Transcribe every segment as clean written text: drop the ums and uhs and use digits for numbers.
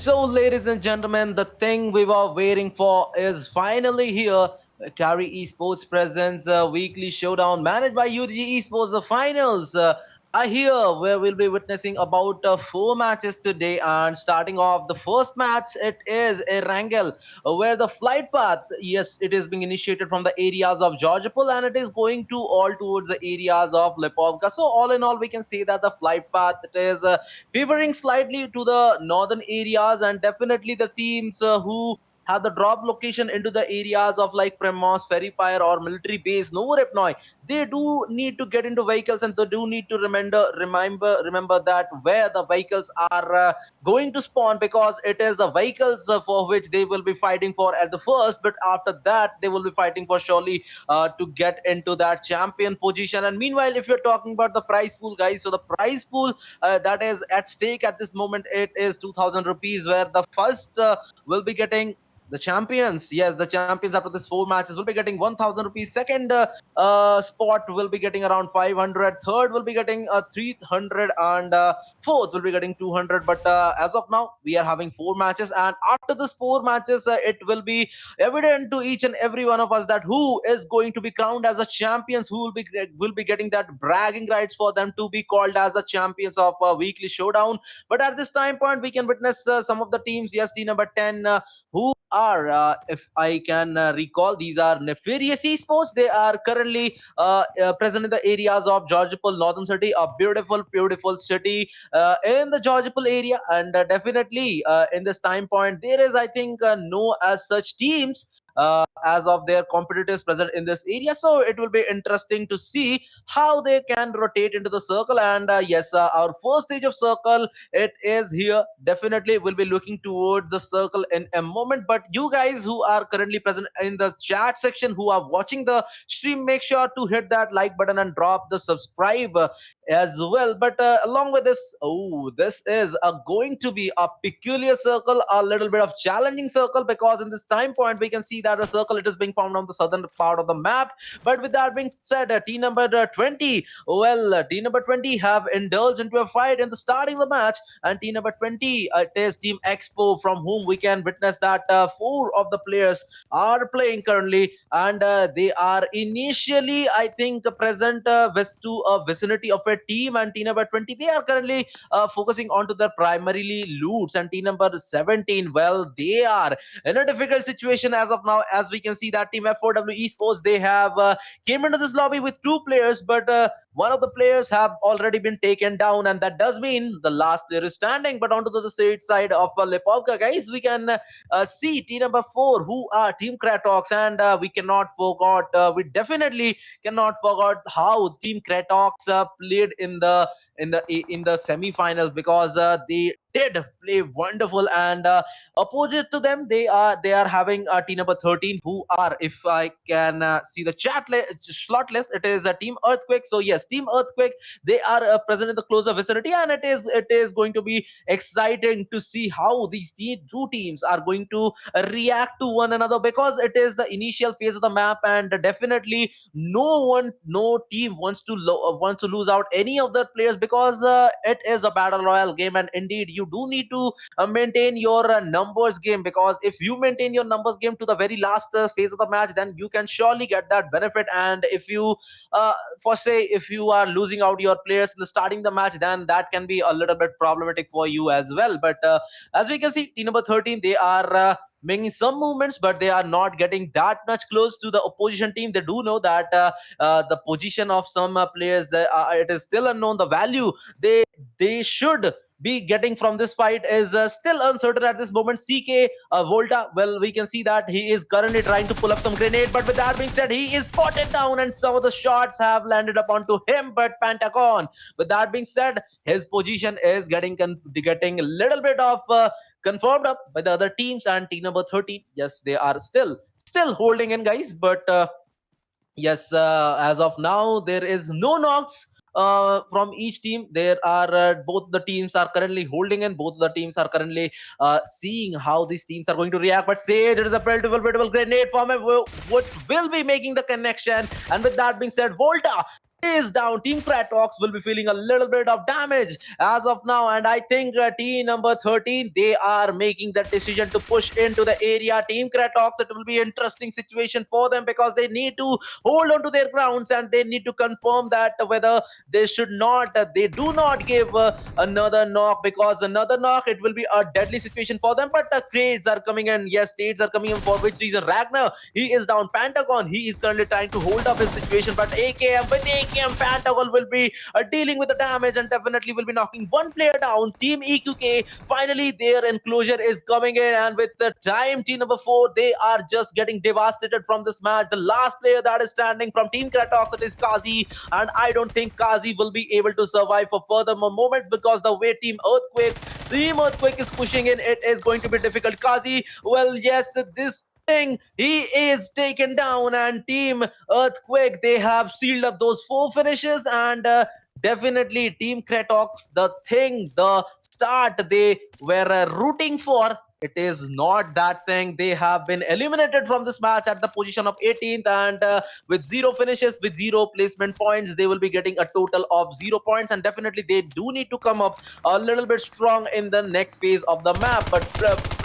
So, ladies and gentlemen, the thing we were waiting for is finally here. Carry Esports presents a weekly showdown managed by UDG Esports. The finals are here, where we'll be witnessing about four matches today. And starting off the first match, it is a wrangle where the flight path, yes, it is being initiated from the areas of Georgopol and it is going to all towards the areas of Lipovka. So, all in all, we can say that the flight path it is favoring slightly to the northern areas, and definitely the teams who have the drop location into the areas of like Premos, Ferryfire or military base Novorepnoi, they do need to get into vehicles and they do need to remember that where the vehicles are going to spawn, because it is the vehicles for which they will be fighting for at the first, but after that they will be fighting for surely to get into that champion position. And meanwhile, if you're talking about the prize pool, guys, so the prize pool that is at stake at this moment, it is 2000 rupees, where the first will be getting the champions. Yes, the champions after this four matches will be getting 1000 rupees. Second spot will be getting around 500. Third will be getting 300, and fourth will be getting 200. But as of now, we are having four matches, and after this four matches, it will be evident to each and every one of us that who is going to be crowned as a champions, who will be getting that bragging rights for them to be called as the champions of weekly showdown. But at this time point, we can witness some of the teams. Yes, team number 10 who are, if I can recall, these are Nefarious Esports. They are currently present in the areas of Georgopol, Northern City, a beautiful, beautiful city in the Georgopol area. And definitely in this time point, there is, I think, no as such teams as of their competitors present in this area. So it will be interesting to see how they can rotate into the circle. And yes, our first stage of circle, it is here. Definitely we'll be looking towards the circle in a moment. But you guys who are currently present in the chat section, who are watching the stream, make sure to hit that like button and drop the subscribe as well. But along with this, oh, this is going to be a peculiar circle, a little bit of challenging circle, because in this time point we can see that the circle, it is being found on the southern part of the map. But with that being said, team number 20, well, team number 20 have indulged into a fight in the starting of the match. And team number 20, it is team Expo, from whom we can witness that four of the players are playing currently, and they are initially, I think, present to a vicinity of a team. And team number 20, they are currently focusing onto their primarily loots. And team number 17, well, they are in a difficult situation as of now, as we can see that team F4W Esports, they have came into this lobby with two players, but one of the players have already been taken down, and that does mean the last player is standing. But onto the straight side of Lipovka, guys, we can see team number 4, who are team Cratox. And we cannot forget, we definitely cannot forget how team Cratox played in the semi-finals, because they did play wonderful. And opposite to them, they are having team number 13, who are, if I can see the slot list, it is a team Earthquake. So yes, team Earthquake, they are present in the closer vicinity, and it is going to be exciting to see how these two teams are going to react to one another, because it is the initial phase of the map. And definitely no team wants to lose out any of their players, because it is a battle royale game, and indeed you do need to maintain your numbers game, because if you maintain your numbers game to the very last phase of the match, then you can surely get that benefit. And if you for say, if you are losing out your players in the starting the match, then that can be a little bit problematic for you as well. But as we can see, team number 13, they are making some movements, but they are not getting that much close to the opposition team. They do know that the position of some players, it is still unknown. The value they should be getting from this fight is still uncertain at this moment. CK Volta, well, we can see that he is currently trying to pull up some grenade, but with that being said, he is spotted down, and some of the shots have landed upon to him. But Pentagon, with that being said, his position is getting a little bit of confirmed up by the other teams. And team number 13, yes, they are still holding in, guys. But yes, as of now, there is no knocks from each team. There are both the teams are currently holding in. Both the teams are currently seeing how these teams are going to react. But Sage, it is a beautiful grenade from him, what will be making the connection. And with that being said, Volta, is down. Team Cratox will be feeling a little bit of damage as of now, and I think team number 13 they are making that decision to push into the area. Team Cratox, it will be an interesting situation for them because they need to hold on to their grounds and they need to confirm that whether they should not, they do not give another knock, because another knock it will be a deadly situation for them. But trades are coming in. Yes, trades are coming in. For which reason? Ragnar, he is down. Pentagon, he is currently trying to hold up his situation, but AKM, with AKM, Pentagon will be dealing with the damage and definitely will be knocking one player down. Team EQK, finally their enclosure is coming in, and with the time, team number 4, they are just getting devastated from this match. The last player that is standing from Team Cratox, it is Kazi, and I don't think Kazi will be able to survive for further moment, because the way Team Earthquake is pushing in, it is going to be difficult. Kazi, well, yes, this thing, he is taken down, and Team Earthquake, they have sealed up those 4 finishes, and definitely Team Cratox, the start they were rooting for, it is not that thing. They have been eliminated from this match at the position of 18th, and with 0 finishes, with 0 placement points, they will be getting a total of 0 points, and definitely they do need to come up a little bit strong in the next phase of the map. But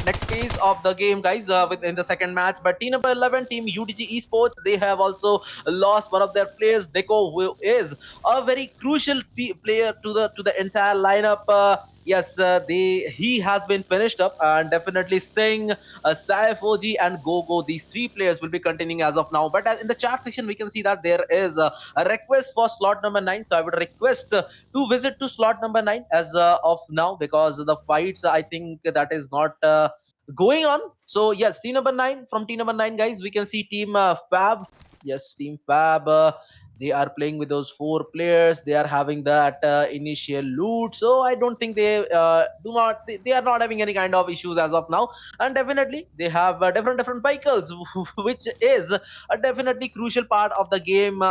next phase of the game, guys, within the second match. But team number 11, Team UDG Esports, they have also lost one of their players, Deco, who is a very crucial player to the entire lineup. Yes, he has been finished up, and definitely Singh, Saif OG, and Gogo. These 3 players will be continuing as of now. But in the chat section, we can see that there is a request for slot number 9. So I would request to visit to slot number 9 as of now, because the fights, I think that is not going on. So yes, team number 9, from team number 9, guys, we can see Team Fab. Yes, Team Fab, they are playing with those 4 players. They are having that initial loot, so I don't think they are not having any kind of issues as of now. And definitely they have different vehicles which is a definitely crucial part of the game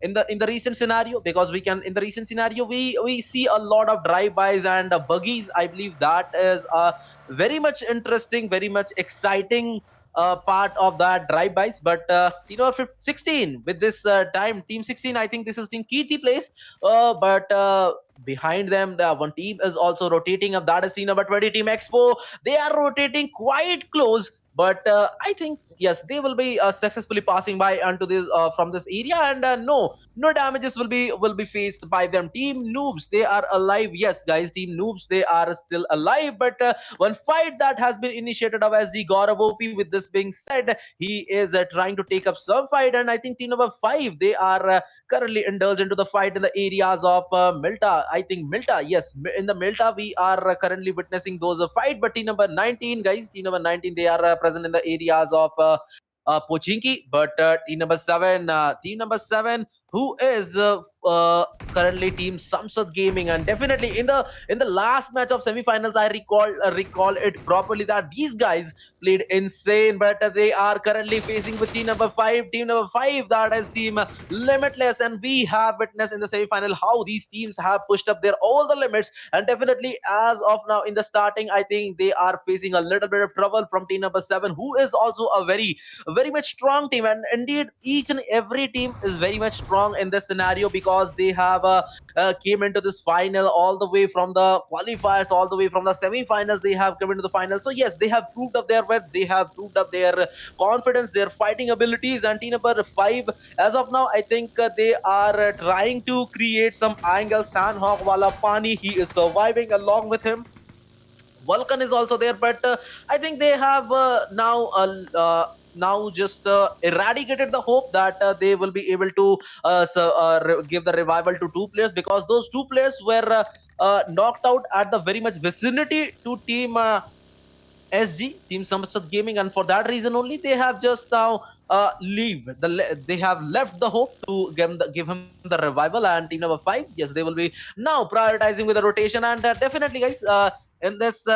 in the recent scenario, because we can, in the recent scenario, we see a lot of drive-bys and buggies. I believe that is a very much interesting, very much exciting part of that drive-bys. But 16, with this time, Team 16, I think this is Team Keerti place. But behind them, the one team is also rotating up. That is team number 20, Team Expo. They are rotating quite close, but I think yes, they will be successfully passing by onto this from this area, and no damages will be faced by them. Team Noobs, they are alive. Yes, guys, Team Noobs, they are still alive. But one fight that has been initiated of SG Gaurav OP. With this being said, he is trying to take up some fight, and I think team number 5, they are currently indulged into the fight in the areas of Milta. I think Milta, yes, in the Milta we are currently witnessing those fight. But team number 19, guys, team number 19, they are present in the areas of Pochinki. But team number 7, who is currently Team Samsat Gaming. And definitely in the last match of semifinals, I recall it properly that these guys played insane. But they are currently facing with team number 5, that is Team Limitless. And we have witnessed in the semifinal how these teams have pushed up their all the limits. And definitely as of now in the starting, I think they are facing a little bit of trouble from team number 7, who is also a very much strong team. And indeed, each and every team is very much strong in this scenario, because they have came into this final all the way from the qualifiers, all the way from the semi-finals. They have come into the final. So yes, they have proved up their worth, they have proved up their confidence, their fighting abilities. And team number 5, as of now, I think they are trying to create some angle. Sandhawk wala Pani, he is surviving along with him. Vulcan is also there, but I think they have now just eradicated the hope that they will be able to give the revival to 2 players, because those 2 players were knocked out at the very much vicinity to Team SG, Team Samsat Gaming, and for that reason only they have just now they have left the hope to give him the revival. And team number 5, yes, they will be now prioritizing with the rotation. And definitely, guys, in this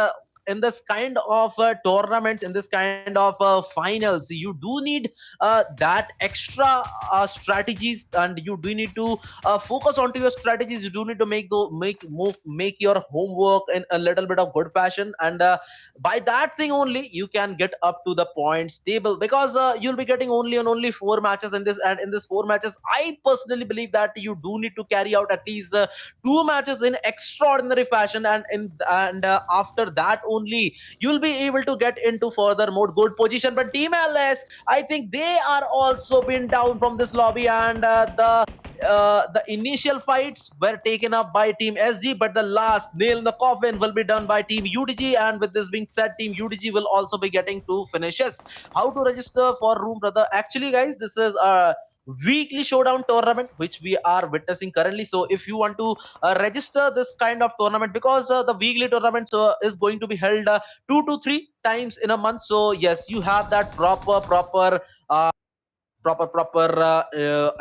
in this kind of tournaments, in this kind of finals, you do need that extra strategies, and you do need to focus onto your strategies. You do need to make your homework in a little bit of good fashion, and by that thing only you can get up to the points table, because you'll be getting only and only 4 matches in this, and in this 4 matches I personally believe that you do need to carry out at least 2 matches in extraordinary fashion, and after that only you'll be able to get into further more good position. But team LS, I think they are also been down from this lobby, and the initial fights were taken up by Team SG, but the last nail in the coffin will be done by Team UDG. And with this being said, Team UDG will also be getting 2 finishes. How to register for room, brother? Actually, guys, this is a weekly showdown tournament which we are witnessing currently. So if you want to register this kind of tournament, because the weekly tournament is going to be held 2 to 3 times in a month, so yes, you have that proper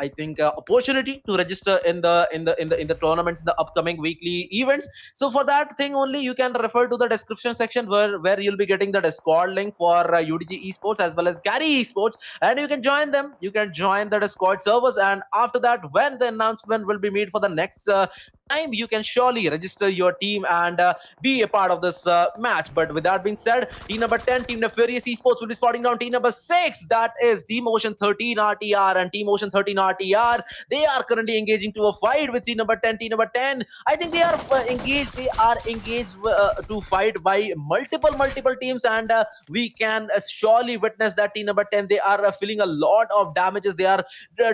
I think opportunity to register in the tournaments, the upcoming weekly events. So for that thing only you can refer to the description section, where you'll be getting the Discord link for UDG Esports as well as Gary Esports, and you can join them. You can join the Discord servers, and after that, when the announcement will be made for the next time, you can surely register your team and be a part of this match. But with that being said, team number 10, Team Nefarious Esports, will be spotting down team number 6, that is Team Ocean 13 RTR. And Team Ocean 13 RTR, they are currently engaging to a fight with team number 10. Team number 10, I think they are engaged. They are engaged to fight by multiple teams, and we can surely witness that team number 10, they are feeling a lot of damages. They are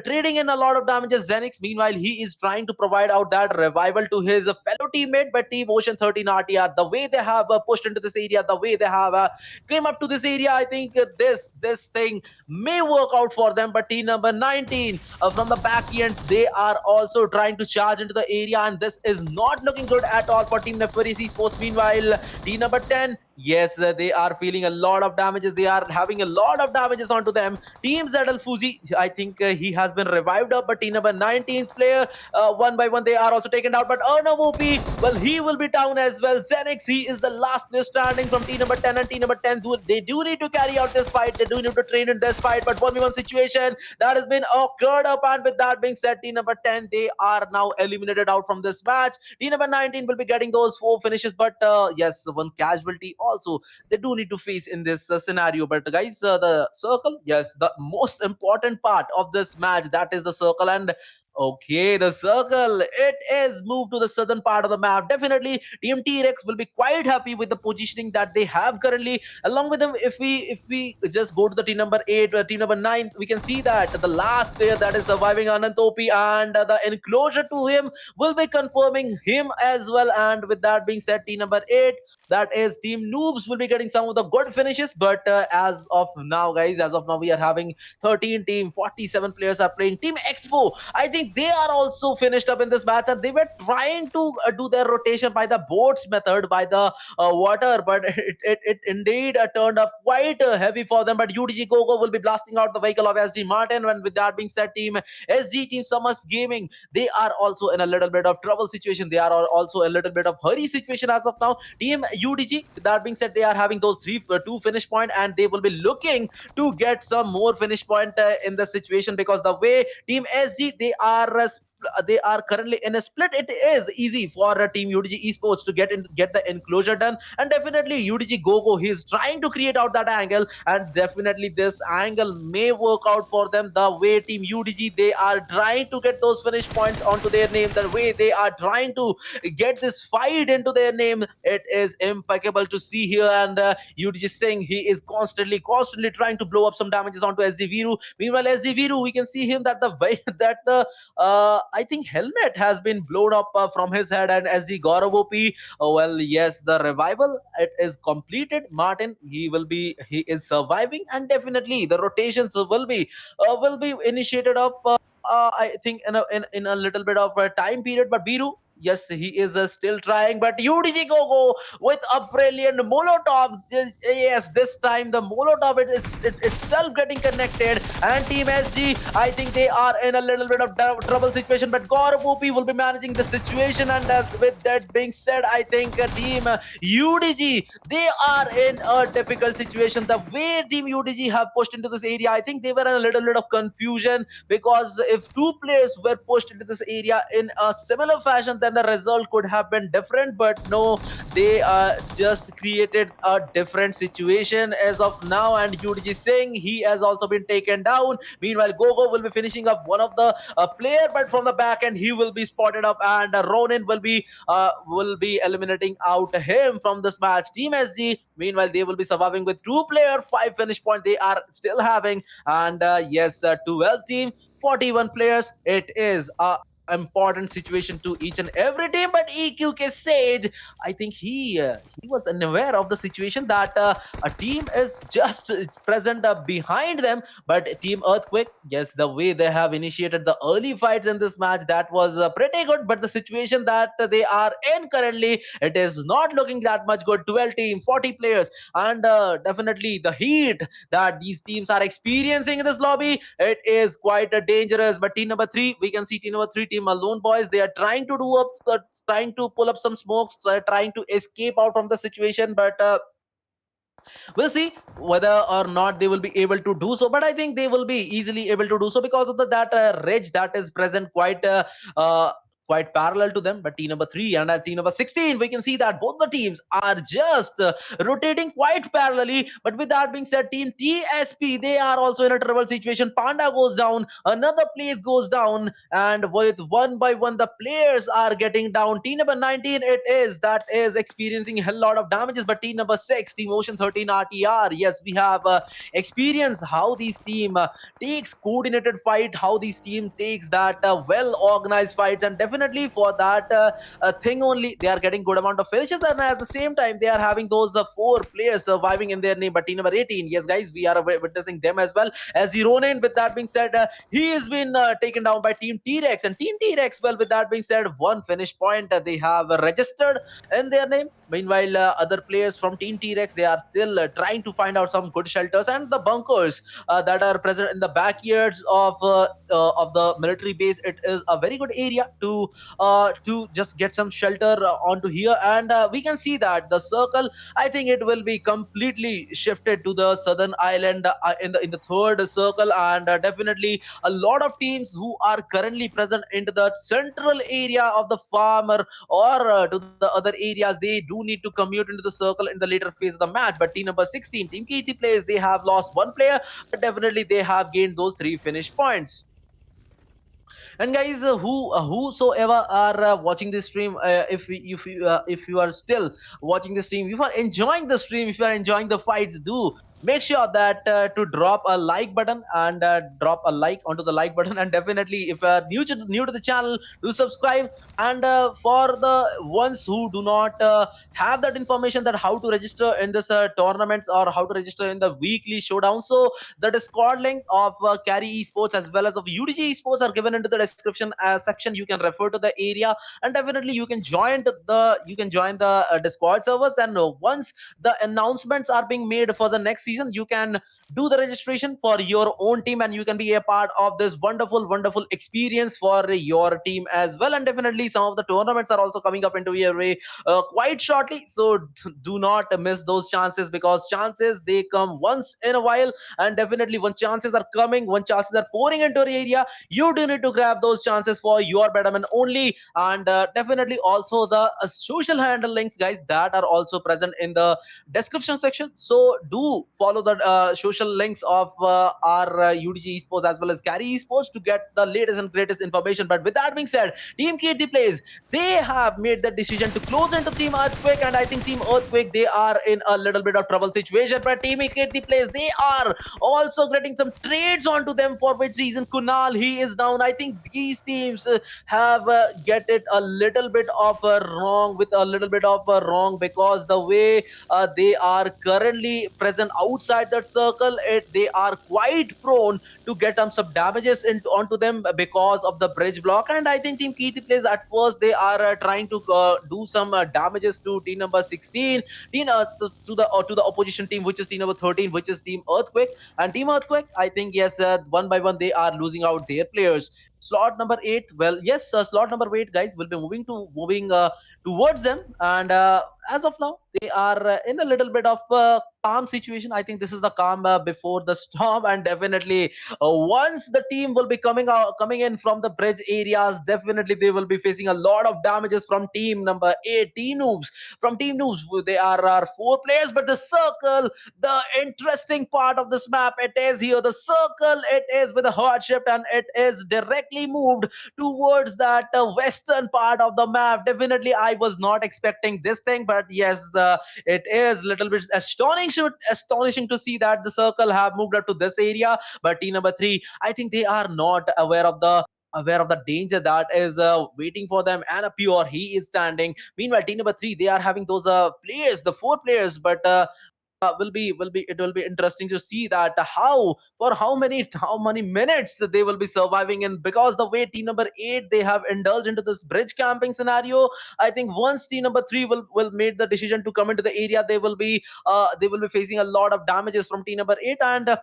trading in a lot of damages. Zenix, meanwhile, he is trying to provide out that revival to his fellow teammate. But Team Ocean 13 RTR, the way they have pushed into this area, the way they have came up to this area, I think this thing may work out for them. But team number 19, from the back ends, they are also trying to charge into the area, and this is not looking good at all for Team Nefarious Esports. Meanwhile, team number 10, yes, they are feeling a lot of damages. They are having a lot of damages onto them. Team Zadal Fuzi, I think he has been revived up, but team number 19's player, one by one, they are also taken out. But Arnav OP, well, he will be down as well. Zenix, he is the last player standing from team number 10, and team number 10, they do need to carry out this fight. They do need to train in this fight, but 1v1 situation that has been occurred up. And with that being said, team number 10, they are now eliminated out from this match. Team number 19 will be getting those 4 finishes, but yes, one casualty also they do need to face in this scenario. But guys, the circle, yes, the most important part of this match, that is the circle. And okay, the circle, it is moved to the southern part of the map. Definitely Team T-Rex will be quite happy with the positioning that they have currently. Along with them, if we just go to the team number 8, team number 9, we can see that the last player that is surviving, Anant OP, and the enclosure to him will be confirming him as well. And with that being said, team number 8, that is Team Noobs, will be getting some of the good finishes. But as of now, guys, as of now, we are having 13 team, 47 players are playing. Team Expo, I think they are also finished up in this match, and they were trying to do their rotation by the boats method, by the water, but it indeed turned up quite heavy for them. But UDG Gogo will be blasting out the vehicle of SG Martin. And with that being said, Team SG, Team Samast Gaming, they are also in a little bit of trouble situation. They are also a little bit of hurry situation as of now. Team UDG, with that being said, they are having those 2 finish point, and they will be looking to get some more finish point in the situation, because the way Team SG, they are currently in a split, it is easy for Team UDG Esports to get the enclosure done. And definitely UDG Gogo, he is trying to create out that angle, and definitely this angle may work out for them. The way Team UDG, they are trying to get those finish points onto their name, the way they are trying to get this fight into their name, it is impeccable to see here. And UDG Singh, he is constantly trying to blow up some damages onto SG Viru. Meanwhile, SG Viru, we can see him that the way that the I think helmet has been blown up from his head. And as the Gaurav OP, well, yes, the revival, it is completed. Martin, he is surviving, and definitely the rotations will be initiated up. I think in a little bit of a time period. But Biru, Yes, he is still trying, but UDG Gogo with a brilliant Molotov. Yes, this time the Molotov itself getting connected. And Team SG, I think they are in a little bit of trouble situation, but Gaurav OP will be managing the situation. And with that being said, I think Team UDG, they are in a difficult situation. The way Team UDG have pushed into this area, I think they were in a little bit of confusion, because if two players were pushed into this area in a similar fashion, then the result could have been different. But no, they just created a different situation as of now. And UDG Singh, he has also been taken down. Meanwhile, Gogo will be finishing up one of the player, but from the back end he will be spotted up, and Ronin will be eliminating out him from this match. Team SG, meanwhile, they will be surviving with two player, five finish point they are still having. And yes, 12 team, 41 players. It is a important situation to each and every team. But EQK Sage, I think he was unaware of the situation that a team is just present behind them. But Team Earthquake, yes, the way they have initiated the early fights in this match, that was pretty good. But the situation that they are in currently, it is not looking that much good. 12 team, 40 players, and definitely the heat that these teams are experiencing in this lobby, it is quite dangerous. But team number three, we can see team number three, team Alone Boys, they are trying to do up, trying to pull up some smokes, trying to escape out from the situation. But we'll see whether or not they will be able to do so. But I think they will be easily able to do so, because of that ridge that is present uh, quite parallel to them. But team number 3 and team number 16, we can see that both the teams are just rotating quite parallelly. But with that being said, team TSP, they are also in a trouble situation. Panda goes down, another place goes down, and with one by one the players are getting down. Team number 19, it is that is experiencing a hell lot of damages. But team number 6, team Ocean 13 RTR, yes, we have experienced how these team takes coordinated fight, how these team takes that well organized fights. And definitely for that thing only, they are getting good amount of finishes, and at the same time they are having those four players surviving in their name. But team number 18, yes guys, we are witnessing them as well as Ronin. With that being said, he has been taken down by team T-Rex. And team T-Rex, well, with that being said, one finish point they have registered in their name. Meanwhile, other players from team T-Rex, they are still trying to find out some good shelters and the bunkers that are present in the backyards of the military base. It is a very good area to just get some shelter onto here. And we can see that the circle, I think it will be completely shifted to the southern island in the third circle. And definitely a lot of teams who are currently present into the central area of the farmer or to the other areas, they do need to commute into the circle in the later phase of the match. But team number 16, team Keerti Plays, they have lost one player, but definitely they have gained those three finish points. And guys, whosoever are watching this stream, if you are still watching the stream, if you are enjoying the stream, if you are enjoying the fights, do make sure that to drop a like button and drop a like onto the like button. And definitely, if you are new to the channel, do subscribe. And for the ones who do not have that information, that how to register in this tournaments, or how to register in the weekly showdown, so the Discord link of Carry Esports as well as of UDG Esports are given into the description section. You can refer to the area, and definitely you can join the Discord servers. And once the announcements are being made for the next season, you can do the registration for your own team, and you can be a part of this wonderful experience for your team as well. And definitely some of the tournaments are also coming up into your way quite shortly, so do not miss those chances, because chances, they come once in a while. And definitely when chances are coming, when chances are pouring into your area, you do need to grab those chances for your betterment only. And definitely also the social handle links, guys, that are also present in the description section. So do follow the social links of our UDG Esports as well as Carry Esports to get the latest and greatest information. But with that being said, Team Keerti Plays, they have made the decision to close into Team Earthquake. And I think Team Earthquake, they are in a little bit of trouble situation. But Team Keerti Plays, they are also getting some trades onto them, for which reason Kunal, he is down. I think these teams have get it a little bit of wrong, with a little bit of wrong, because the way they are currently present outside that circle, they are quite prone to get some damages into onto them because of the bridge block. And I think Team Keerti plays at first they are trying to do some damages to team number 16, to the opposition team, which is team number 13, which is Team Earthquake. And Team Earthquake, I think yes, one by one they are losing out their players. Slot number 8, well yes, slot number 8 guys will be moving towards them. And as of now they are in a little bit of calm situation. I think this is the calm before the storm. And definitely once the team will be coming in from the bridge areas, definitely they will be facing a lot of damages from team number 8, Team Noobs. From Team Noobs, there are 4 players, but the circle, the interesting part of this map, it is here. The circle, it is with a hard shift, and it is directly moved towards that western part of the map. Definitely I was not expecting this thing, but yes, it is little bit astonishing to see that the circle have moved up to this area. But team number 3, I think they are not aware of the danger that is waiting for them. And a pure, he is standing. Meanwhile, team number 3, they are having those players, the 4 players. But will be interesting to see that how many minutes they will be surviving in, because the way team number 8 they have indulged into this bridge camping scenario. I think once team number 3 will make the decision to come into the area, they will be facing a lot of damages from team number 8. And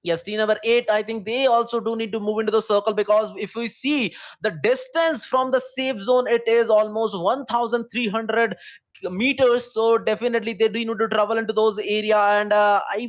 yes, team number 8, I think they also do need to move into the circle, because if we see the distance from the safe zone, it is almost 1300 meters. So definitely they do need to travel into those area. And I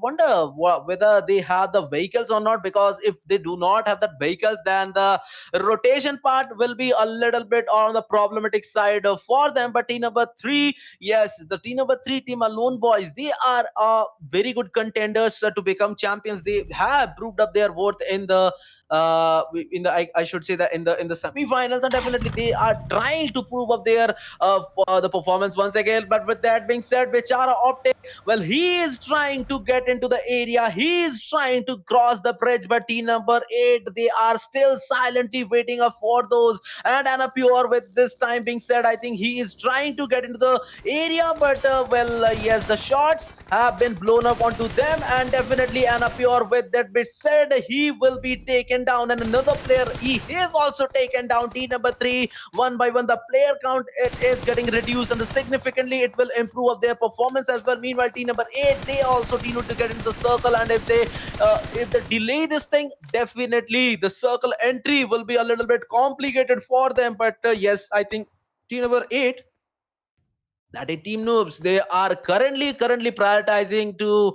wonder whether they have the vehicles or not, because if they do not have the vehicles, then the rotation part will be a little bit on the problematic side for them. But team number 3, yes, the team number 3, Team Alone Boys, they are very good contenders to become champions. They have proved up their worth in the I should say that in the semi-finals. And definitely they are trying to prove up the performance once again. But with that being said, Bechara Optic, well, he is trying to get into the area, he is trying to cross the bridge, but team number 8, they are still silently waiting up for those. And Anna Pure, with this time being said, I think he is trying to get into the area. But yes, the shots have been blown up onto them. And definitely Anna Pure, with that bit said, he will be taken down. And another player, he is also taken down. Team number 3, one by one the player count, it is getting reduced, and significantly it will improve of their performance as well. Meanwhile, team number 8, they also need to get into the circle. And if they delay this thing, definitely the circle entry will be a little bit complicated for them. But yes, I think team number 8, that is Team Noobs, they are currently prioritizing to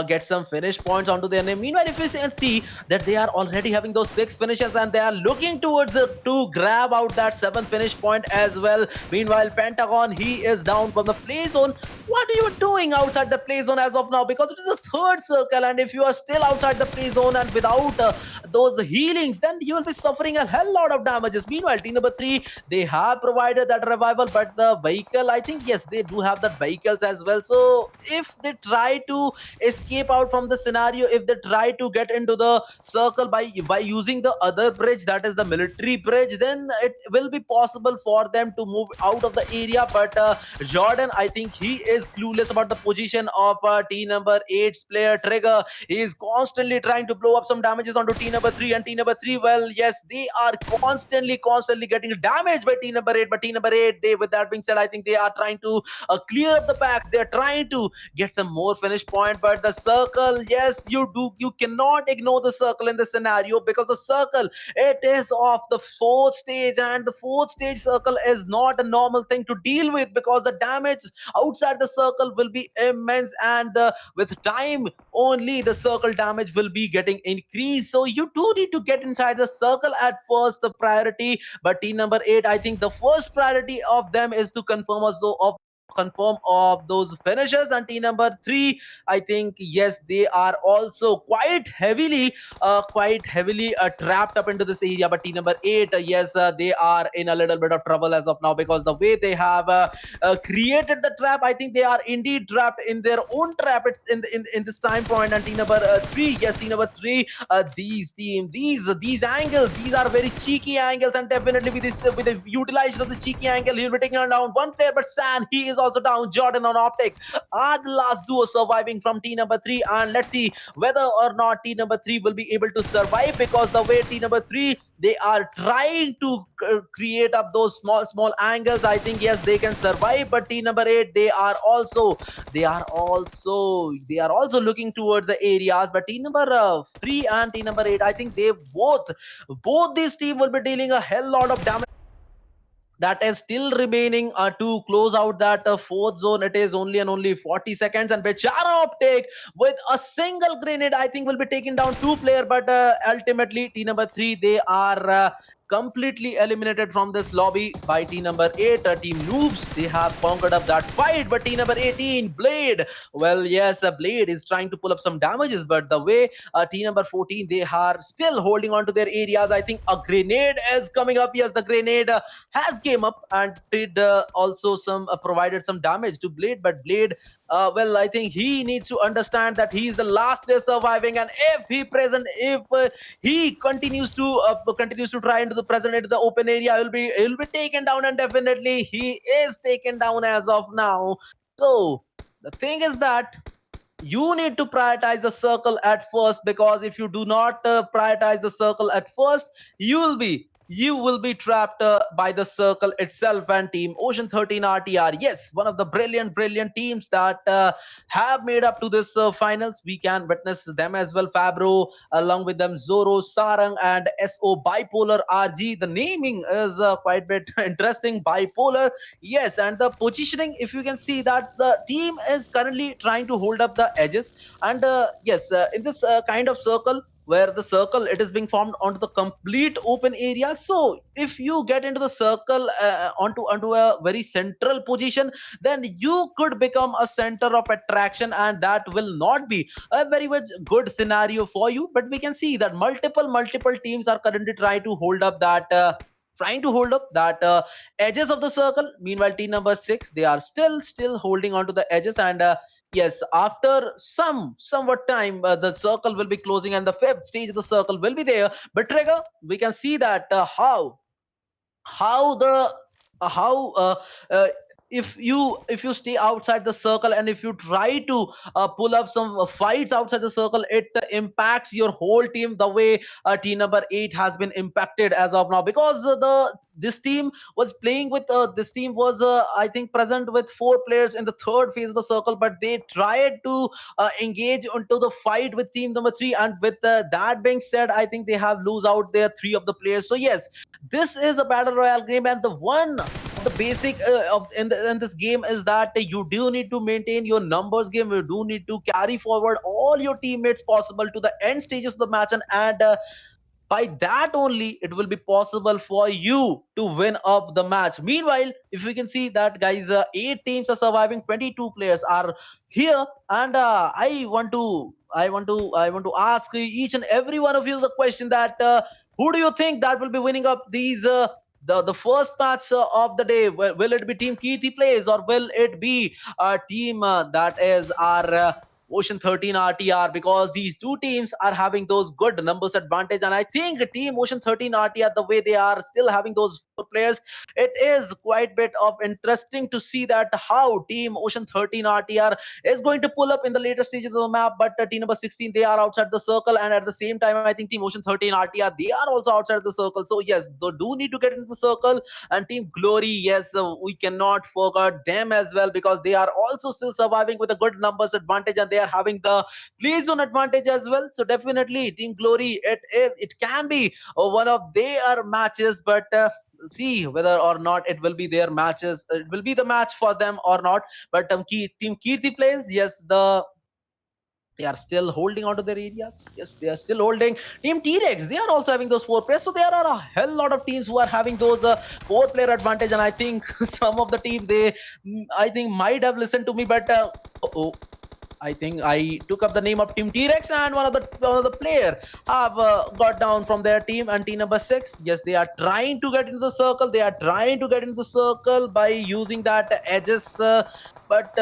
get some finish points onto their name. Meanwhile, if you see that they are already having those 6 finishes, and they are looking towards to grab out that 7th finish point as well. Meanwhile, Pentagon, he is down from the play zone. What are you doing outside the play zone as of now? Because it is the 3rd circle, and if you are still outside the play zone and without those healings, then you will be suffering a hell lot of damages. Meanwhile, team number 3, they have provided that revival, but the vehicle, I think yes, they do have that vehicles as well. So if they try to escape out from the scenario, if they try to get into the circle by using the other bridge, that is the military bridge, then it will be possible for them to move out of the area. But Jordan, I think he is clueless about the position of team number 8's player Trigger. He is constantly trying to blow up some damages onto team number 3. And team number 3, well yes, they are constantly getting damaged by team number 8. But team number 8, they, with that being said, I think they are trying to clear up the packs. They're trying to get some more finish point. But the circle, yes, you cannot ignore the circle in this scenario, because the circle, it is off the 4th stage, and the 4th stage circle is not a normal thing to deal with, because the damage outside the circle will be immense. And with time only, the circle damage will be getting increased. So you do need to get inside the circle at first, the priority. But team number 8, I think the first priority of them is to confirm of those finishes. And team number 3, I think yes, they are also quite heavily trapped up into this area. But team number 8, yes, they are in a little bit of trouble as of now, because the way they have created the trap, I think they are indeed trapped in their own trap. It's in this time point. And team number 3, yes, team number 3, these angles, these are very cheeky angles. And definitely with the utilization of the cheeky angle, he will be taking down one player. But San, he is also down. Jordan on Optic are the last duo surviving from team number 3, and let's see whether or not team number 3 will be able to survive, because the way team number 3 they are trying to create up those small angles, I think yes they can survive. But team number 8 they are also looking toward the areas, but team number 3 and team number 8, I think they both these team will be dealing a hell lot of damage that is still remaining to close out that fourth zone. It is only and only 40 seconds, and Bechara Optic with a single grenade I think will be taking down two player, but ultimately team number 3 they are completely eliminated from this lobby by team number 8. Team Nubs they have conquered up that fight, but team number 18 Blade, well yes, Blade is trying to pull up some damages, but the way team number 14 they are still holding on to their areas. I think a grenade is coming up. Yes, the grenade has came up and did also some provided some damage to Blade, but Blade, well I think he needs to understand that he is the last there surviving, and if he continues to try into the present into the open area, he'll be taken down, and definitely he is taken down as of now. So the thing is that you need to prioritize the circle at first, because if you do not prioritize the circle at first, you will be trapped by the circle itself. And team Ocean 13 RTR, yes, one of the brilliant teams that have made up to this finals. We can witness them as well. Fabro, along with them Zoro, Sarang, and SO Bipolar RG. The naming is quite bit interesting. Bipolar, yes, and the positioning, if you can see that the team is currently trying to hold up the edges, and yes, in this kind of circle where the circle it is being formed onto the complete open area. So if you get into the circle onto a very central position, then you could become a center of attraction, and that will not be a very much good scenario for you. But we can see that multiple teams are currently trying to hold up that edges of the circle. Meanwhile, team number 6 they are still holding on to the edges, and yes, after somewhat time, the circle will be closing, and the fifth stage of the circle will be there. But Trigger, we can see that how the how if you stay outside the circle, and if you try to pull up some fights outside the circle, it impacts your whole team, the way team number 8 has been impacted as of now, because the this team was playing with this team was I think present with four players in the third phase of the circle, but they tried to engage into the fight with team number 3, and with that being said, I think they have lose out their three of the players. So yes, this is a battle royale game, and the one of the basic in this game is that you do need to maintain your numbers game. You do need to carry forward all your teammates possible to the end stages of the match, and by that only it will be possible for you to win up the match. Meanwhile, if we can see that guys, 8 teams are surviving, 22 players are here, and I want to ask each and every one of you the question that who do you think that will be winning up these the first match of the day? Will it be team Keerti Playz, or will it be a team that is our Ocean 13 RTR? Because these two teams are having those good numbers advantage, and I think team Ocean 13 RTR, the way they are still having those four players, it is quite bit of interesting to see that how team Ocean 13 RTR is going to pull up in the later stages of the map. But team number 16 they are outside the circle, and at the same time I think team Ocean 13 RTR they are also outside the circle. So yes, they do need to get into the circle. And team Glory, yes, we cannot forget them as well, because they are also still surviving with a good numbers advantage, and they are having the play zone advantage as well. So definitely team Glory, it can be one of their matches, but see whether or not it will be their matches, it will be the match for them or not. But team Keerti Playz, yes, they are still holding on to their areas. Yes, they are still holding. Team T-Rex, they are also having those four players. So there are a hell lot of teams who are having those four-player advantage. And I think some of the team, I think, might have listened to me, but oh, I think I took up the name of Team T-Rex, and one of the player have got down from their team. And team number 6, yes, they are trying to get into the circle. They are trying to get into the circle by using that edges, but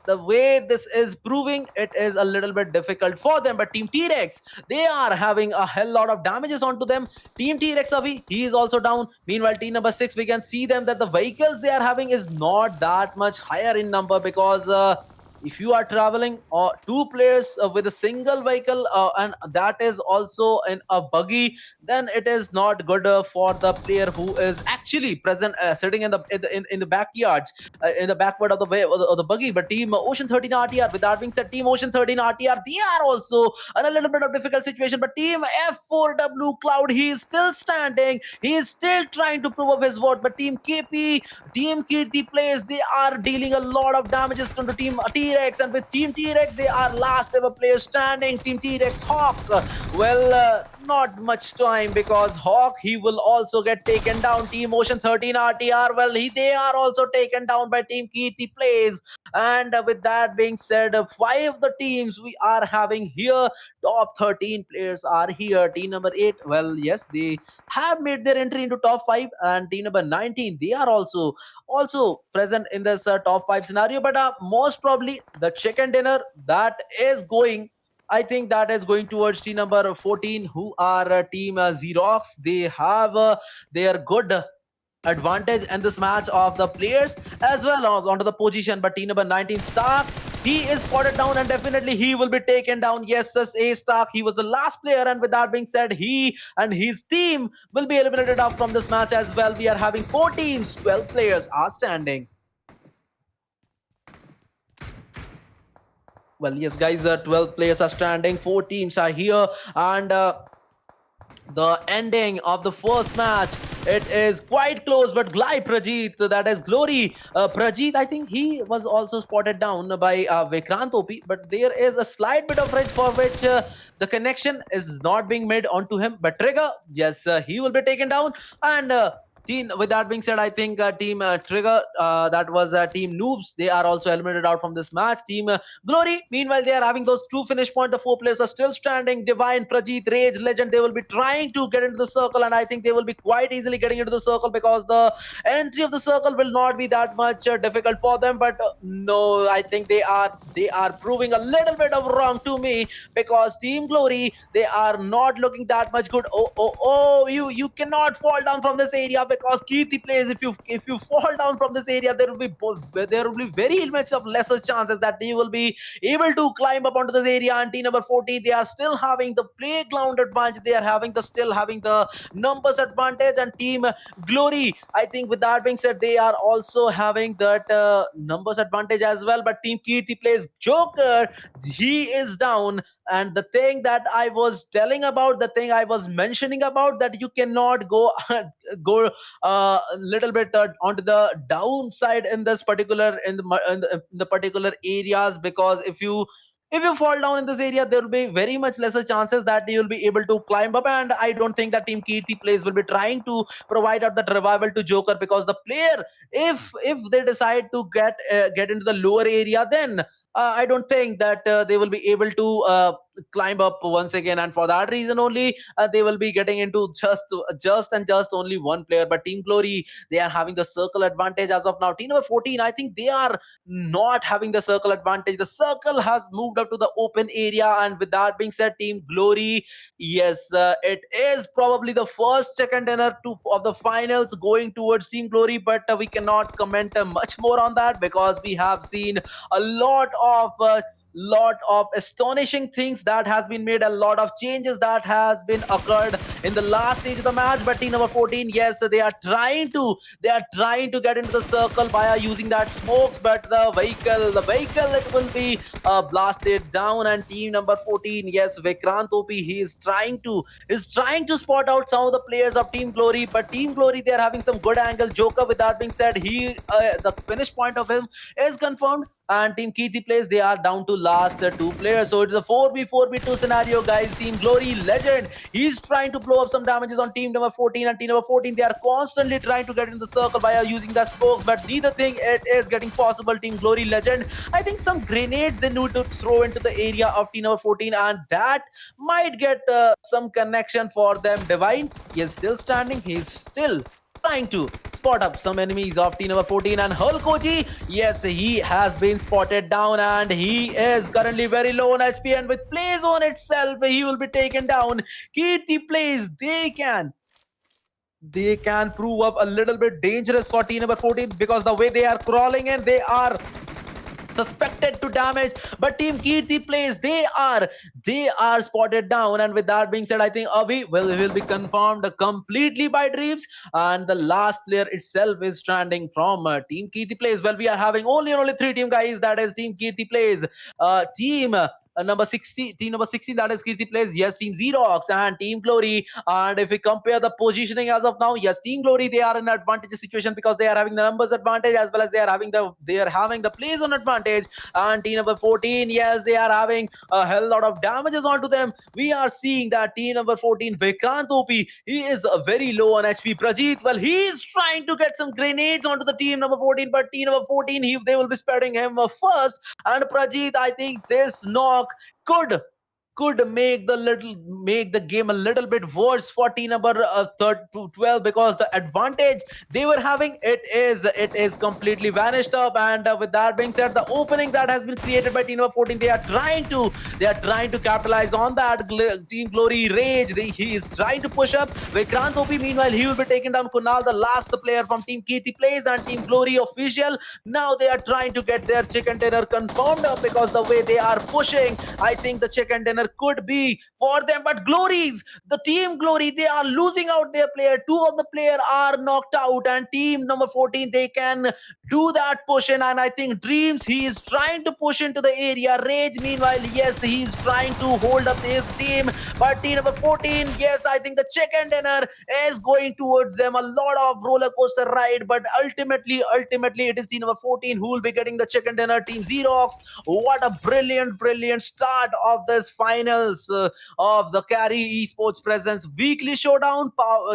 the way this is proving, it is a little bit difficult for them. But Team T-Rex, they are having a hell lot of damages onto them. Team T-Rex Avi, he is also down. Meanwhile, team number 6, we can see them that the vehicles they are having is not that much higher in number, because if you are traveling two players with a single vehicle, and that is also in a buggy, then it is not good for the player who is actually present, sitting in the backyards, in the backward of the way, of the buggy. But team Ocean 13 RTR, with that being said, team Ocean 13 RTR, they are also in a little bit of difficult situation. But team F4W Cloud, he is still standing, he is still trying to prove up his worth. But team KP, team Keerti Playz, they are dealing a lot of damages to the team T-Rex. And with team T-Rex, they are last ever player standing. Team T-Rex Hawk, not much time, because Hawk, he will also get taken down. Team Ocean 13 RTR, well, they are also taken down by team Keerti Playz. And with that being said, five of the teams we are having here, top 13 players are here. Team number 8, well, yes, they have made their entry into top 5. And team number 19, they are also present in this top 5 scenario. But most probably the chicken dinner that is going, I think that is going towards team number 14, who are team Zerox. They have their good advantage in this match of the players as well as onto the position. But team number 19 Stark, he is spotted down, and definitely he will be taken down. Yes, A Stark, he was the last player, and with that being said, he and his team will be eliminated out from this match as well. We are having 4 teams, 12 players are standing. Well, yes, guys, 12 players are standing, 4 teams are here, and the ending of the first match, it is quite close. But Glai Prajit, that is Glory Prajit, I think he was also spotted down by Vikrant OP, but there is a slight bit of edge for which the connection is not being made onto him. But Trigger, yes, he will be taken down. And team, with that being said, I think team Trigger, that was team Noobs, they are also eliminated out from this match. Team Glory, meanwhile, they are having those 2 finish points. The 4 players are still standing. Divine, Prajit, Rage, Legend, they will be trying to get into the circle, and I think they will be quite easily getting into the circle, because the entry of the circle will not be that much difficult for them. But no, I think they are proving a little bit of wrong to me, because Team Glory, they are not looking that much good. Oh, you cannot fall down from this area, because Keerti Playz, if you fall down from this area, there will be very much of lesser chances that you will be able to climb up onto this area. And team number 40, they are still having the playground advantage, they are still having the numbers advantage. And team Glory, I think, with that being said, they are also having that numbers advantage as well. But team Keerti Playz Joker, he is down. And the thing that I was telling about, the thing I was mentioning about, that you cannot go a little bit onto the downside in this particular, in the particular areas, because if you fall down in this area, there will be very much lesser chances that you will be able to climb up. And I don't think that team Keerti Playz will be trying to provide out that revival to Joker, because the player, if they decide to get into the lower area, then I don't think that they will be able to climb up once again. And for that reason only, they will be getting into just only one player. But Team Glory, they are having the circle advantage as of now. Team number 14, I think they are not having the circle advantage. The circle has moved up to the open area. And with that being said, Team Glory, yes, it is probably the first second dinner of the finals going towards Team Glory. But we cannot comment much more on that, because we have seen a lot of astonishing things that has been made, a lot of changes that has been occurred in the last stage of the match. But team number 14, yes, they are trying to get into the circle via using that smokes. But the vehicle, it will be blasted down. And team number 14, yes, Vikrant OP, he is trying to spot out some of the players of Team Glory. But Team Glory, they are having some good angle. Joker, with that being said, the finish point of him is confirmed. And Team Keerti Playz, they are down to last 2 players. So it is a 4v4v2 scenario, guys. Team Glory Legend, he's trying to blow up some damages on team number 14. And team number 14, they are constantly trying to get in the circle via using the spokes, but neither thing it is getting possible. Team Glory Legend, I think some grenades they need to throw into the area of team number 14, and that might get some connection for them. Divine, he is still standing, he's still trying to spot up some enemies of team number 14, and Hulkoji, yes, he has been spotted down and he is currently very low on HP, and with Playz on itself, he will be taken down. Keerti Playz, they can prove up a little bit dangerous for team number 14, because the way they are crawling in, they are suspected to damage, but team Keerti Playz, they are spotted down. And with that being said, I think Abhi will be confirmed completely by Dreams, and the last player itself is stranding from team Keerti Playz. Well, we are having only three team, guys. That is team Keerti Playz, team number 60, team number 16, that is Keerti Playz, yes, team Zerox and team Glory. And if we compare the positioning as of now, yes, team Glory, they are in an advantageous situation because they are having the numbers advantage, as well as they are having the plays on advantage. And team number 14, yes, they are having a hell lot of damages onto them. We are seeing that team number 14, Vikrant OP, he is very low on HP. Prajit, well, he is trying to get some grenades onto the team number 14, but team number 14, they will be spreading him first. And Prajit, I think this knock could make the game a little bit worse for team number 12, because the advantage they were having, it is completely vanished up. And with that being said, the opening that has been created by team number 14, they are trying to capitalize on that. Team Glory Rage, he is trying to push up. Vikrant OP, meanwhile, he will be taking down Kunal, the last player from team Keerti Playz. And team Glory Official, now they are trying to get their chicken dinner confirmed up, because the way they are pushing, I think the chicken dinner could be for them. But Glories, the team Glory, they are losing out their player. Two of the player are knocked out, and team number 14, they can do that push in. And I think Dreams, he is trying to push into the area. Rage, meanwhile, yes, he is trying to hold up his team. But team number 14, yes, I think the chicken dinner is going towards them. A lot of roller coaster ride, but ultimately, it is team number 14 who will be getting the chicken dinner. Team Zerox, what a brilliant start of this finals of the Carry Esports Presents Weekly Showdown,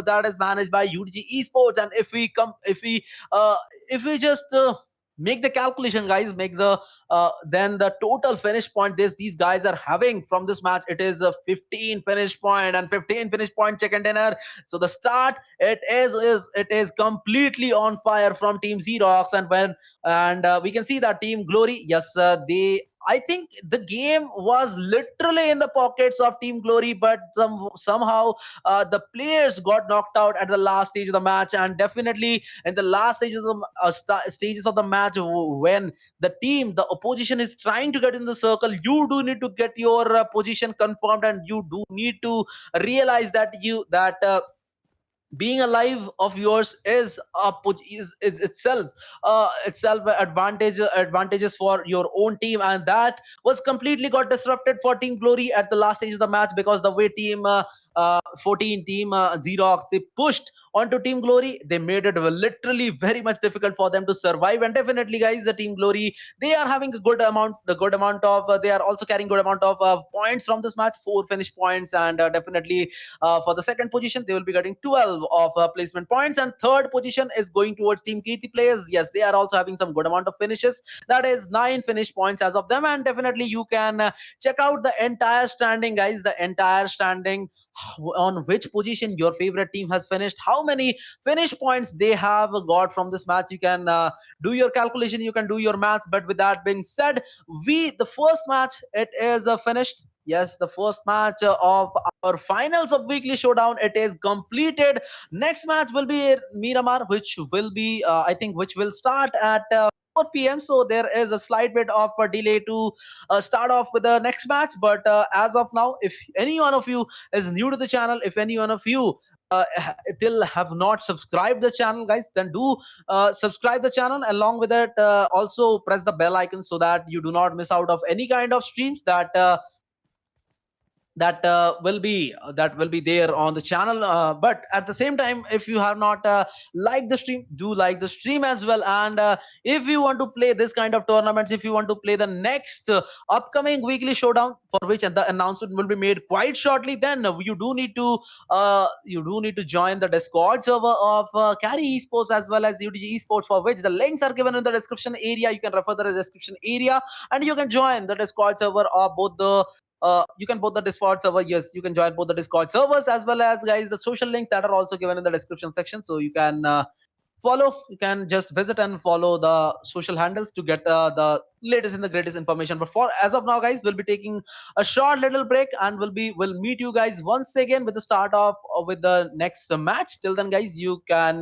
that is managed by UDG Esports. And if we just make the calculation, guys, make the then the total finish point these guys are having from this match, it is a 15 finish point, and 15 finish point chicken dinner. So the start, it is completely on fire from team Xerox. And we can see that team Glory, yes, they I think the game was literally in the pockets of Team Glory, but somehow the players got knocked out at the last stage of the match. And definitely in the last stages of the match, when the opposition is trying to get in the circle, you do need to get your position confirmed, and you do need to realize that being alive of yours is itself advantages for your own team. And that was completely got disrupted for team Glory at the last stage of the match, because the way team 14 team Xerox, they pushed onto team Glory, they made it literally very much difficult for them to survive. And definitely, guys, the team Glory, they are having a good amount of they are also carrying good amount of points from this match, 4 finish points. And definitely for the second position, they will be getting 12 of placement points, and third position is going towards team Keerti Players. Yes, they are also having some good amount of finishes, that is 9 finish points as of them. And definitely you can check out the entire standing, guys, the entire standing, on which position your favorite team has finished, how many finish points they have got from this match. You can do your calculation, you can do your maths. But with that being said, the first match, it is finished. Yes, the first match of our finals of Weekly Showdown, it is completed. Next match will be Miramar, which will be I think which will start at 4 p.m. So there is a slight bit of a delay to start off with the next match. But as of now, if any one of you is new to the channel, if any one of you still have not subscribed the channel, guys, then do subscribe the channel. Along with it, also press the bell icon, so that you do not miss out of any kind of streams that will be there on the channel. But at the same time, if you have not liked the stream, do like the stream as well. And if you want to play this kind of tournaments, if you want to play the next upcoming Weekly Showdown, for which the announcement will be made quite shortly, then you do need to join the Discord server of Carry Esports, as well as UDG Esports, for which the links are given in the description area. You can refer the description area, and you can join the Discord server of both the you can both the Discord server. Yes, you can join both the Discord servers, as well as, guys, the social links that are also given in the description section. So you can follow. You can just visit and follow the social handles to get the latest and the greatest information. But for as of now, guys, we'll be taking a short little break, and we'll meet you guys once again with the start of with the next match. Till then, guys, you can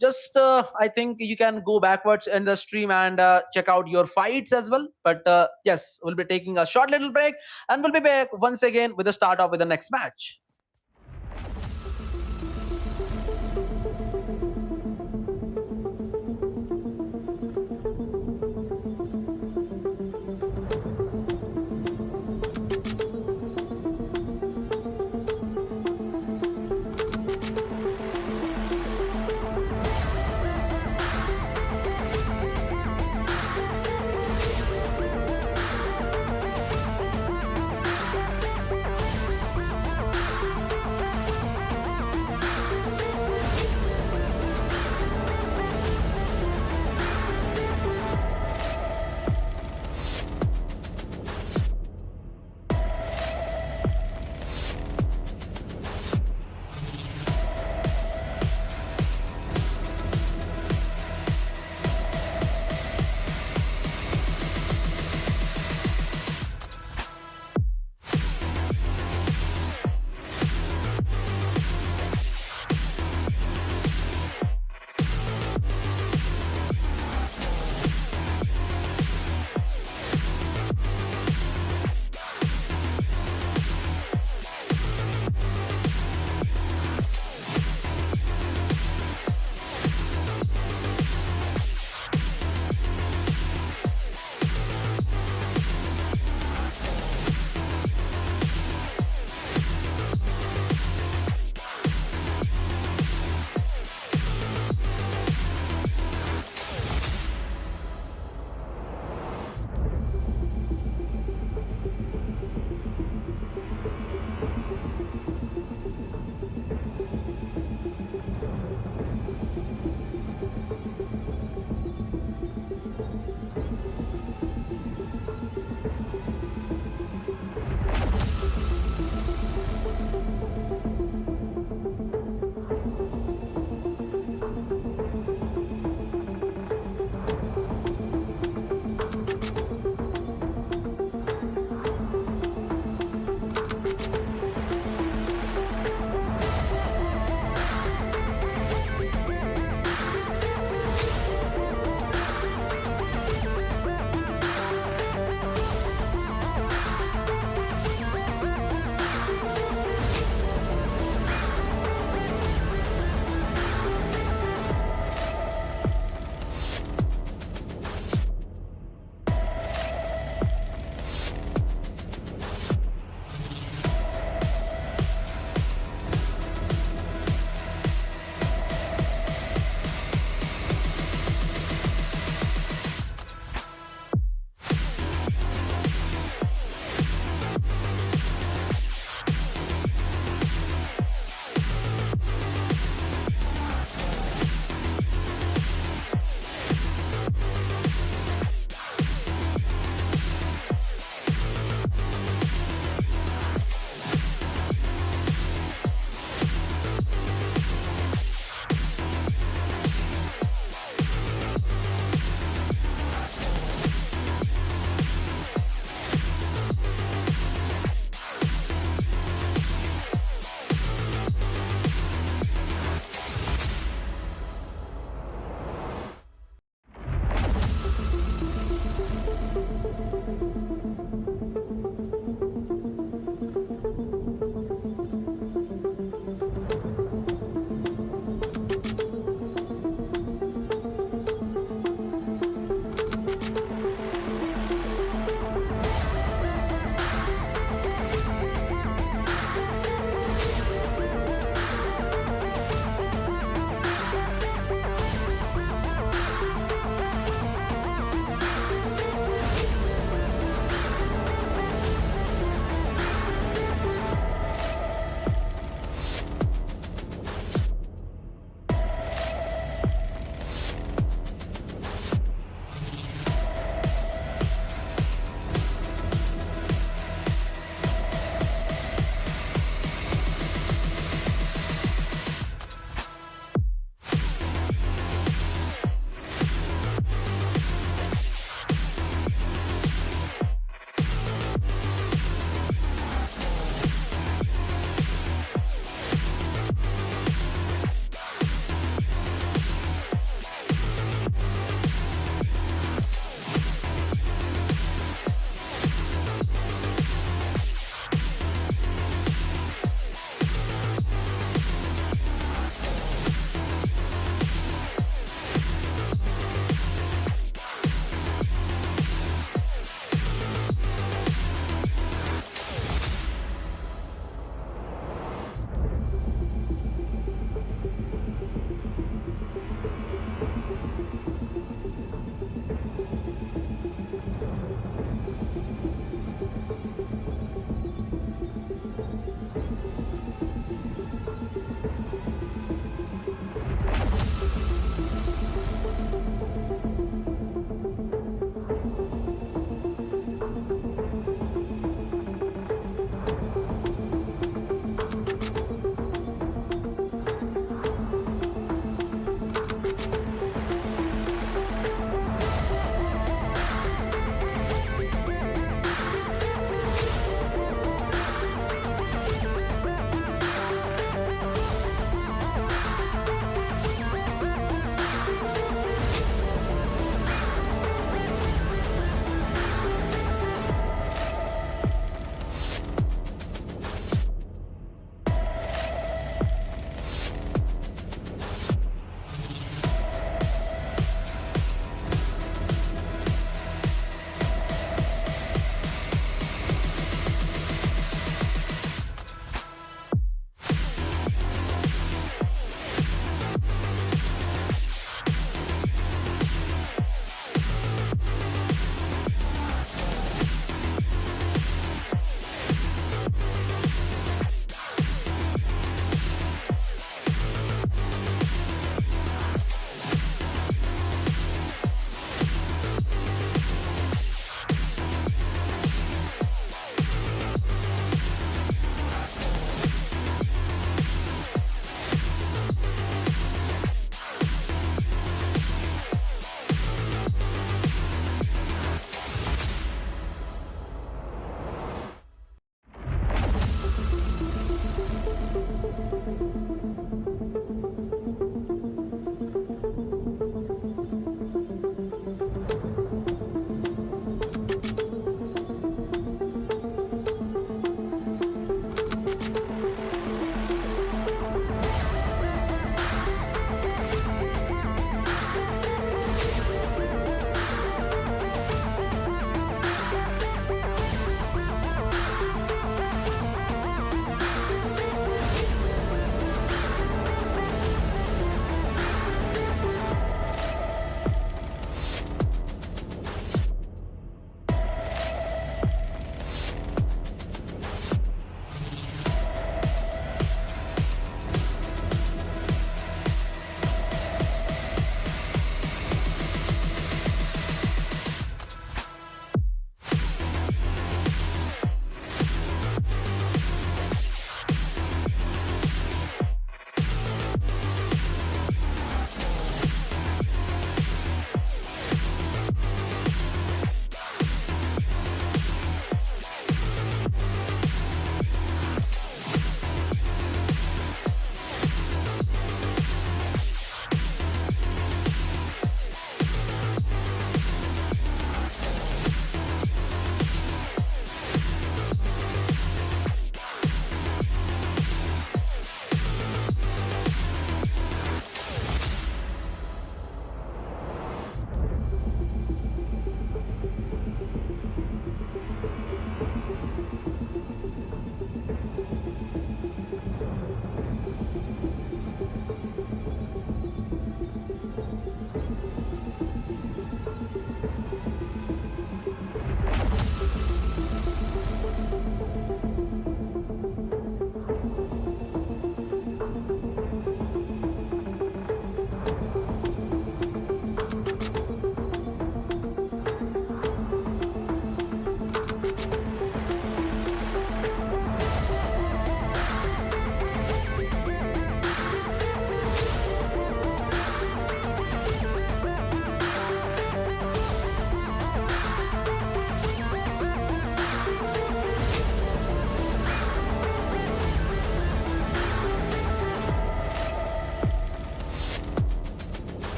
just I think you can go backwards in the stream and check out your fights as well. But yes, we'll be taking a short little break, and we'll be back once again with the start of with the next match.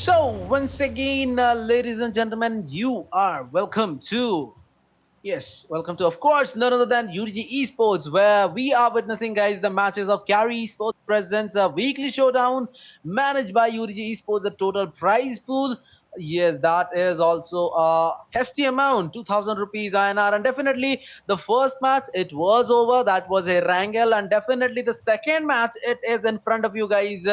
Once again, ladies and gentlemen, you are welcome to Yes, welcome to, of course, none other than UDG Esports, where we are witnessing, guys, the matches of Carry Esports presents a weekly showdown managed by UDG Esports. The total prize pool, yes, that is also a hefty amount, 2,000 rupees INR, and definitely the first match it was over. That was a wrangle, and definitely the second match it is in front of you guys.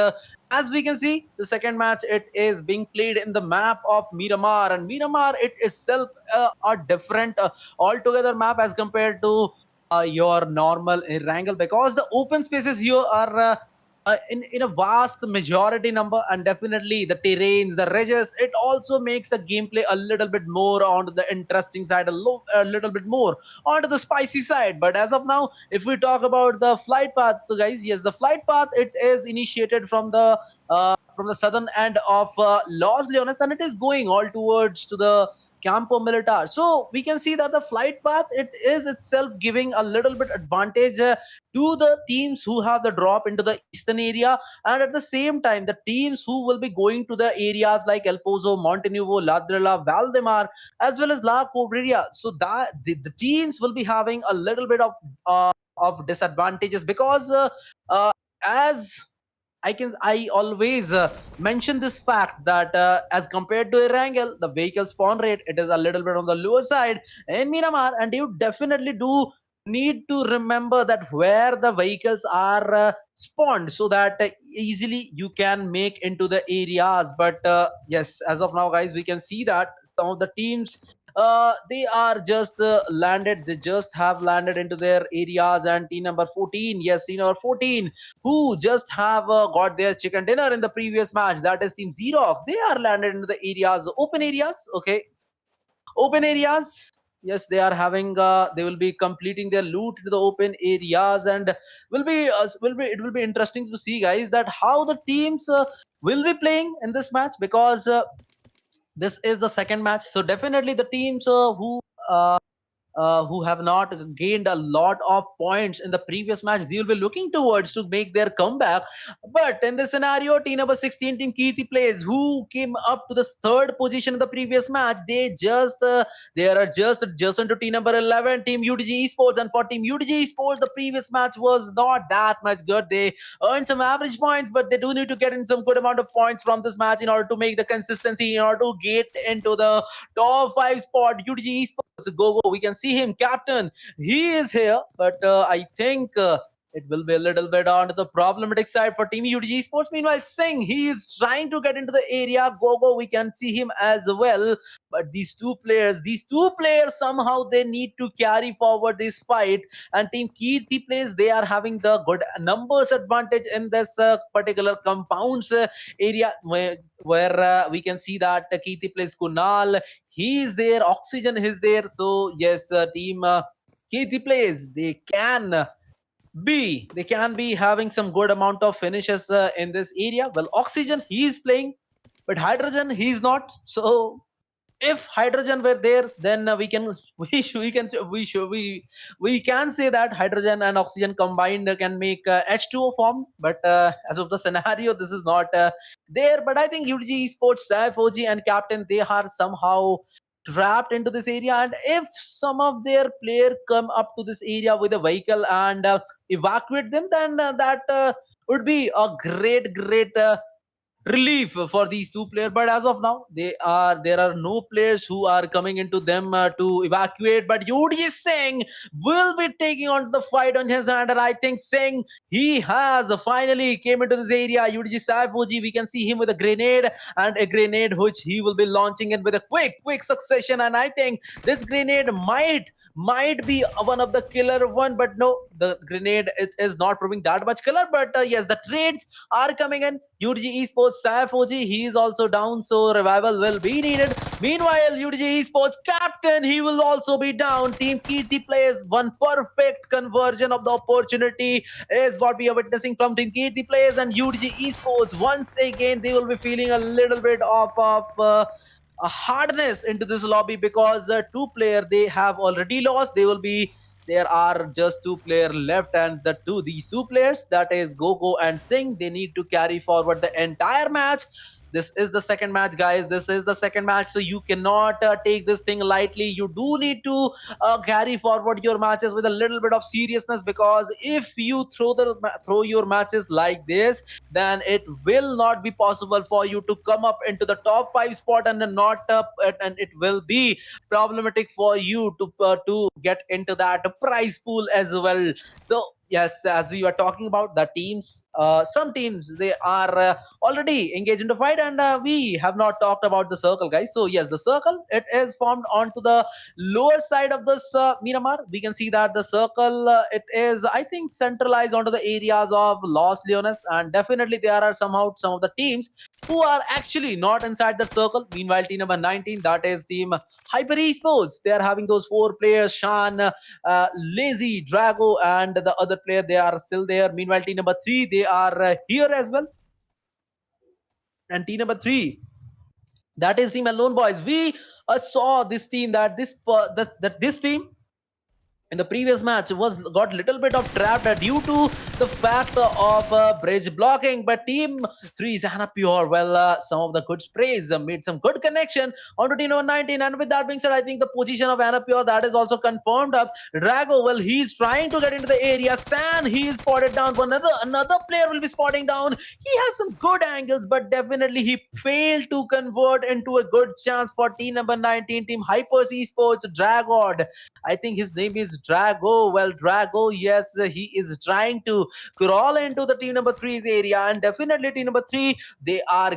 As we can see, the second match it is being played in the map of Miramar, and Miramar it itself a different altogether map as compared to your normal wrangle, because the open spaces here are in a vast majority number, and definitely the terrains, the ridges, it also makes the gameplay a little bit more onto the interesting side, a little bit more onto the spicy side. But as of now, if we talk about the flight path, guys, yes, the flight path it is initiated from the southern end of Los Leones, and it is going all towards to the Campo Militar. So we can see that the flight path it is itself giving a little bit advantage to the teams who have the drop into the eastern area, and at the same time the teams who will be going to the areas like El Pozo, Montenuevo, Ladrilla, Valdemar, as well as La Pobreria. So that the teams will be having a little bit of disadvantages, because uh, as I always mention this fact that as compared to Erangel, the vehicle spawn rate it is a little bit on the lower side in Miramar, and you definitely do need to remember that where the vehicles are spawned, so that easily you can make into the areas. But yes, as of now, guys, we can see that some of the teams they are just landed. They just have landed into their areas, and team number 14, yes, team number 14 who just have got their chicken dinner in the previous match. That is Team Zerox. They are landed into the areas, open areas. Okay, open areas. Yes, they are having. They will be completing their loot to the open areas, and it will be interesting to see, guys, that how the teams will be playing in this match, because this is the second match. So definitely the teams uh, who have not gained a lot of points in the previous match, they will be looking towards to make their comeback. But in this scenario, team number 16, team Keerti Playz, who came up to the third position in the previous match, they are just adjacent to team number 11, team UDG Esports. And for team UDG Esports, the previous match was not that much good. They earned some average points, but they do need to get in some good amount of points from this match in order to make the consistency, in order to get into the top 5 spot. UDG Esports, go, we can see him, captain. He is here, but I think it will be a little bit on the problematic side for Team UDG Sports. Meanwhile, Singh, he is trying to get into the area. Go, we can see him as well. But these two players, somehow they need to carry forward this fight. And Team Keerti Playz, they are having the good numbers advantage in this particular compounds area, where we can see that Keerti Playz Kunal, he is there, Oxygen is there. So yes, team Keerti Playz, they can be having some good amount of finishes in this area. Well, Oxygen, he is playing, but Hydrogen, he is not. So if Hydrogen were there, then we can say that Hydrogen and Oxygen combined can make H2O form. But as of the scenario, this is not there. But I think UDG Esports, Saif OG and Captain, they are somehow trapped into this area. And if some of their player come up to this area with a vehicle and evacuate them, then that would be a great relief for these two players. But as of now, there are no players who are coming into them to evacuate. But UDG Singh will be taking on the fight on his hand, and I think Singh, he has finally came into this area. UDG Saifuji, we can see him with a grenade, and a grenade which he will be launching it with a quick succession. And I think this grenade might be one of the killer one, but no, the grenade it is not proving that much killer. But yes, the trades are coming in. UDG Esports, Saif OG, he is also down, so revival will be needed. Meanwhile, UDG Esports captain, he will also be down. Team Keerti Playz, one perfect conversion of the opportunity is what we are witnessing from Team Keerti Playz. And UDG Esports, once again, they will be feeling a little bit of a hardness into this lobby, because two player they have already lost. There are just two players left, and these two players, that is Gogo and Singh, they need to carry forward the entire match. This is the second match, guys. This is the second match, so you cannot take this thing lightly. You do need to carry forward your matches with a little bit of seriousness, because if you throw your matches like this, then it will not be possible for you to come up into the top 5 spot, and not and it will be problematic for you to get into that prize pool as well. So yes, as we were talking about the teams, some teams, they are already engaged in the fight, and we have not talked about the circle, guys. So yes, the circle, it is formed onto the lower side of this Miramar. We can see that the circle, it is, I think, centralized onto the areas of Los Leones, and definitely there are somehow some of the teams who are actually not inside that circle. Meanwhile, team number 19, that is team Hyper Esports, they are having those four players: Shan, Lazy, Drago, and the other player, they are still there. Meanwhile, team number 3, they are here as well. And team number 3, that is team Alone Boys. We saw this team, that this team in the previous match was got little bit of trapped due to the fact of bridge blocking. But team 3 Zana Pure, well, some of the good sprays made some good connection onto team number 19. And with that being said, I think the position of Anna Pure, that is also confirmed up. Drago, well, he's trying to get into the area. San, he is spotted down. Another player will be spotting down. He has some good angles, but definitely he failed to convert into a good chance for team number 19, team Hypers Esports. Dragod, I think his name is Drago. Well, Drago, yes, he is trying to crawl into the team number three's area, and definitely team number 3, they are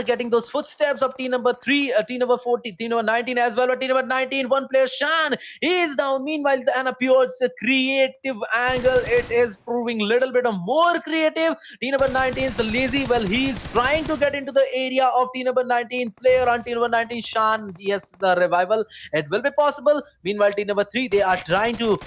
getting those footsteps of team number 3, team number 40, team number 19 as well. But team number 19, one player Shan, he is down. Meanwhile, the Anna Pure's creative angle, it is proving little bit of more creative. Team number 19 is Lazy. Well, he is trying to get into the area of team number 19 player on team number 19, Shan. Yes, the revival, it will be possible. Meanwhile, team number 3, they are trying to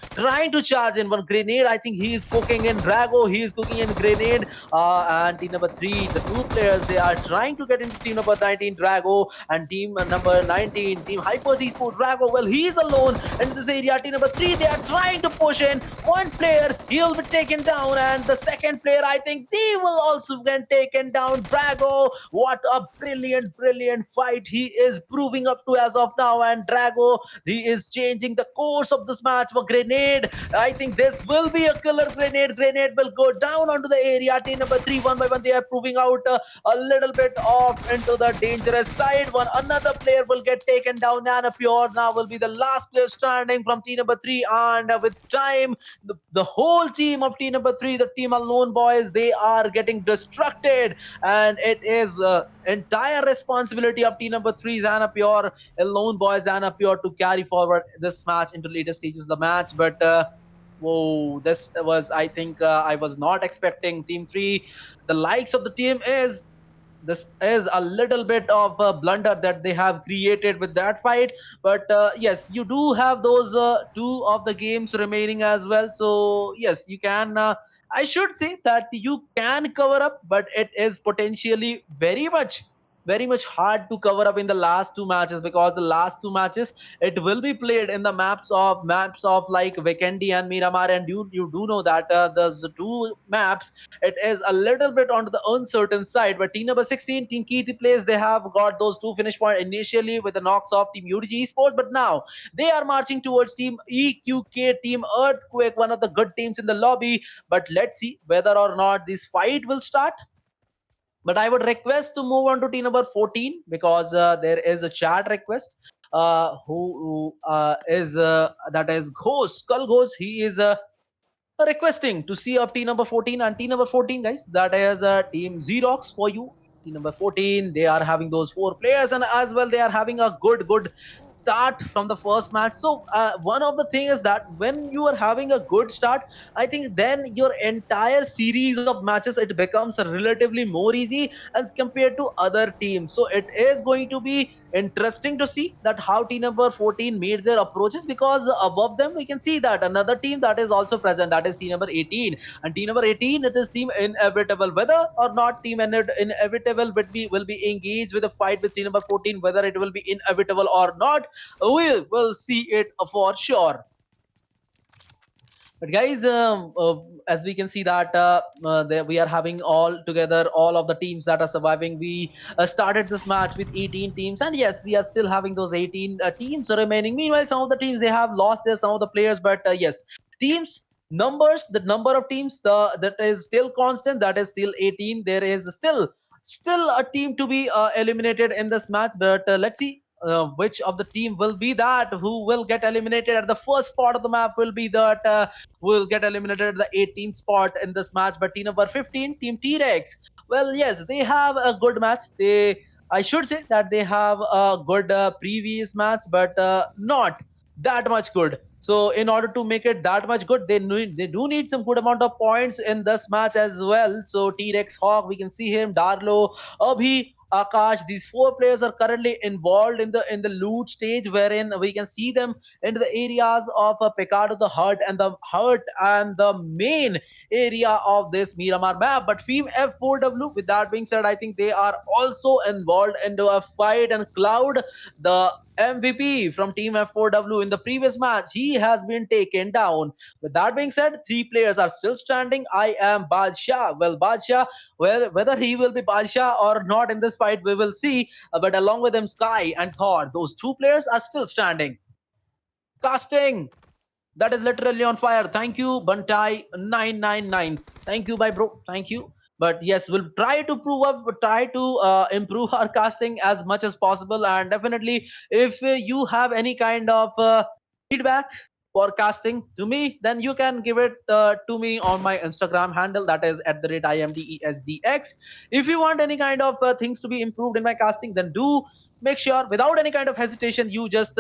charge in one grenade. I think he is cooking in Drago. He is cooking in grenade. And team number 3, the two players, they are trying to get into team number 19, Drago, and team number 19, team Hyper Esports, Drago. Well, he is alone into this area. Team number 3, they are trying to push in. One player, he'll be taken down, and the second player, I think they will also get taken down. Drago, what a brilliant fight he is proving up to as of now. And Drago, he is changing the course of this match for grenade. I think this will be a killer grenade. Grenade will go down onto the area. Team number 3, one by one, they are proving out a little bit off into the dangerous side. Another player will get taken down. Nana Pure now will be the last player standing from team number 3. And with time, the whole team of team number 3, the team Alone Boys, they are getting distracted, and it is entire responsibility of team number 3, Zana Pure, Alone Boys, Zana Pure, to carry forward this match into later stages of the match. But whoa, this was, I think, I was not expecting team 3, the likes of the team is, this is a little bit of a blunder that they have created with that fight. But yes, you do have those two of the games remaining as well. So yes, you can, I should say that you can cover up, but it is potentially very much hard to cover up in the last two matches, because the last two matches, it will be played in the maps of like Vikendi and Miramar. And you do know that those two maps, it is a little bit on the uncertain side. But team number 16, team Keerti Playz, they have got those two finish points initially with the knocks of team UDG Esports, but now they are marching towards team EQK, team Earthquake, one of the good teams in the lobby. But let's see whether or not this fight will start. But I would request to move on to team number 14, because there is a chat request. Who is that is Ghost, Skull Ghost. He is requesting to see up team number 14. And team number 14, guys, that is team Zerox for you. Team number 14, they are having those four players, and as well they are having a good start from the first match. So one of the thing is that when you are having a good start, I think then your entire series of matches, it becomes relatively more easy as compared to other teams. So it is going to be interesting to see that how team number 14 made their approaches, because above them we can see that another team that is also present, that is team number 18. And team number 18, it is team Inevitable. Whether or not team Inevitable will be engaged with a fight with team number 14, whether it will be inevitable or not, we will see it for sure. But guys, as we can see that we are having all together all of the teams that are surviving. We started this match with 18 teams, and yes, we are still having those 18 teams remaining. Meanwhile, some of the teams they have lost their some of the players, but yes, teams numbers, the number of teams, the that is still constant. That is still 18. There is still a team to be eliminated in this match, but let's see which of the team will be that who will get eliminated at the first part of the map will be that will get eliminated at the 18th spot in this match. But team number 15, Team T-Rex, well, yes, they have a good match. I should say that they have a good previous match, but not that much good. So in order to make it that much good, they do need some good amount of points in this match as well. So T-Rex, Hawk, we can see him, Darlo, Abhi, Akash. These four players are currently involved in the loot stage, wherein we can see them into the areas of Pecado, the main area of this Miramar map. But Team F4W, with that being said, I think they are also involved into a fight. And Cloud, the MVP from Team F4W in the previous match, he has been taken down. With that being said, three players are still standing. I am Badshah. Well, Badshah, well, whether he will be Badshah or not in this fight, we will see. But along with him, Sky and Thor, those two players are still standing. Casting, that is literally on fire. Thank you, Bantai 999. Thank you, my bro. Thank you. But yes, we'll try to try to improve our casting as much as possible. And definitely, if you have any kind of feedback for casting to me, then you can give it to me on my Instagram handle. That is at the rate IMDESDX. If you want any kind of things to be improved in my casting, then do make sure without any kind of hesitation, you just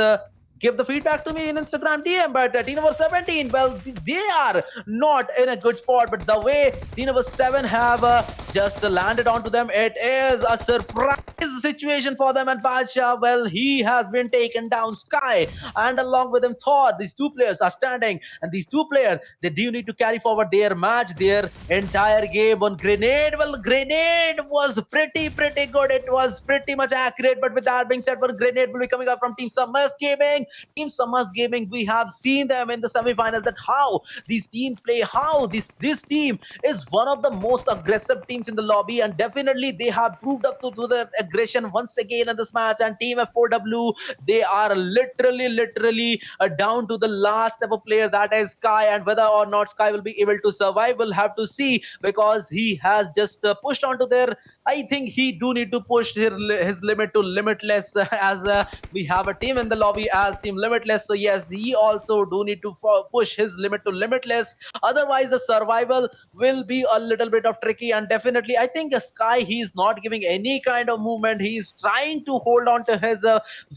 give the feedback to me in Instagram DM. But team number 17, well, they are not in a good spot. But the way team number 7 have just landed onto them, it is a surprise situation for them. And Badshah, well, he has been taken down. Sky and along with him Thor, these two players are standing, and these two players, they do need to carry forward their match, their entire game on Grenade. Well, Grenade was pretty good. It was pretty much accurate. But with that being said, for Grenade will be coming up from Team Samast Gaming. Team Samast Gaming, we have seen them in the semifinals, that how these team play, how this team is one of the most aggressive teams in the lobby, and definitely they have proved up to their aggression once again in this match. And Team F4W, they are literally down to the last ever player, that is Sky. And whether or not Sky will be able to survive, we'll have to see, because he has just pushed onto their, I think he do need to push his limit to Limitless, as we have a team in the lobby as Team Limitless. So yes, he also do need to push his limit to Limitless. Otherwise, the survival will be a little bit of tricky. And definitely, I think Sky, he is not giving any kind of movement. He is trying to hold on to his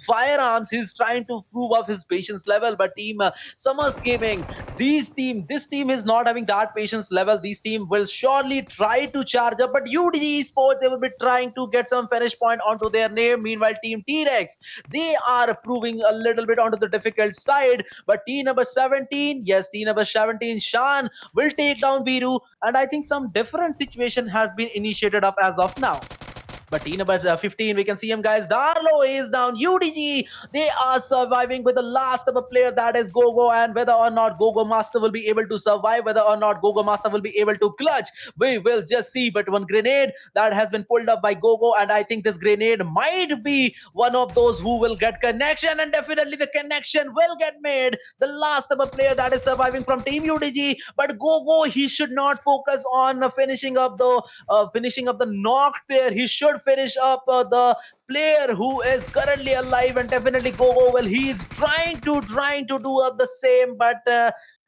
firearms. He's trying to prove up his patience level. But Team Summers Gaming, this team is not having that patience level. This team will surely try to charge up, but UDG Esports, they will be trying to get some finish point onto their name. Meanwhile, Team T-Rex, they are proving a little bit onto the difficult side. But team number 17, yes, team number 17, Shan will take down Biru, and I think some different situation has been initiated up as of now. But team number 15, we can see him, guys. Darlo is down. UDG, they are surviving with the last of a player, that is Gogo. And whether or not Gogo Master will be able to survive, whether or not Gogo Master will be able to clutch, we will just see. But one grenade that has been pulled up by Gogo, and I think this grenade might be one of those who will get connection, and definitely the connection will get made. The last of a player that is surviving from Team UDG. But Gogo, he should not focus on finishing up the knocked player. He should finish up the player who is currently alive. And definitely Gogo, well, he's trying to do up the same, but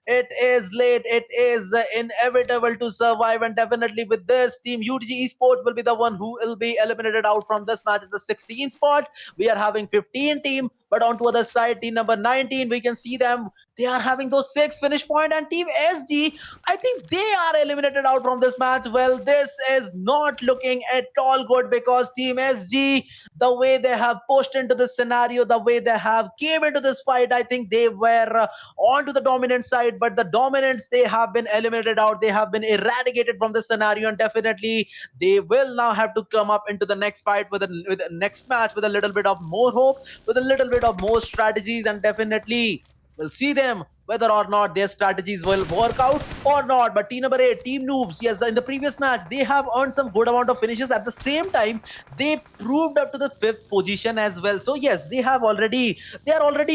it is late. It is inevitable to survive. And definitely with this, Team UDG Esports will be the one who will be eliminated out from this match at the 16th spot. We are having 15 team, but on to other side, team number 19, we can see them. They are having those 6 finish point. And Team SG, I think they are eliminated out from this match. Well, this is not looking at all good, because Team SG, the way they have pushed into this scenario, the way they have came into this fight, I think they were onto the dominant side. But the dominants, they have been eliminated out. They have been eradicated from this scenario. And definitely they will now have to come up into the next fight with the next match with a little bit of more hope, with a little bit of more strategies. And definitely we'll see them whether or not their strategies will work out or not. But team number 8, Team Noobs, yes, in the previous match, they have earned some good amount of finishes. At the same time, they proved up to the 5th position as well. So yes, they are already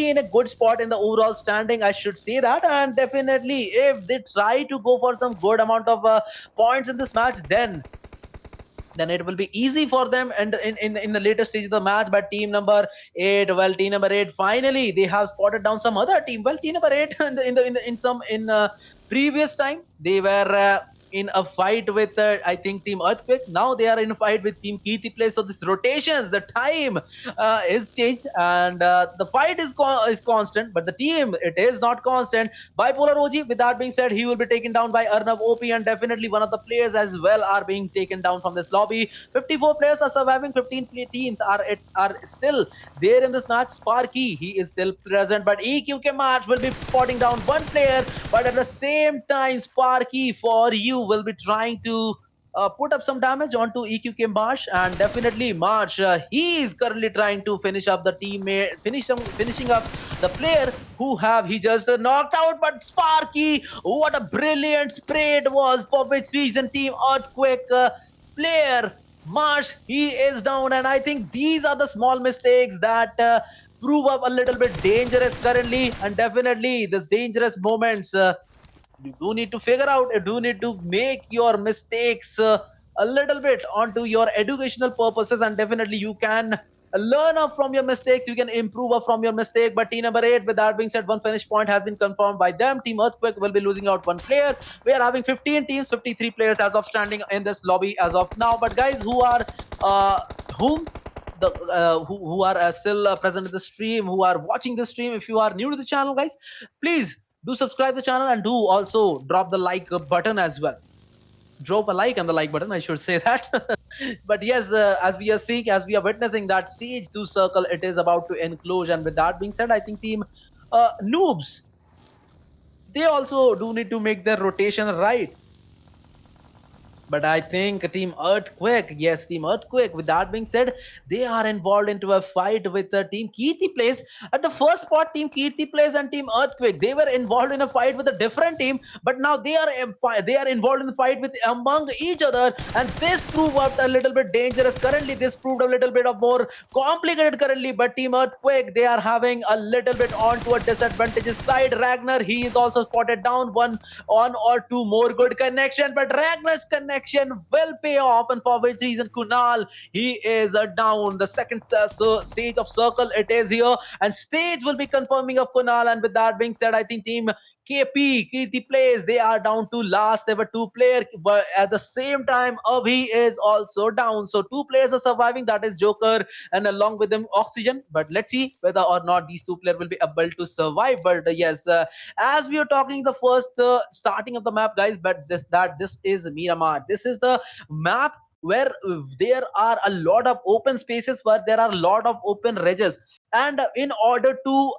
in a good spot in the overall standing, I should say that. And definitely, if they try to go for some good amount of points in this match, then it will be easy for them. And in the later stage of the match. But team number 8, well, team number 8, finally they have spotted down some other team. Well, team number 8 in some in previous time, they were in a fight with I think Team Earthquake. Now they are in a fight with Team Keerti Play. So this rotations, the time is changed, and the fight is constant, but the team, it is not constant. Bipolar OG, with that being said, he will be taken down by Arnav OP, and definitely one of the players as well are being taken down from this lobby. 54 players are surviving, 15 teams are still there in this match. Sparky, he is still present, but EQK March will be spotting down one player, but at the same time, Sparky, for you, will be trying to put up some damage onto EQK Marsh. And definitely Marsh, he is currently trying to finish up the teammate, finishing up the player who have he just knocked out. But Sparky, what a brilliant spray it was, for which reason Team Earthquake player Marsh, he is down. And I think these are the small mistakes that prove up a little bit dangerous currently. And definitely this dangerous moments, you do need to figure out, you do need to make your mistakes a little bit onto your educational purposes. And definitely you can learn up from your mistakes, you can improve up from your mistake. But team number 8, with that being said, one finish point has been confirmed by them. Team Earthquake will be losing out one player. We are having 15 teams, 53 players as of standing in this lobby as of now. But guys, who are whom the who are still present in the stream, who are watching the stream, if you are new to the channel, guys, please do subscribe the channel, and do also drop the like button as well. Drop a like on the like button, I should say that. But yes, as we are seeing, as we are witnessing that stage 2 circle, it is about to enclose. And with that being said, I think team Noobs, they also do need to make their rotation right. But I think Team Earthquake, yes, Team Earthquake, with that being said, they are involved into a fight with Team Keerti Plays. At the first spot, Team Keerti Plays and Team Earthquake, they were involved in a fight with a different team, but now they are involved in the fight with among each other, and this proved up a little bit dangerous currently. This proved a little bit of more complicated currently. But Team Earthquake, they are having a little bit onto a disadvantageous side. Ragnar, he is also spotted down, one or two more good connection, but Ragnar's connection will pay off. And for which reason Kunal, he is down. The second stage of circle, it is here, and stage will be confirming of Kunal. And with that being said, I think team KP, Keerti Plays, they are down to last ever two player, but at the same time, Abhi is also down. So two players are surviving, that is Joker and along with them Oxygen. But let's see whether or not these two players will be able to survive. But yes, as we are talking the first starting of the map, guys, but this is Miramar. This is the map where there are a lot of open spaces, where there are a lot of open ridges. And in order to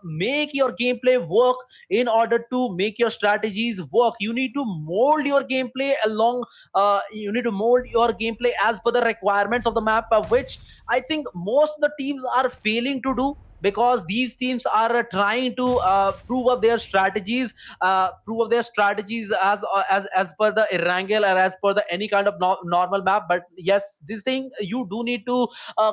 make your gameplay work, in order to make your strategies work, you need to mold your gameplay along, you need to mold your gameplay as per the requirements of the map, which I think most of the teams are failing to do, because these teams are trying to prove of their strategies as per the Erangel or as per the any kind of normal map. But yes, this thing you do need to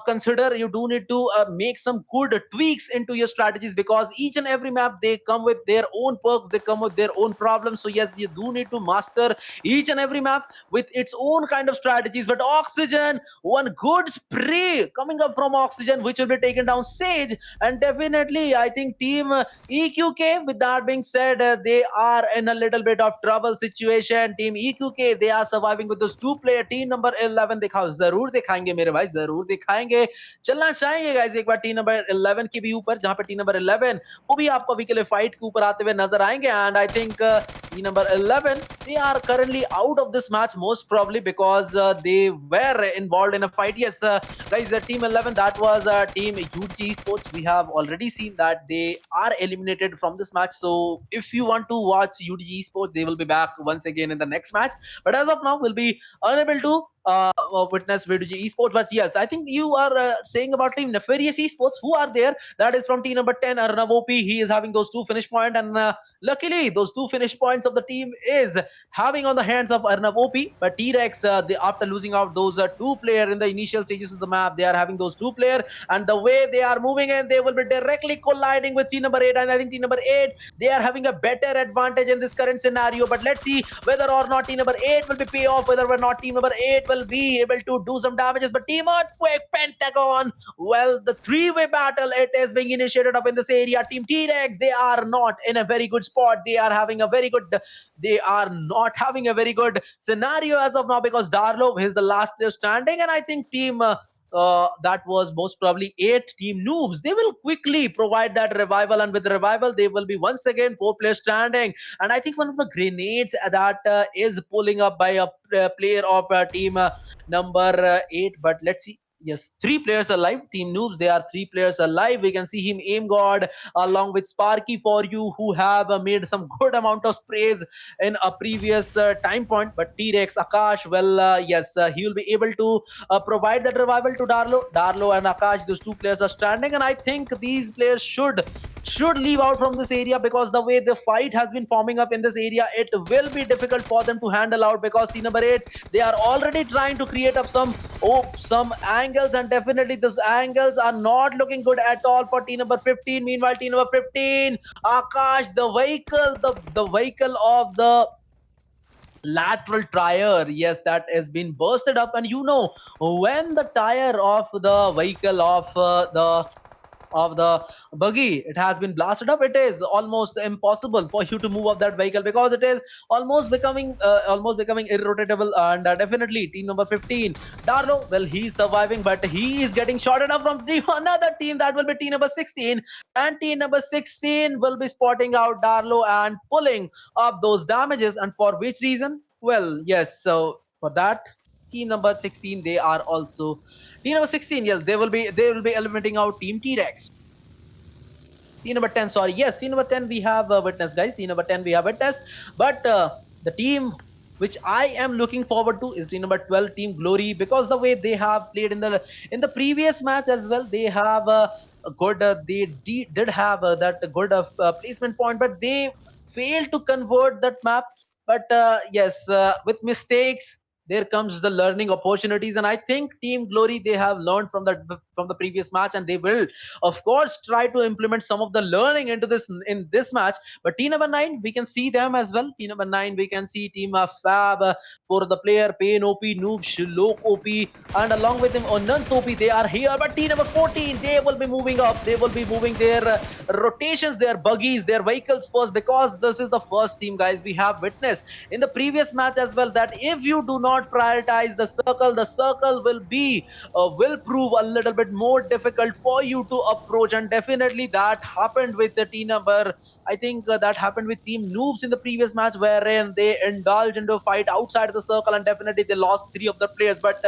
consider, you do need to make some good tweaks into your strategies, because each and every map, they come with their own perks, they come with their own problems. So yes, you do need to master each and every map with its own kind of strategies. But Oxygen, one good spray coming up from Oxygen, which will be taken down Sage. And definitely I think team EQK, with that being said, they are in a little bit of trouble situation. Team EQK, they are surviving with those two player. Team number 11 दिखाओ, जरूर दिखाएंगे मेरे भाई, जरूर दिखाएंगे, चलना चाहेंगे guys एक बार टीम नंबर 11 के भी ऊपर, जहां पे टीम नंबर 11 वो भी आपको अभी के लिए फाइट के ऊपर आते हुए नजर आएंगे. And I think team number 11, they are currently out of this match, most probably because they were involved in a fight. Yes, guys, team 11, that was team UDG Esports. We have already seen that they are eliminated from this match. So if you want to watch UDG Esports, they will be back once again in the next match. But as of now, we'll be unable to witness VDG Esports. But yes, I think you are saying about team Nefarious Esports. Who are there? That is from team number 10, Arnav OP. He is having those two finish points, and luckily, those two finish points of the team is having on the hands of Arnav OP. But T-Rex, after losing out those two player in the initial stages of the map, they are having those two player, and the way they are moving in, they will be directly colliding with team number 8. And I think team number 8, they are having a better advantage in this current scenario. But let's see whether or not team number 8 will be pay off, whether or not team number 8 will be able to do some damages. But team Earthquake, Pentagon, well, the three-way battle, it is being initiated up in this area. Team T-Rex, they are not in a very good spot. They are not having a very good scenario as of now, because Darlow is the last player standing, and I think team that was most probably 8, team Noobs, they will quickly provide that revival, and with the revival they will be once again 4 players standing. And I think one of the grenades that is pulling up by a player of team number 8. But let's see. Yes, 3 players alive. Team Noobs, they are 3 players alive. We can see him, Aim God, along with Sparky for you, who have made some good amount of sprays in a previous time point. But T-Rex, Akash, well, yes, he will be able to provide that revival to Darlow. Darlow and Akash, those 2 players are standing, and I think these players should leave out from this area, because the way the fight has been forming up in this area, it will be difficult for them to handle out, because team number 8, they are already trying to create up some angles, and definitely those angles are not looking good at all for team number 15. Meanwhile, team number 15, Akash, the vehicle of the lateral tire, yes, that has been bursted up. And when the tire of the vehicle of the buggy, it has been blasted up, it is almost impossible for you to move up that vehicle, because it is almost becoming irrotatable. And definitely team number 15, Darlow, well, he's surviving, but he is getting shorted up from another team, that will be team number 16. And team number 16 will be spotting out Darlow and pulling up those damages. And for which reason? Well, yes, so for that, team number 16, they are also team number 16, yes, they will be eliminating out team T-Rex. Team number 10, sorry, yes, team number 10 we have witnessed, guys. Team number 10 we have witnessed. But the team which I am looking forward to is team number 12, team Glory, because the way they have played in the previous match as well, they have a good did have that good placement point, but they failed to convert that map. But yes, with mistakes there comes the learning opportunities, and I think team Glory, they have learned from the previous match, and they will of course try to implement some of the learning into this in this match. But team number 9, we can see them as well. Team number 9, we can see team Fab, for the player Pain OP, Noob, Shilok OP, and along with him Anant OP, they are here. But team number 14, they will be moving up, they will be moving their rotations, their buggies, their vehicles first, because this is the first team, guys, we have witnessed in the previous match as well, that if you do not prioritize the circle will prove a little bit more difficult for you to approach. And definitely that happened with the team number, I think that happened with team Noobs in the previous match, wherein they indulged into a fight outside of the circle, and definitely they lost 3 of the players. But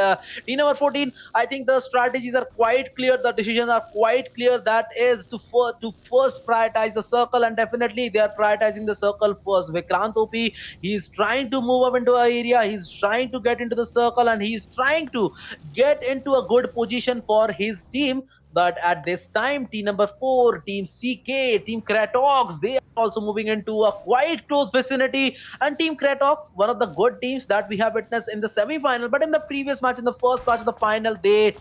team number 14, I think the strategies are quite clear, the decisions are quite clear, that is to first prioritize the circle, and definitely they are prioritizing the circle first. Vikrant OP, he is trying to move up into an area, he's trying to get into the circle, and he's trying to get into a good position for his team. But at this time, team number 4, team CK, team Cratox, they are also moving into a quite close vicinity. And team Cratox, one of the good teams that we have witnessed in the semi-final, but in the previous match, in the first match of the final, they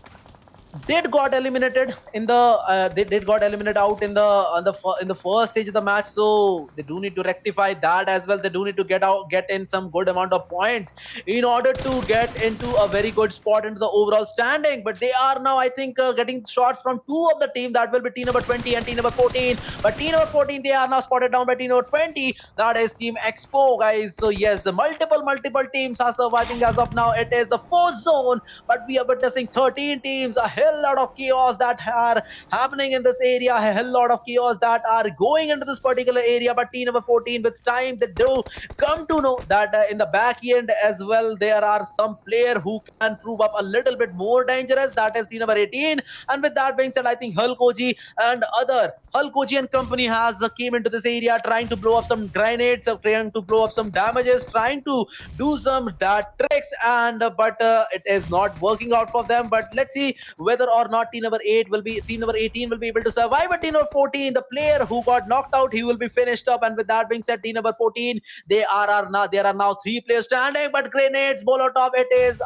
did got eliminated in the they did got eliminated out in the first stage of the match. So they do need to rectify that as well. They do need to get in some good amount of points in order to get into a very good spot into the overall standing. But they are now, I think, getting shots from 2 of the team, that will be team number 20 and team number 14. But team number 14, they are now spotted down by team number 20, that is team Expo, guys. So yes, the multiple teams are surviving as of now. It is the 4th zone, but we are witnessing 13 teams ahead hell lot of chaos that are happening in this area, a hell lot of chaos that are going into this particular area. But team number 14, with time, they do come to know that in the back end as well, there are some player who can prove up a little bit more dangerous. That is team number 18. And with that being said, I think Hulkoji and other Hulkoji and company has came into this area trying to blow up some grenades, trying to blow up some damages, trying to do some tricks, and but it is not working out for them. But let's see whether or not team number 18 will be able to survive. But team number 14, the player who got knocked out, he will be finished up. And with that being said, team number 14, there are now three players standing, but grenades, Molotov, it is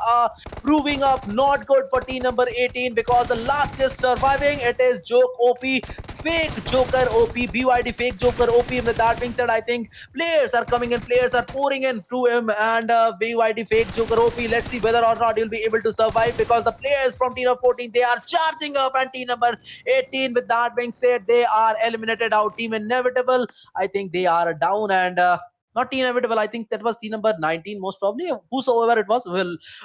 proving up not good for team number 18, because the last is surviving. It is Joke OP, fake Joker OP, BYD fake Joker OP. With that being said, I think players are coming in, players are pouring in to him, and BYD fake Joker OP. Let's see whether or not he'll be able to survive, because the players from team number 14, they are charging up, and team number 18, with that being said, they are eliminated out. Team Inevitable, I think they are down, and not team Inevitable, I think that was team number 19, most probably. Whosoever it was,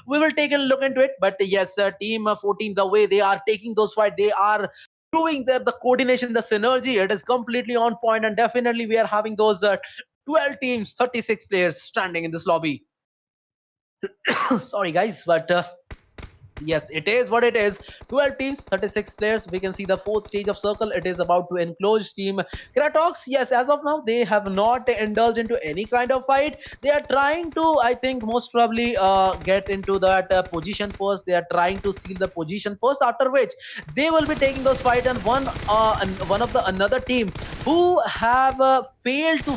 we will take a look into it. But yes, team 14, the way they are taking those fights, they are proving that the coordination, the synergy, it is completely on point. And definitely we are having those 12 teams, 36 players standing in this lobby. Sorry guys, but yes, it is what it is. 12 teams, 36 players. We can see the fourth stage of circle. It is about to enclose team Cratox. Yes, as of now, they have not indulged into any kind of fight. They are trying to, I think, most probably get into that position first. They are trying to seal the position first, after which they will be taking those fight. And one of the another team who have failed to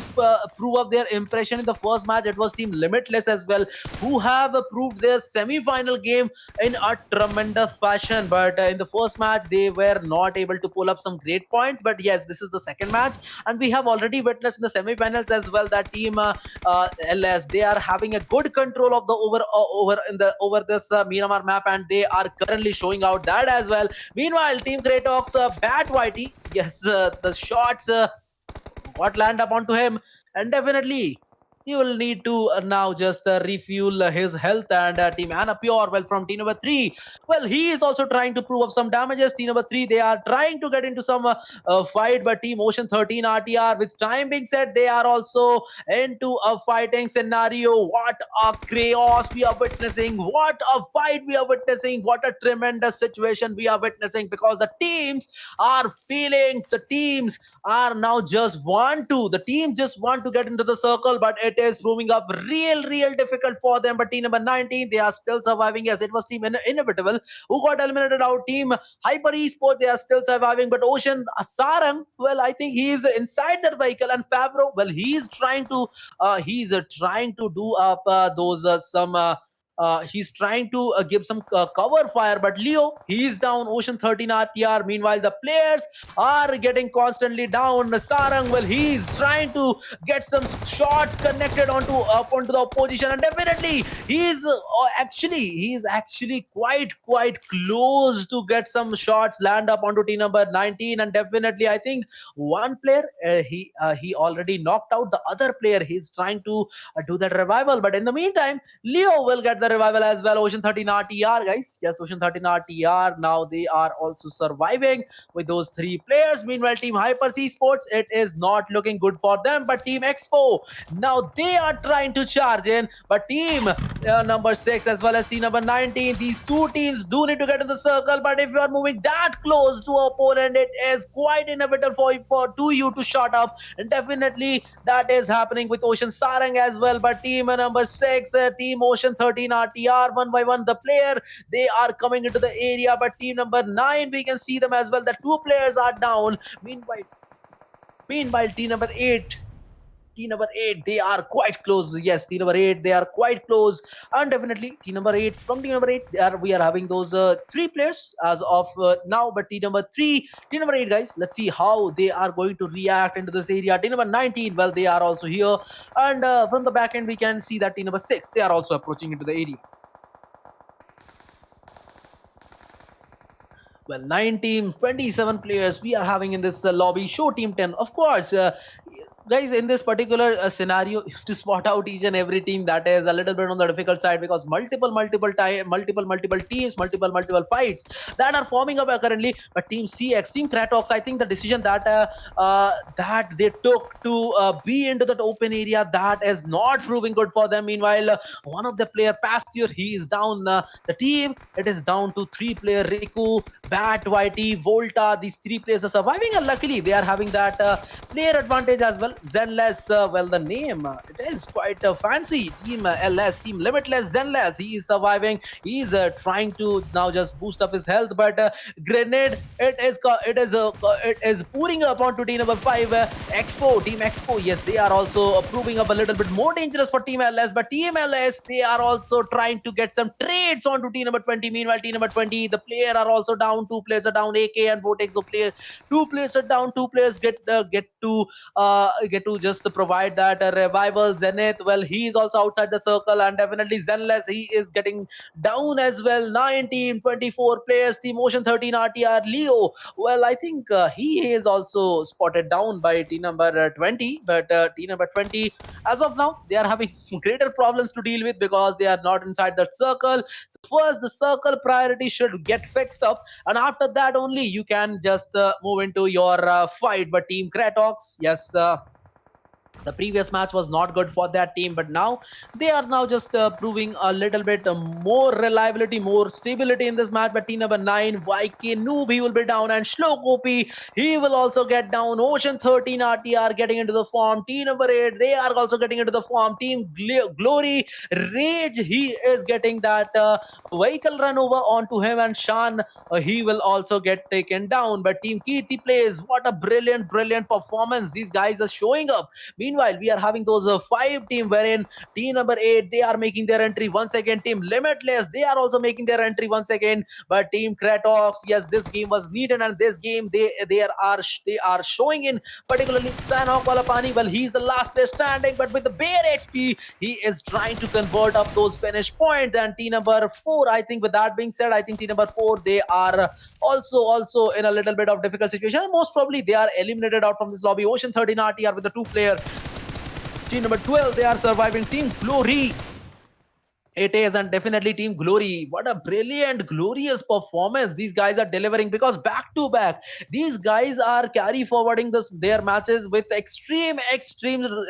prove up their impression in the first match, it was team Limitless as well, who have proved their semi-final game in a tremendous fashion. But in the first match, they were not able to pull up some great points. But yes, this is the second match, and we have already witnessed in the semi-finals as well that team LS, they are having a good control of the over this Myanmar map, and they are currently showing out that as well. Meanwhile, team Cratox, Bat Whitey, yes, the shots got land up onto him, and definitely he will need to now just refuel his health. And team Anna Pure, well, from team number 3, well, he is also trying to prove up some damages. Team number 3, they are trying to get into some fight, but team Ocean 13 RTR, with time being said, they are also into a fighting scenario. What a chaos we are witnessing, what a fight we are witnessing, what a tremendous situation we are witnessing, because the teams are feeling, the teams are now just want to, the team just want to get into the circle, but it is proving up real difficult for them. But team number 19, they are still surviving. Yes, it was team Inevitable who got eliminated out. Team Hyper Esports, they are still surviving. But Ocean Sarang, well, I think he is inside that vehicle. And Favreau, well, he's trying to do up those some he's trying to give some cover fire, but Leo, he is down. Ocean 13 RTR, meanwhile the players are getting constantly down. Sarang, well, he's trying to get some shots connected onto the opposition, and definitely he's actually quite close to get some shots land up onto team number 19. And definitely I think one player, he already knocked out the other player. He's trying to do that revival, but in the meantime Leo will get the revival as well. Ocean 13 RTR, guys, yes, Ocean 13 RTR, now they are also surviving with those three players. Meanwhile, team Hyper Esports, it is not looking good for them. But team Expo, now they are trying to charge in. But team number 6 as well as team number 19, these two teams do need to get in the circle. But if you are moving that close to opponent, it is quite inevitable for you to shut up. And definitely that is happening with Ocean Sarang as well. But team number 6, team Ocean 13 RTR, one by one the player, they are coming into the area. But team number 9, we can see them as well, the two players are down. Meanwhile team number 8, they are quite close. Yes, team number 8, they are quite close. And definitely team number 8, from team number 8, we are having those three players as of now. But team number 3, team number 8, guys, let's see how they are going to react into this area. Team number 19, well, they are also here. And from the back end we can see that team number 6, they are also approaching into the area. Well, 9 team, 27 players we are having in this lobby. Show team 10, of course. guys, in this particular scenario, to spot out each and every team, that is a little bit on the difficult side, because multiple teams, multiple fights that are forming up currently. But team CX, team Cratox, I think the decision that they took to be into that open area, that is not proving good for them. Meanwhile, one of the player Pasteur, he is down. The team, it is down to three player: Riku, Bat, YT, Volta. These three players are surviving, and luckily they are having that player advantage as well. Zenless, well, the name, it is quite fancy. Team LS, Team Limitless, Zenless. He is surviving. He is trying to now just boost up his health, but Grenade, it is pouring up onto team number five. Expo, Team Expo. Yes, they are also proving up a little bit more dangerous for Team LS, but Team LS, they are also trying to get some trades onto team number 20. Meanwhile, team number 20, the player are also down. Two players are down. AK and Vortex, so player two players are down. Two players get to just provide that revival. Zenith, well, he is also outside the circle, and definitely Zenless, he is getting down as well. 19 24 players. Team Ocean 13 RTR Leo, well, I think he is also spotted down by team number 20, but team number 20, as of now, they are having greater problems to deal with because they are not inside that circle. So first, the circle priority should get fixed up, and after that only you can just move into your fight. But team Cratox, yes, the previous match was not good for that team, but now they are now just proving a little bit more reliability, more stability in this match. But team number 9, YK Noob, he will be down, and Shlo Kopi, he will also get down. Ocean 13 RTR getting into the form. Team number 8, they are also getting into the form. Team Glory Rage, he is getting that vehicle run over onto him, and Shan, he will also get taken down. But team Keerti Playz, what a brilliant performance these guys are showing up. Meanwhile, we are having those five team, wherein team number 8, they are making their entry once again. Team Limitless, they are also making their entry once again. But team Cratox, yes, this game was needed, and this game they are showing in, particularly Sanhok Walapani. Well, he's the last player standing, but with the bare HP, he is trying to convert up those finish points. And team number 4, I think, with that being said, I think team number 4, they are also in a little bit of difficult situation. Most probably they are eliminated out from this lobby. Ocean 13 RTR with the two player. Team number 12, they are surviving. Team Glory, it is, and definitely Team Glory. What a brilliant, glorious performance these guys are delivering, because back to back, these guys are carry forwarding their matches with extreme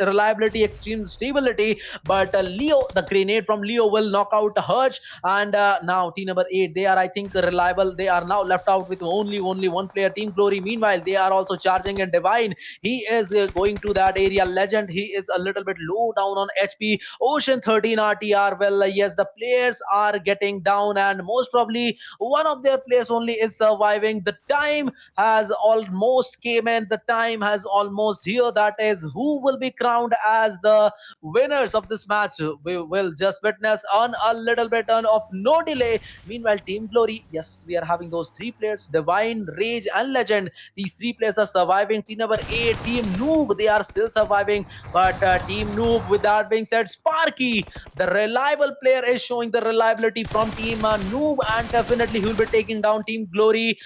reliability, extreme stability. But Leo, the grenade from Leo will knock out Hutch, and now team number 8, they are, I think, reliable. They are now left out with only one player, Team Glory. Meanwhile, they are also charging, and Divine, he is going to that area. Legend, he is a little bit low down on HP. Ocean 13 RTR, well, yes, the players are getting down, and most probably one of their players only is surviving. The time has almost came in. The time has almost here. That is who will be crowned as the winners of this match. We will just witness on a little bit of no delay. Meanwhile, Team Glory, yes, we are having those three players: Divine, Rage, and Legend. These three players are surviving. Team number 8, Team Noob, they are still surviving. But Team Noob, with that being said, Sparky, the reliable player, is showing the reliability from Team Noob, and definitely he will be taking down Team Glory.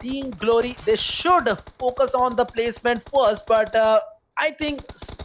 Team Glory, they should focus on the placement first, but I think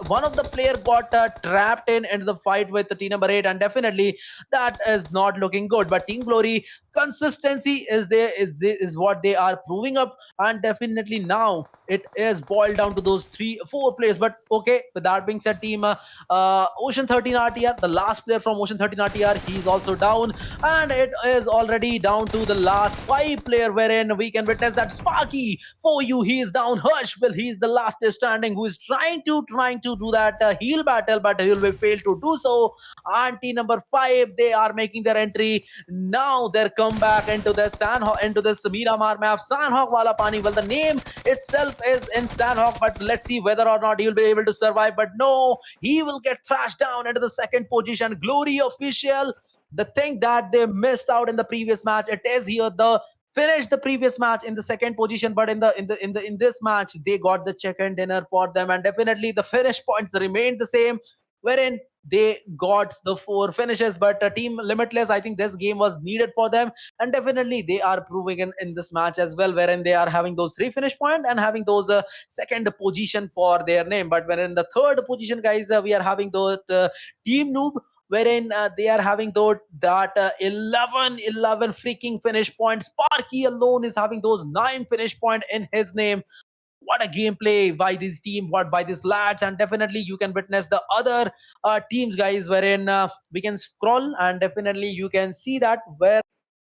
one of the player got trapped in into the fight with the team number 8, and definitely that is not looking good. But Team Glory, consistency is there, is what they are proving up, and definitely now it is boiled down to those 4 players. But okay, with that being said, team Ocean 13 RTR, the last player from Ocean 13 RTR, he's also down, and it is already down to the last 5 player, wherein we can witness that Sparky, for you, he is down. Hush, well, he's the last player standing, who is trying to do that heal battle, but he will be failed to do so. And team number 5, they are making their entry now. Their comeback into this Miramar map, Sanhok Wala Pani. Well, the name itself is in Sanhok, but let's see whether or not he'll be able to survive. But no, he will get thrashed down into the second position. Glory official, the thing that they missed out in the previous match, it is here. The finished the previous match in the second position, but in this match they got the chicken dinner for them, and definitely the finish points remained the same. wherein they got the 4 finishes. But Team Limitless, I think this game was needed for them, and definitely they are proving in this match as well, wherein they are having those 3 finish point and having those second position for their name. But when in the third position, guys, we are having those Team Noob, wherein they are having that 11 freaking finish points. Sparky alone is having those 9 finish point in his name. What a gameplay by this team, what by these lads. And definitely you can witness the other teams, guys, wherein we can scroll, and definitely you can see that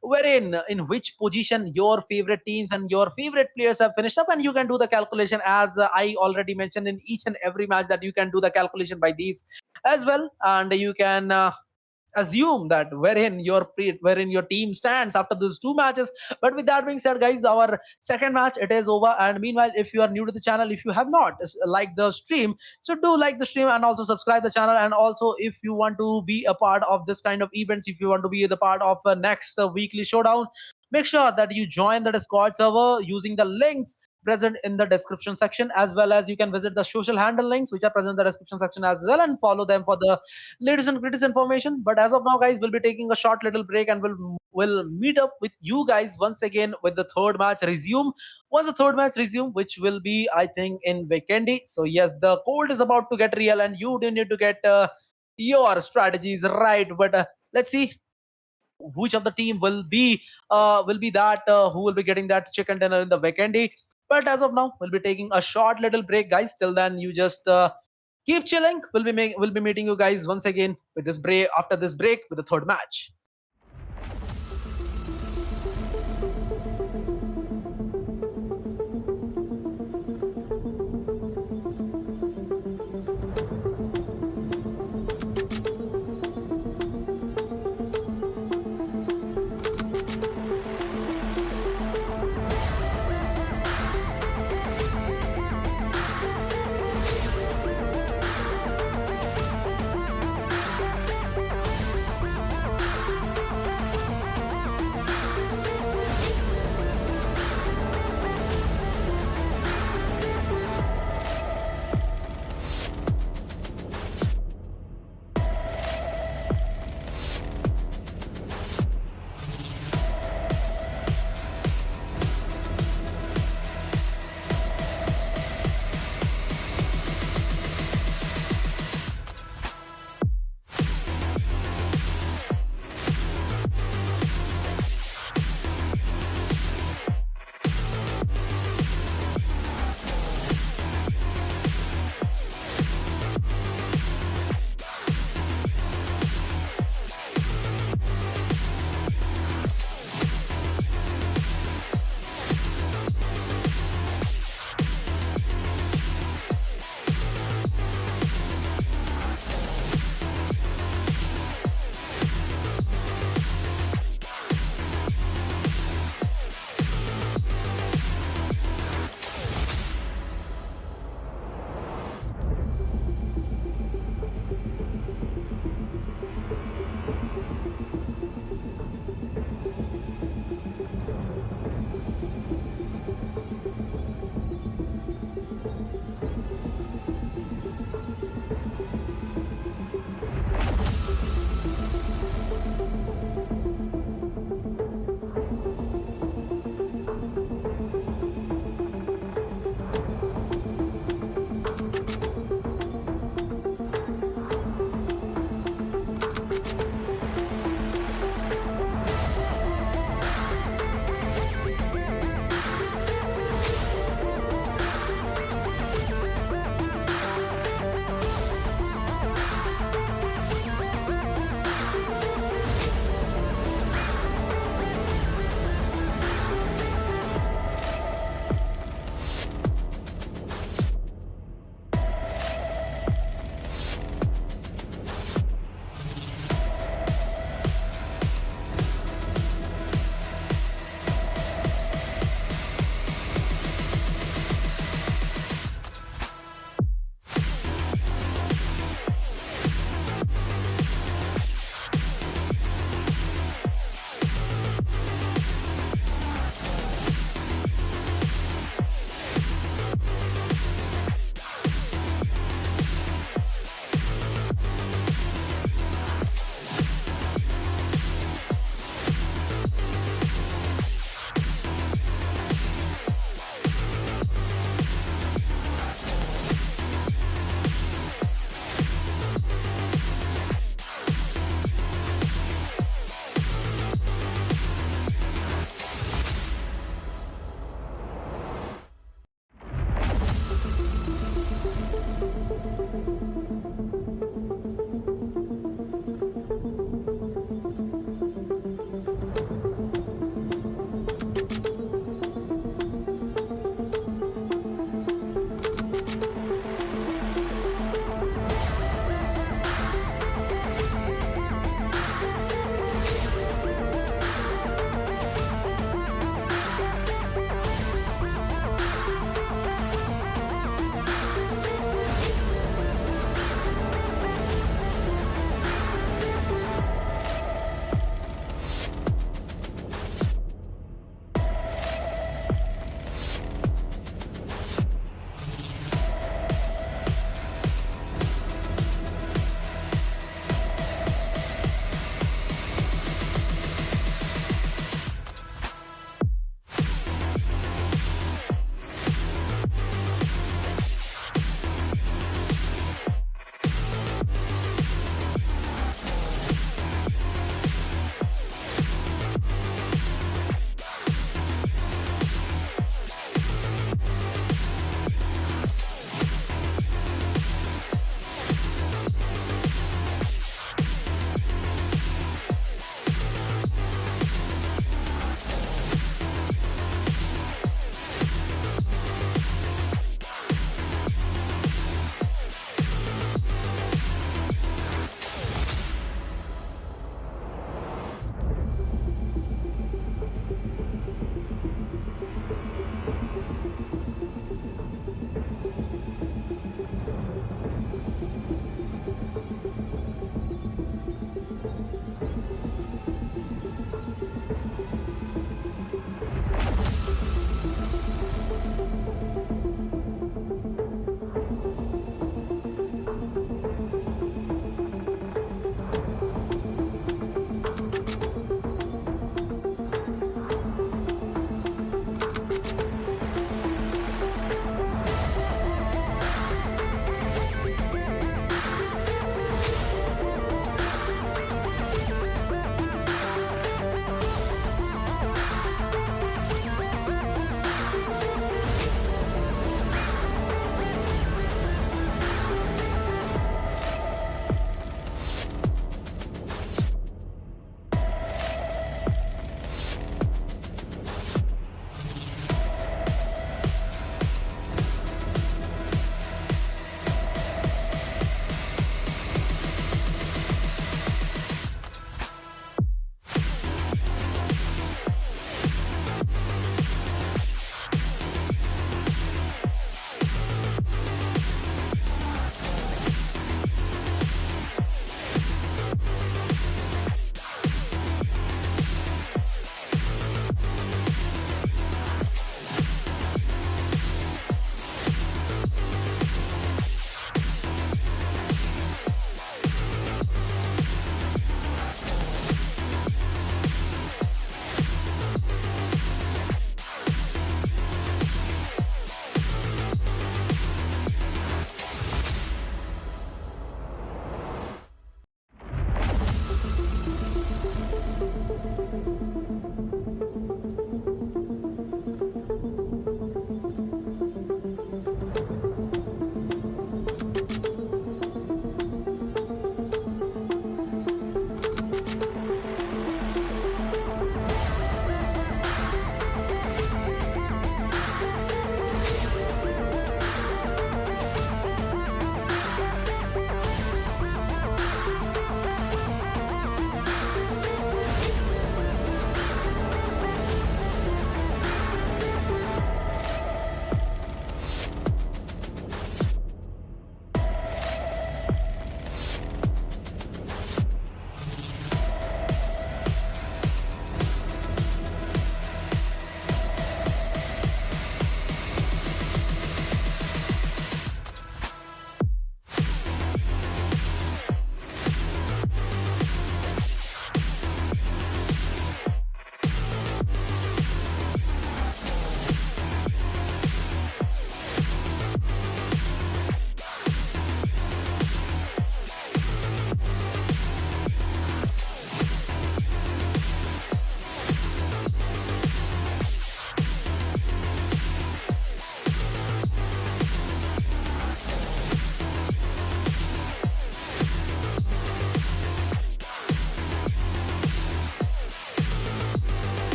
wherein in which position your favorite teams and your favorite players have finished up, and you can do the calculation, as I already mentioned in each and every match, that you can do the calculation by these as well. And you can assume that wherein your team stands after those 2 matches. But with that being said, guys, our second match, it is over. And meanwhile, if you are new to the channel, if you have not liked the stream, so do like the stream and also subscribe the channel. And also, if you want to be a part of this kind of events, if you want to be the part of next weekly showdown, make sure that you join the Discord server using the links present in the description section, as well as you can visit the social handle links which are present in the description section as well, and follow them for the latest and greatest information. But as of now, guys, we'll be taking a short little break, and we'll meet up with you guys once again with the third match resume. Once the third match resume, which will be, I think, in Weekendy. So yes, the cold is about to get real, and you do need to get your strategies right. But let's see which of the team will be that who will be getting that chicken dinner in the Weekendy. But as of now, we'll be taking a short little break, guys. Till then, you just keep chilling. We'll be meeting you guys once again with this break, after this break, with the third match.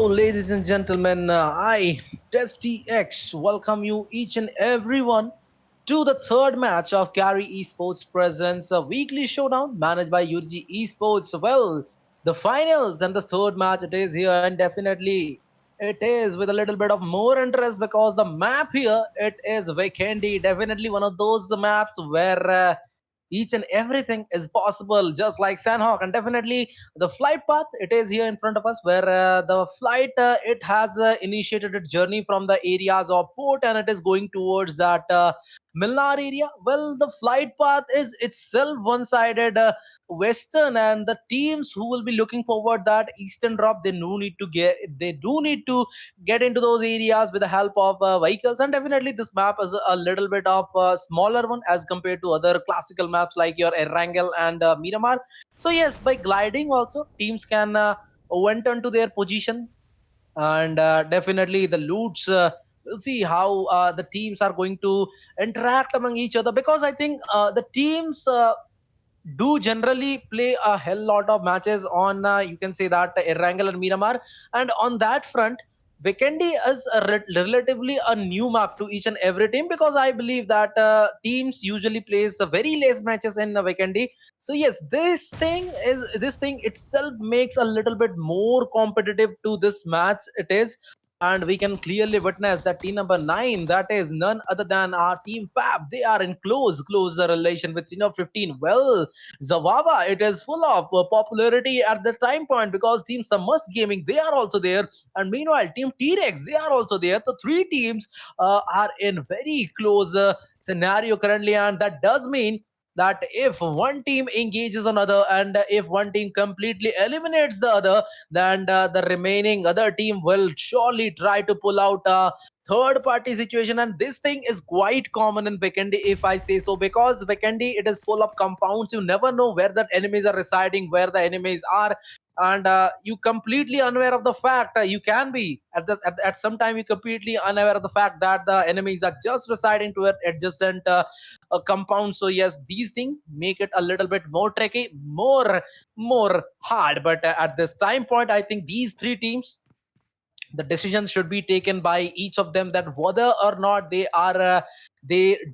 ladies and gentlemen. I, Testy X, welcome you each and everyone to the third match of Carry Esports Presents a weekly showdown managed by UDG Esports. Well, the finals and the third match it is here, and definitely it is with a little bit of more interest because the map here it is Weekendy. Definitely one of those maps where each and everything is possible, just like Sandhawk, and definitely the flight path it is here in front of us where the flight it has initiated its journey from the areas of port and it is going towards that Milnar area. Well, the flight path is itself one-sided western, and the teams who will be looking forward that eastern drop they do need to get into those areas with the help of vehicles. And definitely this map is a little bit of a smaller one as compared to other classical maps like your Erangel and Miramar. So yes, by gliding also teams can went onto their position, and definitely the loots we'll see how the teams are going to interact among each other, because I think the teams do generally play a hell lot of matches on you can say that Erangel and Miramar. And on that front, Weekendy is relatively a new map to each and every team, because I believe that teams usually plays very less matches in Weekendy. So yes, this thing itself makes a little bit more competitive to this match it is. And we can clearly witness that team number 9, that is none other than our team Fab, they are in closer relation with team number 15. Well, Zawava, it is full of popularity at this time point because Team Samast Gaming, they are also there. And meanwhile, Team T-Rex, they are also there. The three teams are in very close scenario currently, and that does mean that if one team engages another and if one team completely eliminates the other, then the remaining other team will surely try to pull out a third party situation. And this thing is quite common in Weekendy, if I say so, because Weekendy it is full of compounds. You never know where the enemies are residing, where the enemies are, and you completely unaware of the fact you can be at some time you completely unaware of the fact that the enemies are just residing to an adjacent compound. So yes, these things make it a little bit more tricky, more hard. But at this time point, I think these three teams, the decisions should be taken by each of them, that whether or not they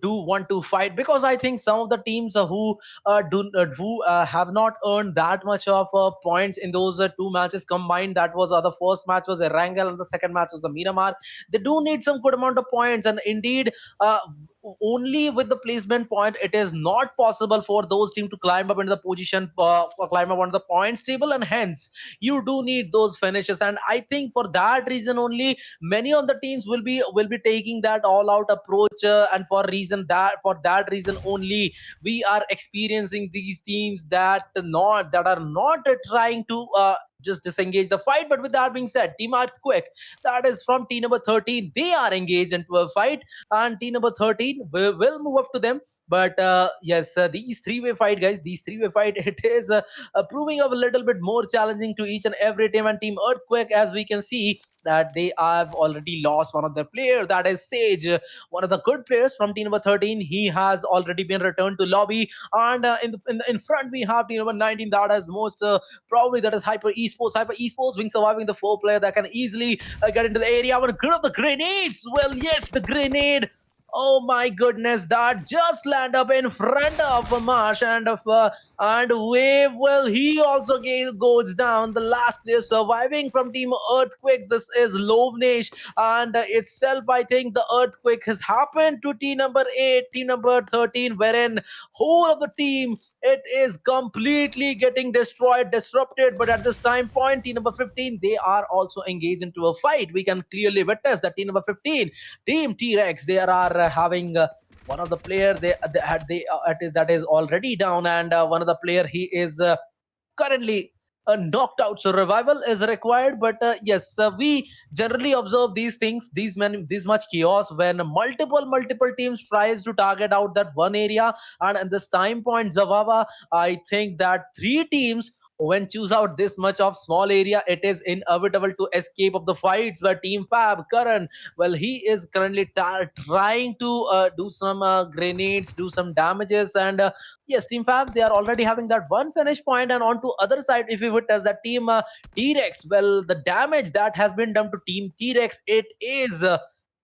do want to fight. Because I think some of the teams who have not earned that much of points in those two matches combined, that was the first match was Erangel and the second match was the Miramar, they do need some good amount of points. And indeed, uh, only with the placement point it is not possible for those teams to climb up into the position, climb up on the points table, and hence you do need those finishes. And I think for that reason only many of the teams will be taking that all out approach, and for that reason only we are experiencing these teams that are not trying to just disengage the fight. But with that being said, Team Earthquake, that is from team number 13, they are engaged into a fight, and team number 13 will move up to them. But yes, these three-way fight, guys, these three-way fight it is proving a little bit more challenging to each and every team. And Team Earthquake, as we can see, that they have already lost one of their players, that is Sage, one of the good players from team number 13. He has already been returned to lobby. And in front we have team number 19, that is most probably that is Hyper Esports being surviving the four player that can easily get into the area. But good of the grenades, well yes, the grenade, oh my goodness, that just land up in front of Marsh and Wave. Well, he also goes down. The last player surviving from Team Earthquake. This is Lovnesh, and itself, I think the Earthquake has happened to team number 8, team number 13, wherein whole of the team it is completely getting destroyed, disrupted. But at this time point, team number 15, they are also engaged into a fight. We can clearly witness that team number 15, Team T-Rex, they are having one of the player that is already down, and one of the player he is currently knocked out. So revival is required. But yes, we generally observe these things, this much chaos when multiple teams tries to target out that one area. And at this time point, Zavava, I think that three teams when choose out this much of small area, it is inevitable to escape of the fights. Where Team Fab Karan, well, he is currently trying to do some grenades, do some damages, and yes, Team Fab, they are already having that one finish point. And on to other side, if we witness that Team T-Rex, well, the damage that has been done to Team T-Rex, it is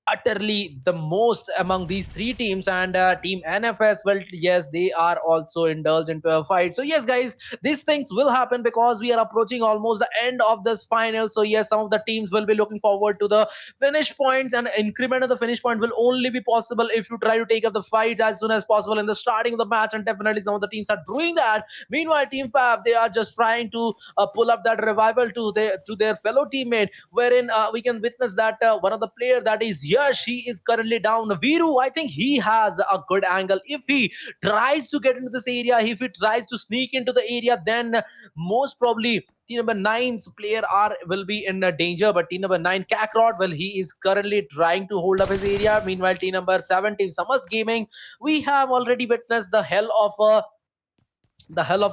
utterly the most among these three teams. And Team NFS, well, yes, they are also indulged into a fight. So yes, guys, these things will happen because we are approaching almost the end of this final. So yes, some of the teams will be looking forward to the finish points, and increment of the finish point will only be possible if you try to take up the fight as soon as possible in the starting of the match. And definitely some of the teams are doing that. Meanwhile, Team Fab, they are just trying to pull up that revival to their fellow teammate, wherein we can witness that one of the player, that is Yash, he is currently down. Viru, I think he has a good angle. If he tries to get into this area, if he tries to sneak into the area, then most probably team number nine's player are will be in danger. But team number nine, Kakrot, well, he is currently trying to hold up his area. Meanwhile, team number 17, Samast Gaming, we have already witnessed the hell of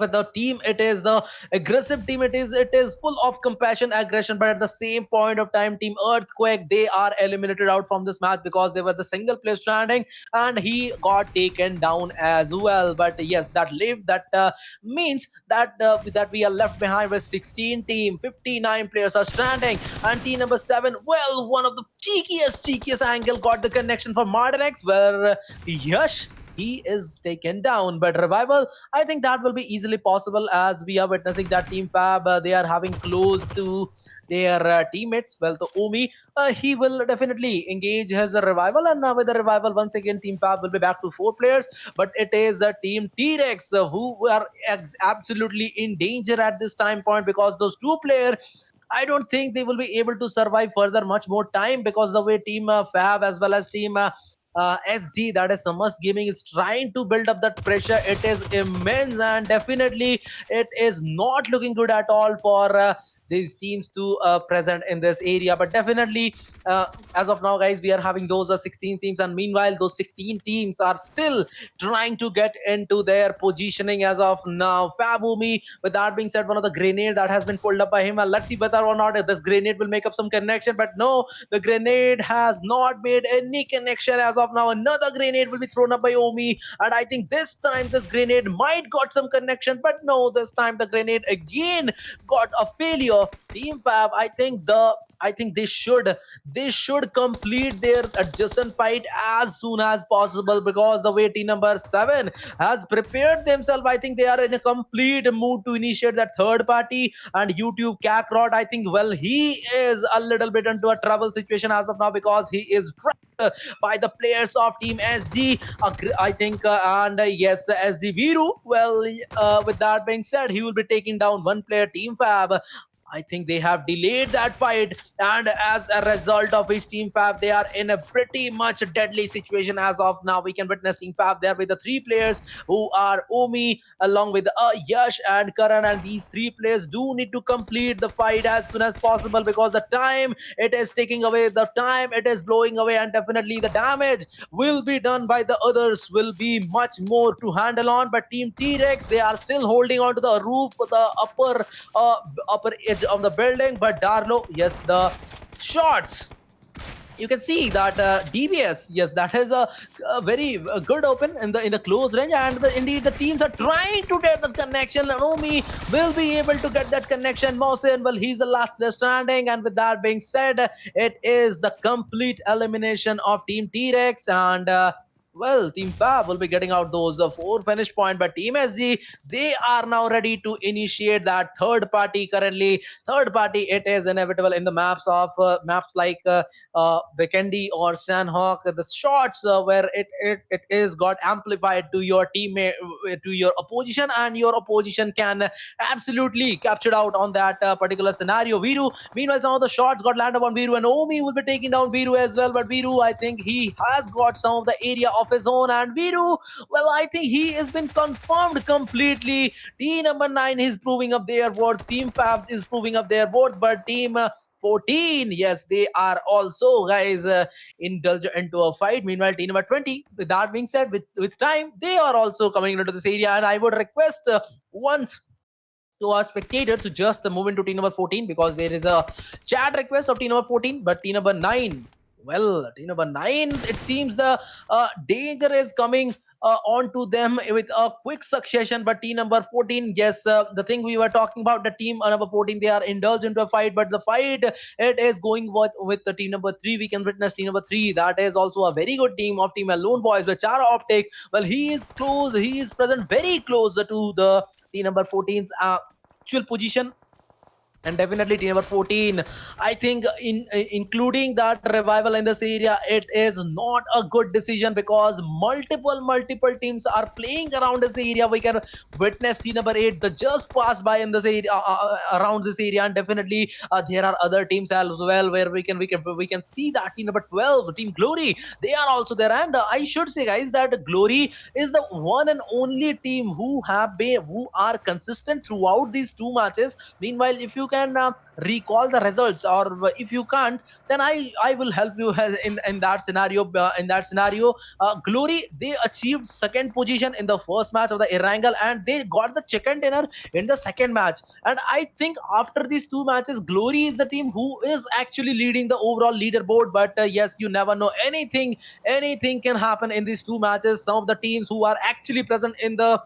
it, the team, it is the aggressive team, it is full of compassion, aggression. But at the same point of time, Team Earthquake, they are eliminated out from this match because they were the single player standing, and he got taken down as well. But yes, that means that we are left behind with 16 team, 59 players are standing. And team number 7, well, one of the cheekiest angle got the connection for Martinex, where Yash, he is taken down. But revival, I think that will be easily possible, as we are witnessing that Team Fab, they are having close to their teammates. Well, the Omi, he will definitely engage his revival, and with the revival, once again, Team Fab will be back to 4 players. But it is Team T-Rex who are absolutely in danger at this time point, because those 2 players, I don't think they will be able to survive further much more time, because the way Team Fab as well as Team SG, that is Samast Gaming, is trying to build up that pressure. It is immense, and definitely it is not looking good at all for these teams to present in this area. But definitely, uh, as of now, guys, we are having those 16 teams, and meanwhile, those 16 teams are still trying to get into their positioning as of now. Fabumi, with that being said, one of the grenade that has been pulled up by him, and let's see whether or not this grenade will make up some connection. But no, the grenade has not made any connection as of now. Another grenade will be thrown up by Omi, and I think this time this grenade might got some connection, but no, this time the grenade again got a failure. Team Fab, I think they should complete their adjacent fight as soon as possible, because the way team number 7 has prepared themselves, I think they are in a complete mood to initiate that third party. And YouTube Kakrot, I think, well, he is a little bit into a trouble situation as of now, because he is trapped by the players of Team SG. I think, and yes, SG Viru. Well, with that being said, he will be taking down one player, Team Fab. I think they have delayed that fight, and as a result of which Team Fab, they are in a pretty much deadly situation as of now. We can witness Team Fab there with the 3 players who are Omi, along with Yash and Karan, and these 3 players do need to complete the fight as soon as possible, because the time it is taking away, the time it is blowing away, and definitely the damage will be done by the others will be much more to handle on. But Team T-Rex, they are still holding on to the roof, the uh, upper edge of the building. But Darlo, yes, the shots, you can see that DBS, yes, that is a very good open in the close range, and indeed the teams are trying to get the connection. Naomi will be able to get that connection. Mohsen, well, he's the last player standing, and with that being said, it is the complete elimination of Team T-Rex. And well, Team Fab will be getting out those 4 finish point, but Team SG, they are now ready to initiate that third party. Currently, third party, it is inevitable in the maps like Vikendi or Sandhawk. The shots where it is got amplified to your teammate, to your opposition, and your opposition can absolutely capture out on that particular scenario. Viru, meanwhile, some of the shots got landed on Viru, and Omi will be taking down Viru as well. But Viru, I think he has got some of the area of his own, and Viru, well, I think he has been confirmed completely. Team number 9 is proving up their worth. Team Fab is proving up their worth, but Team 14, yes, they are also, guys, indulge into a fight. Meanwhile, team number 20, with that being said, with time, they are also coming into this area. And I would request once to our spectators to just move into team number 14, because there is a chat request of team number 14. But team number 9, well, team number 9, it seems the danger is coming onto them with a quick succession. But team number 14, yes, the thing we were talking about, the team number 14, they are indulged into a fight, but the fight, it is going with the team number 3. We can witness team number 3, that is also a very good team of team Alone Boys with Chara Optic. Well, he is close, he is present very close to the team number 14's actual position. And definitely team number 14, I think, including that revival in this area, it is not a good decision, because multiple teams are playing around this area. We can witness team number 8, the just passed by in this area, around this area. And definitely there are other teams as well, where we can see that team number 12, team Glory, they are also there. And I should say, guys, that Glory is the one and only team who are consistent throughout these two matches. Meanwhile, if you can recall the results, or if you can't, then I will help you in that scenario. Glory, they achieved second position in the first match of the Erangel, and they got the chicken dinner in the second match. And I think after these two matches, Glory is the team who is actually leading the overall leaderboard. But yes, you never know, anything can happen in these two matches. Some of the teams who are actually present in the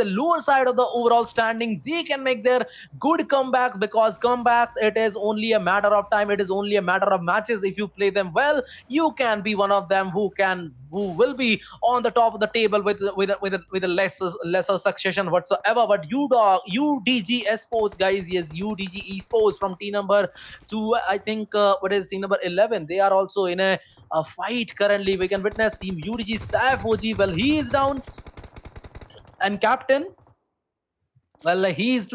lower side of the overall standing, they can make their good comebacks, because comebacks, it is only a matter of time, it is only a matter of matches. If you play them well, you can be one of them who will be on the top of the table with a lesser succession whatsoever. But UDG Esports, guys, yes, UDG Esports from team number 2, I think, what is team number 11, they are also in a fight currently. We can witness team UDG Saf OG, well, he is down. And captain, well, he's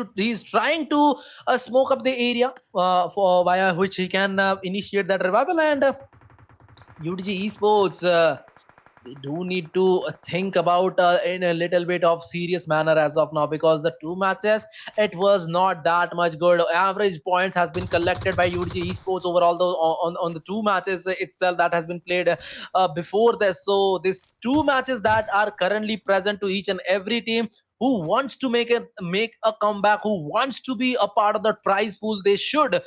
trying to smoke up the area, for via which he can initiate that revival. And UDG Esports, they do need to think about in a little bit of serious manner as of now, because the two matches, it was not that much good. Average points has been collected by UDG Esports overall, though, on the two matches itself that has been played before this. So these two matches that are currently present to each and every team who wants to make a comeback, who wants to be a part of the prize pool, they should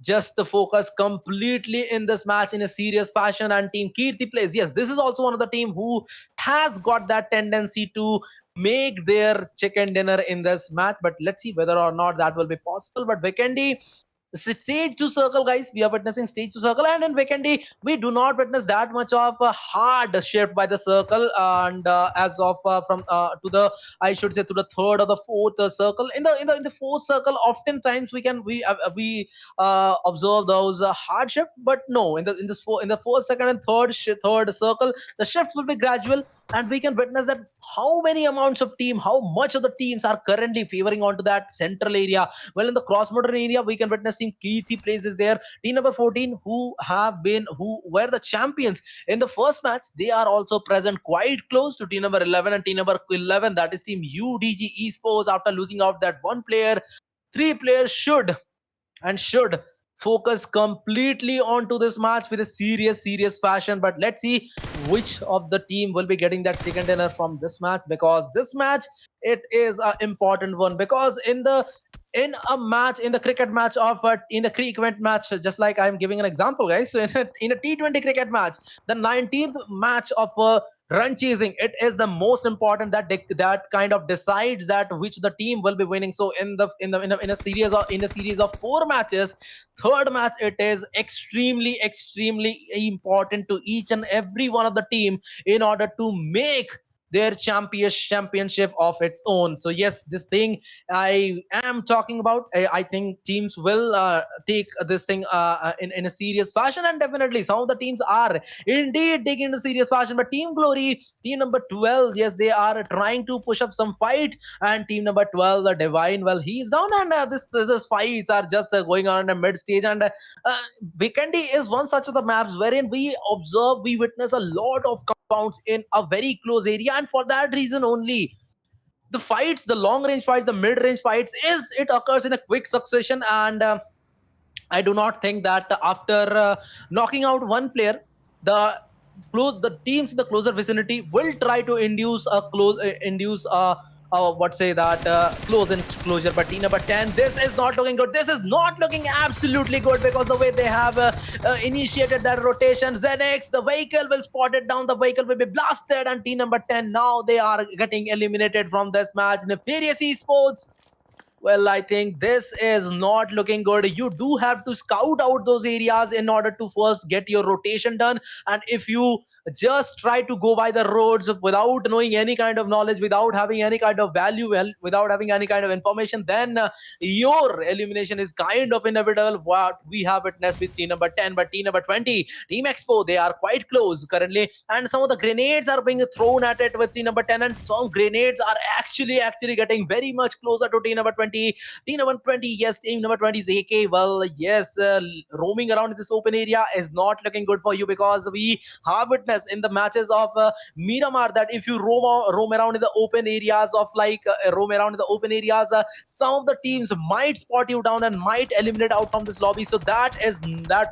just to focus completely in this match in a serious fashion. And team Keerti Playz, yes, this is also one of the team who has got that tendency to make their chicken dinner in this match. But let's see whether or not that will be possible. But Vikendi, stage to circle, guys, we are witnessing stage to circle. And in Vikendi, we do not witness that much of a hard shift by the circle. And as of from to the, I should say, to the third or the fourth circle, in the fourth circle, oftentimes we observe those hard shift. But no, in the fourth, second, and third circle, the shifts will be gradual. And we can witness that how many amounts of team, how much of the teams are currently favoring onto that central area. Well, in the cross border area, we can witness team Keerti Playz is there. Team number 14, who were the champions in the first match, they are also present quite close to team number 11. And team number 11, that is team UDG Esports, after losing out that one player, three players should focus completely onto this match with a serious fashion. But let's see which of the team will be getting that chicken dinner from this match, because this match, it is an important one. Because in a match, in the cricket match of in the cricket match, just like I'm giving an example, guys, so in a T20 cricket match, the 19th match of run chasing, it is the most important, that kind of decides that which the team will be winning. So in a series of four matches, third match, it is extremely important to each and every one of the team, in order to make their championship of its own. So yes, this thing I am talking about, I think teams will take this thing in a serious fashion. And definitely some of the teams are indeed taking it in a serious fashion. But team Glory, team number 12, yes, they are trying to push up some fight. And team number 12, the Divine, well, he's down. And this fights are just going on in the mid stage. And Vikendi is one such of the maps wherein we witness a lot of compounds in a very close area. And for that reason only, the fights, the long range fights, the mid range fights, it occurs in a quick succession. And I do not think that after knocking out one player, the teams in the closer vicinity will try to induce what say that close and closure. But team number 10, this is not looking good. This is not looking absolutely good because the way they have initiated that rotation. Zerox, the vehicle will spot it down. The vehicle will be blasted, and team number 10 now they are getting eliminated from this match. Nefarious Esports, well, I think this is not looking good. You do have to scout out those areas in order to first get your rotation done. And if you just try to go by the roads without knowing any kind of knowledge, without having any kind of value, well, without having any kind of information, then your elimination is kind of inevitable. What we have witnessed with team number 10, but team number 20, Team Expo, they are quite close currently. And some of the grenades are being thrown at it with team number 10, and some grenades are actually getting very much closer to team number 20. Team number 20, yes, team number 20 is AK. Well, yes, roaming around in this open area is not looking good for you, because we have witnessed in the matches of Miramar that if you roam around in the open areas of roam around in the open areas, some of the teams might spot you down and might eliminate out from this lobby. So that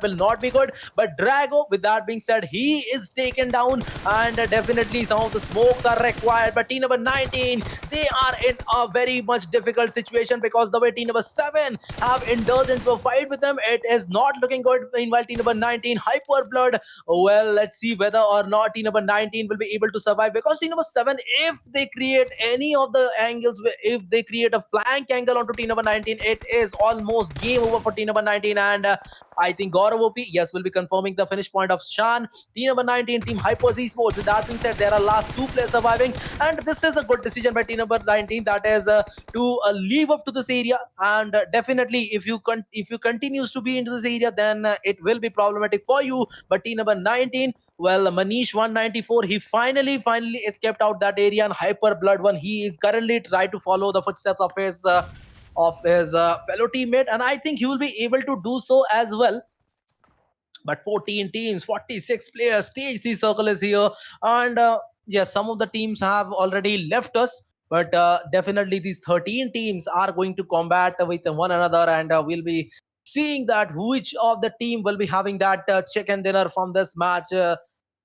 will not be good. But Drago, with that being said, he is taken down, and definitely some of the smokes are required. But team number 19, they are in a very much difficult situation, because the way team number 7 have indulged into a fight with them, it is not looking good. Meanwhile, team number 19, Hyper Blood, well, let's see whether or not team number 19 will be able to survive, because team number 7, if they create any of the angles, if they create a flank angle onto team number 19, it is almost game over for team number 19. And I think Gaurav OP, yes, will be confirming the finish point of Shan. Team number 19, Team Hyper Esports. With that being said, there are last 2 players surviving, and this is a good decision by team number 19. That is to leave up to this area, and definitely if you continues to be into this area, then it will be problematic for you. But team number 19, well, Manish 194, he finally escaped out that area, and Hyper Blood One, he is currently trying to follow the footsteps of his fellow teammate, and I think he will be able to do so as well. But 14 teams, 46 players, stage 3 circle is here. And yes, some of the teams have already left us, but definitely these 13 teams are going to combat with one another, and we'll be seeing that which of the team will be having that chicken dinner from this match.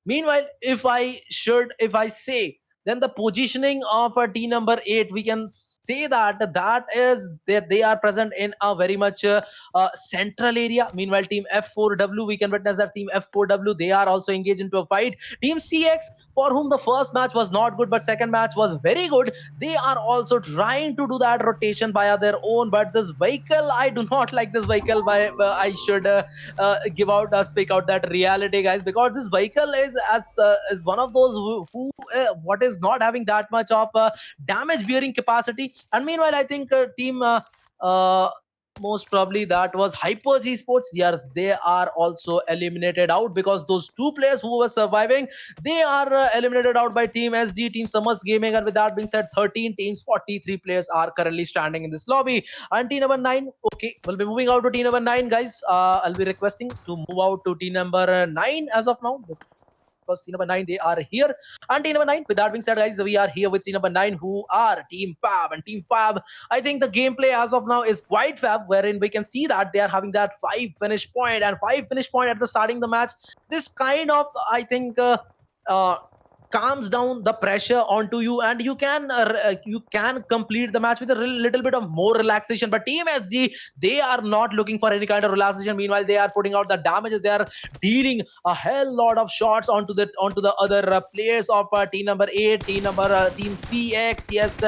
Meanwhile, if I say, then the positioning of a team number 8, we can say that is that they are present in a very much central area. Meanwhile, team F4W, we can witness that team F4W, they are also engaged into a fight. Team CX, for whom the first match was not good, but second match was very good, they are also trying to do that rotation via their own. But this vehicle, I do not like this vehicle. I should give out speak out that reality, guys, because this vehicle is one of those who what is not having that much of damage bearing capacity. And meanwhile, I think team uh, most probably that was Hyper Esports. Yes, they are also eliminated out, because those 2 players who were surviving, they are eliminated out by team SG, team Samast Gaming. And with that being said, 13 teams, 43 players are currently standing in this lobby. And team number 9, okay, we'll be moving out to team number 9, guys. I'll be requesting to move out to team number 9 as of now, because team number 9, they are here. And team number 9, with that being said, guys, we are here with team number 9, who are Team Fab. And Team Fab, I think the gameplay as of now is quite fab, wherein we can see that they are having that 5 finish point and 5 finish point at the starting the match. This kind of, I think, uh, calms down the pressure onto you, and you can complete the match with a little bit of more relaxation. But team SG, they are not looking for any kind of relaxation. Meanwhile, they are putting out the damages, they are dealing a hell lot of shots onto the other players of team number 8, team CX. Yes,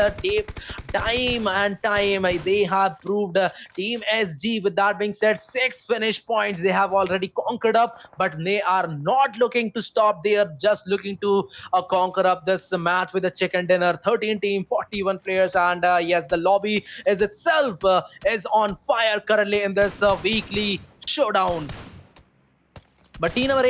time and time they have proved team SG. With that being said, 6 finish points they have already conquered up, but they are not looking to stop. They are just looking to conquer up this match with a chicken dinner. 13 team, 41 players, and yes, the lobby is itself is on fire currently in this weekly showdown. But team number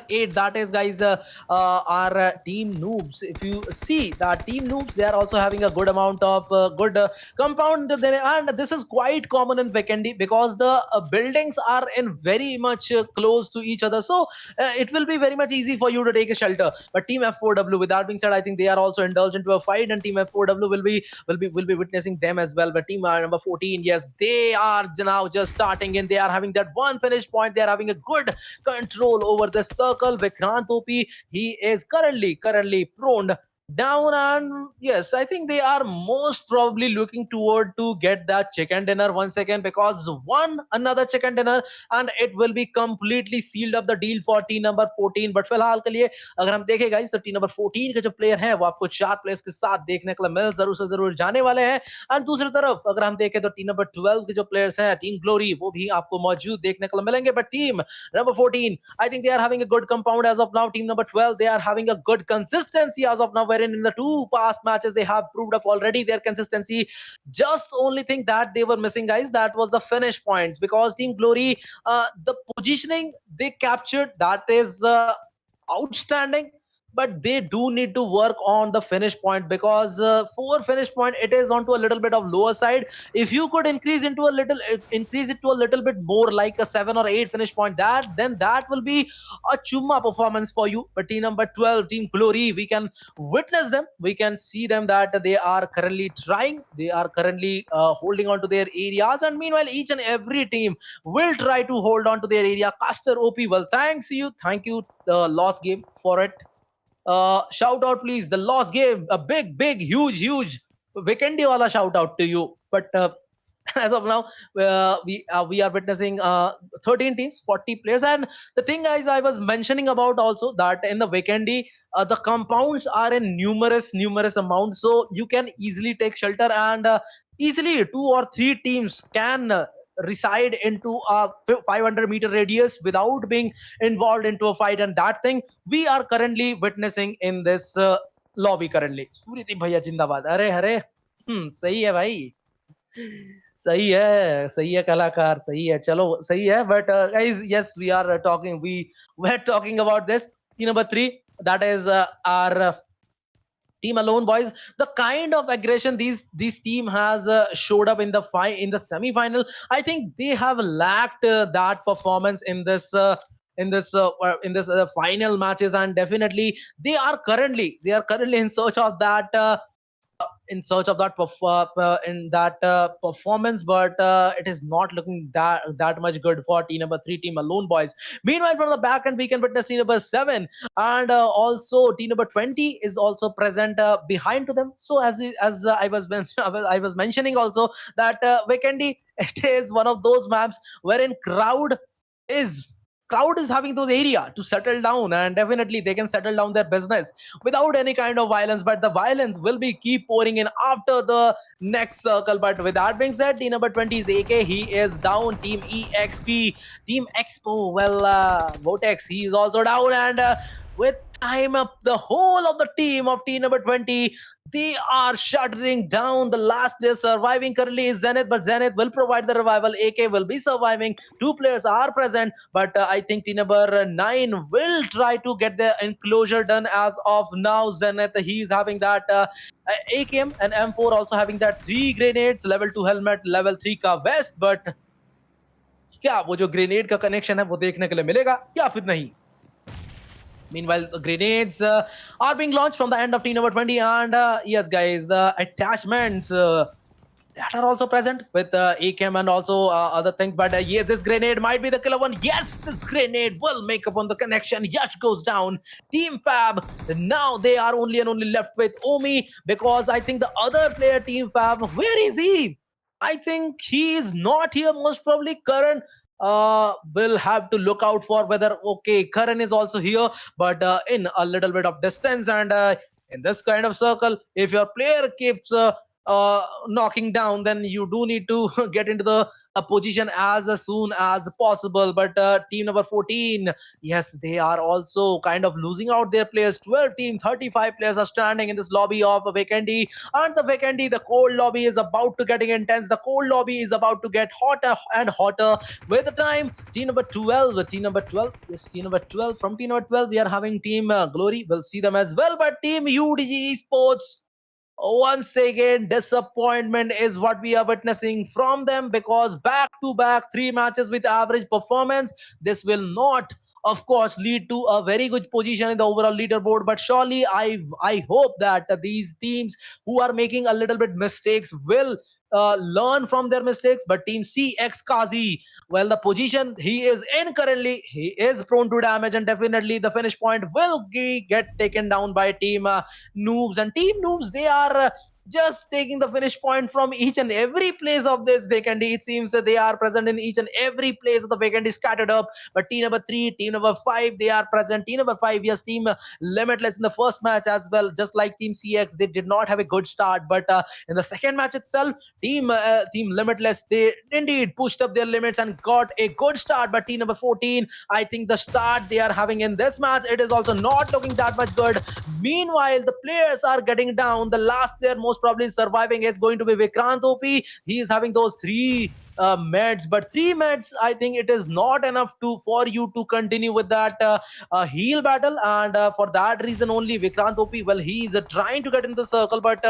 eight, that is, guys, are team Noobs. If you see that team Noobs, they are also having a good amount of good compound there, and this is quite common in Weekendy, because the buildings are in very much close to each other, so it will be very much easy for you to take a shelter. But team F4W, with that being said, I think they are also indulged into a fight, and team F4W will be witnessing them as well. But team number 14, yes, they are now just starting in. They are having that one finish point. They are having a good control over the circle. Vikrant OP, he is currently prone down, and yes, I think they are most probably looking toward to get that chicken dinner once again, because one another chicken dinner and it will be completely sealed up the deal for team number 14. But फिलहाल के लिए अगर हम देखें guys तो team number 14 के जो player हैं वो आपको चार प्लेयर्स के साथ देखने के लिए मिल जरूर से जरूर जाने वाले हैं। एंड दूसरी तरफ अगर हम देखें तो टीम नंबर 12 के जो प्लेयर्स हैं टीम ग्लोरी वो भी आपको मौजूद देखने के लिए मिलेंगे। But team number 14, I think they are having a good compound as of now. Team number 12, they are having a good consistency as of now, wherein in the two past matches they have proved up already their consistency. Just only thing that they were missing, guys, that was the finish points, because Team Glory, the positioning they captured, that is outstanding, but they do need to work on the finish point, because for finish point it is onto a little bit of lower side. If you could increase it to a little bit more, like a 7 or 8 finish point, that will be a chumma performance for you. But team number 12, Team Glory, we can witness them, we can see them that they are currently trying, they are currently holding on to their areas, and meanwhile each and every team will try to hold on to their area. Caster OP, well, thank you, lost game for it. Shout out please, the lost game, a big huge weekendy wala shout out to you. But as of now, we are witnessing 13 teams, 40 players. And the thing, guys, I was mentioning about also that in the weekendy, the compounds are in numerous amounts, so you can easily take shelter, and easily two or three teams can reside into a 500-meter radius without being involved into a fight. And that thing we are currently witnessing in this lobby currently. Suryadeep भैया जिंदाबाद, अरे अरे, सही है भाई, सही है कलाकार, सही है, चलो सही है। But guys, yes, we are talking, we were talking about this team number 3, that is our team alone, boys. The kind of aggression these team has showed up in the semi final, I think they have lacked that performance in this final matches. And definitely they are currently in search of that performance, but it is not looking that much good for team number 3, team alone, boys. Meanwhile, from the back end we can witness team number 7, and also team number 20 is also present behind to them. So as I was mentioning also that Weekendy, it is one of those maps wherein is crowd is having those area to settle down, and definitely they can settle down their business without any kind of violence. But the violence will be keep pouring in after the next circle. But with that being said, team number 20 is AK, he is down. Team EXP, team Expo, well, Votex, he is also down. And with time up, the whole of the team of team number 20, they are shuttering down. The last player surviving currently is Zenith, but Zenith will provide the revival. AK will be surviving. Two players are present, but I think team number 9 will try to get the enclosure done as of now. Zenith, he is having that AKM and M4, also having that 3 grenades, level 2 helmet, level 3 का vest. But क्या वो जो grenade का connection है वो देखने के लिए मिलेगा या फिर नहीं? Meanwhile, grenades are being launched from the end of team number 20. And yes, guys, the attachments that are also present with ACAM and also other things. But yes, this grenade might be the killer one. Yes, this grenade will make up on the connection. Yash goes down. Team Fab, now they are only and only left with Omi, because I think the other player, Team Fab, where is he? I think he is not here. Most probably Karan will have to look out for whether, okay, Karan is also here, but in a little bit of distance. And in this kind of circle, if your player keeps knocking down, then you do need to get into the position as soon as possible. But team number 14, yes, they are also kind of losing out their players. 12 team, 35 players are standing in this lobby of Weekendy. And the Weekendy, the cold lobby is about to getting intense. The cold lobby is about to get hotter and hotter with the time. Team number 12, yes, team number 12. From team number 12, we are having team Glory. We'll see them as well. But team UDG Esports, once again, disappointment is what we are witnessing from them, because back to back 3 matches with average performance, this will not, of course, lead to a very good position in the overall leaderboard. But surely I hope that these teams who are making a little bit mistakes will learn from their mistakes. But Team CX Kazi, well, the position he is in currently, he is prone to damage, and definitely the finish point will get taken down by Team Noobs. And Team Noobs, they are just taking the finish point from each and every place of this vacancy. It seems that they are present in each and every place of the vacancy scattered up. But team number 3, team number 5, they are present. Team number 5, yes, team Limitless in the first match as well, just like Team CX, they did not have a good start. But in the second match itself, Team Limitless, they indeed pushed up their limits and got a good start. But team number 14, I think the start they are having in this match, it is also not looking that much good. Meanwhile, the players are getting down. The last player most probably surviving is going to be Vikrant OP. He is having those three meds, but three meds, I think it is not enough to for you to continue with that heal battle. And for that reason only, Vikrant OP, well, he is trying to get into the circle, but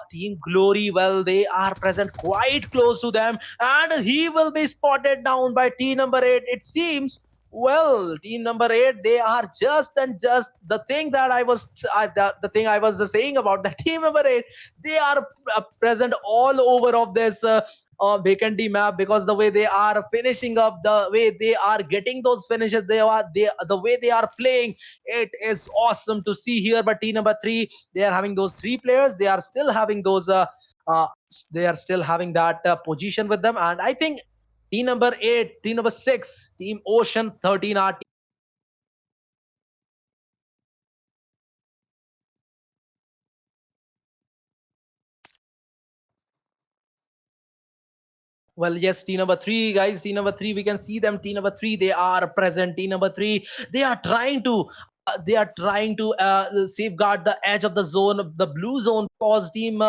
Team Glory, well, they are present quite close to them, and he will be spotted down by team number 8. It seems, well, team number 8, they are just and just the thing that the thing I was saying about the team number 8. They are present all over of this vacancy map, because the way they are finishing up, the way they are getting those finishes, the way they are playing, it is awesome to see here. But team number 3, they are having those 3 players. They are still having those. Uh, they are still having that position with them, and I think team number 8, team number 6, Team Ocean 13 RT. Well, yes, team number 3, guys. Team number 3, we can see them. Team number 3, they are present. Team number 3, they are trying to. Safeguard the edge of the zone, the blue zone, because team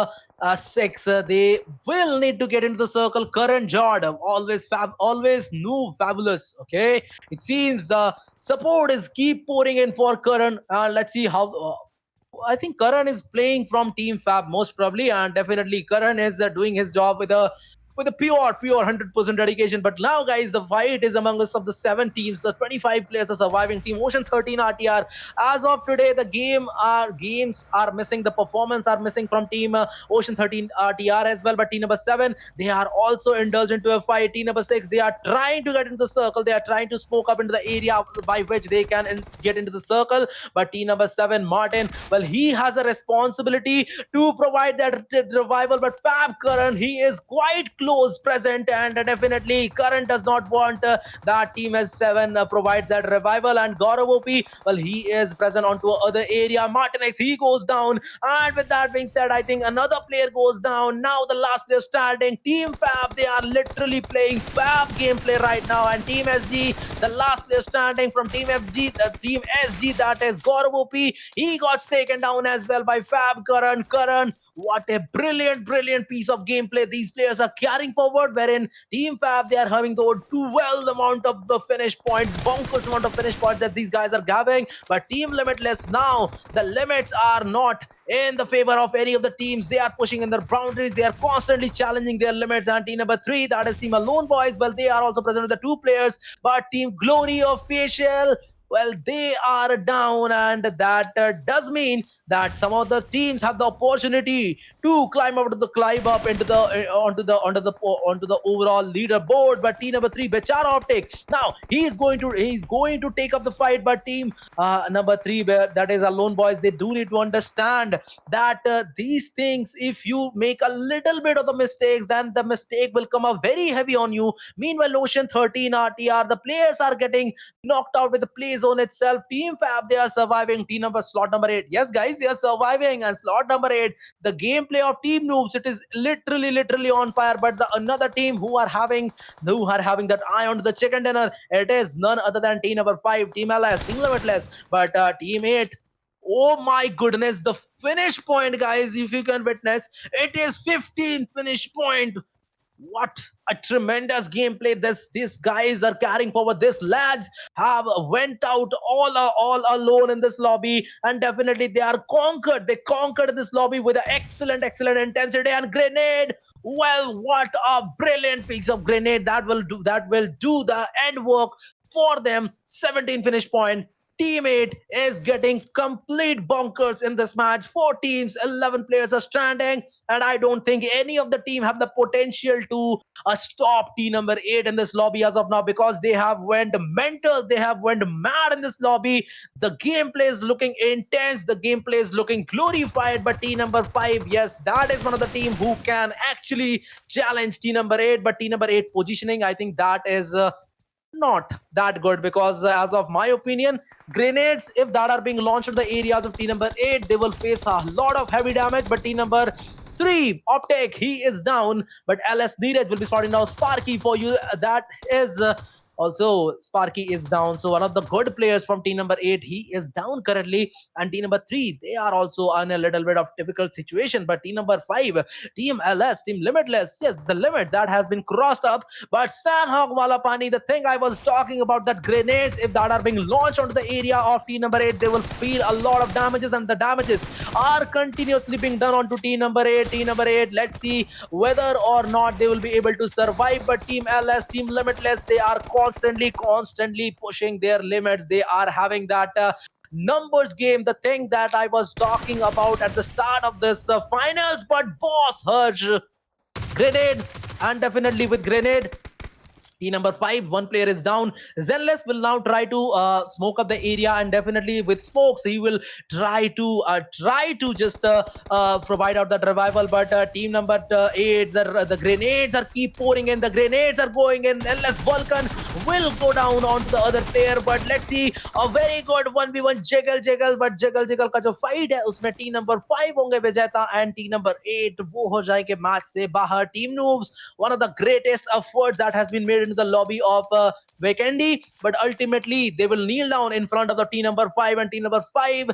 6, they will need to get into the circle. Current Jord, always new fabulous. Okay, it seems the support is keep pouring in for Current. Let's see how. I think Karan is playing from Team Fab most probably, and definitely Karan is doing his job with a pure 100% dedication. But now, guys, the fight is among us of the 7 teams. The 25 players are surviving. Team Ocean 13 RTR. As of today, the games are missing. The performance are missing from Team Ocean 13 RTR as well. But team number 7, they are also indulged into a fight. Team number 6, they are trying to get into the circle. They are trying to smoke up into the area by which they can get into the circle. But team number 7, Martin, well, he has a responsibility to provide that revival. But Fab Karan, he is quite close present, and definitely Karan does not want that team as 7 provides that revival. And Gaurav OP, well, he is present onto other area. Martinez, he goes down, and with that being said, I think another player goes down. Now the last player standing, Team Fab, they are literally playing Fab gameplay right now. And Team SG, the last player standing from Team FG, the Team SG, that is Gaurav OP, he got taken down as well by Fab Karan. What a brilliant piece of gameplay these players are carrying forward, wherein Team Fab, they are having the 12 amount of the finish point, bonkers amount of finish point that these guys are gathering. But Team Limitless, now the limits are not in the favor of any of the teams. They are pushing in their boundaries. They are constantly challenging their limits. And team number 3, that is Team Alone Boys, well, they are also present with the 2 players. But Team Glory of Facial, well, they are down, and that does mean that some of the teams have the opportunity to climb up into the onto the overall leaderboard. But team number 3, Bechara Optic, now he's going to take up the fight. But team number 3, that is Alone Boys, they do need to understand that these things, if you make a little bit of the mistakes, then the mistake will come up very heavy on you. Meanwhile, Ocean 13 RTR, the players are getting knocked out with the play zone itself. Team Fab, they are surviving. Team number slot number 8, yes, guys, they are surviving. And slot number 8, the gameplay of Team Noobs, it is literally on fire. But the another team who are having that eye onto the chicken dinner, it is none other than team number 5, Team LS, Team Limitless. But team 8, oh my goodness, the finish point, guys, if you can witness, it is 15 finish point. What a tremendous gameplay these guys are carrying forward. These lads have went out all alone in this lobby, and definitely they conquered this lobby with an excellent intensity. And grenade, well, what a brilliant piece of grenade that will do the end work for them. 17 finish point. Team 8 is getting complete bonkers in this match. 4 teams, 11 players are standing, and I don't think any of the team have the potential to stop team number 8 in this lobby as of now, because they have went mental, they have went mad in this lobby. The gameplay is looking intense, the gameplay is looking glorified, but team number 5, yes, that is one of the team who can actually challenge team number 8. But team number 8 positioning, I think that is not that good, because as of my opinion, grenades, if that are being launched in the areas of team number 8, they will face a lot of heavy damage. But team number 3, Optic, he is down, but LS Neeraj will be starting now. Sparky for you, that is also Sparky is down, so one of the good players from team number 8, he is down currently. And team number 3, they are also on a little bit of difficult situation. But team number 5, team LS, team Limitless, yes, the limit that has been crossed up. But Sandhog Wala Pani, the thing I was talking about, that grenades, if that are being launched onto the area of team number 8, they will feel a lot of damages, and the damages are continuously being done onto team number 8. Team number 8, let's see whether or not they will be able to survive. But team LS, team Limitless, they are constantly pushing their limits. They are having that numbers game, the thing that I was talking about at the start of this finals. But boss Hirsch, grenade, and definitely with grenade, team number 5, one player is down. Zenless will now try to smoke up the area, and definitely with smokes he will try to just provide out that revival. But team number 8, the grenades are keep pouring in, the grenades are going in. LS Vulcan will go down onto the other player. But let's see, a very good 1v1 jiggle, but jiggle का जो fight है उसमें team number 5 होंगे विजेता, and team number 8 वो हो जाएंगे match से बाहर. Team Noobs, one of the greatest efforts that has been made into the lobby of Weekendy, but ultimately they will kneel down in front of the team number 5. And team number 5,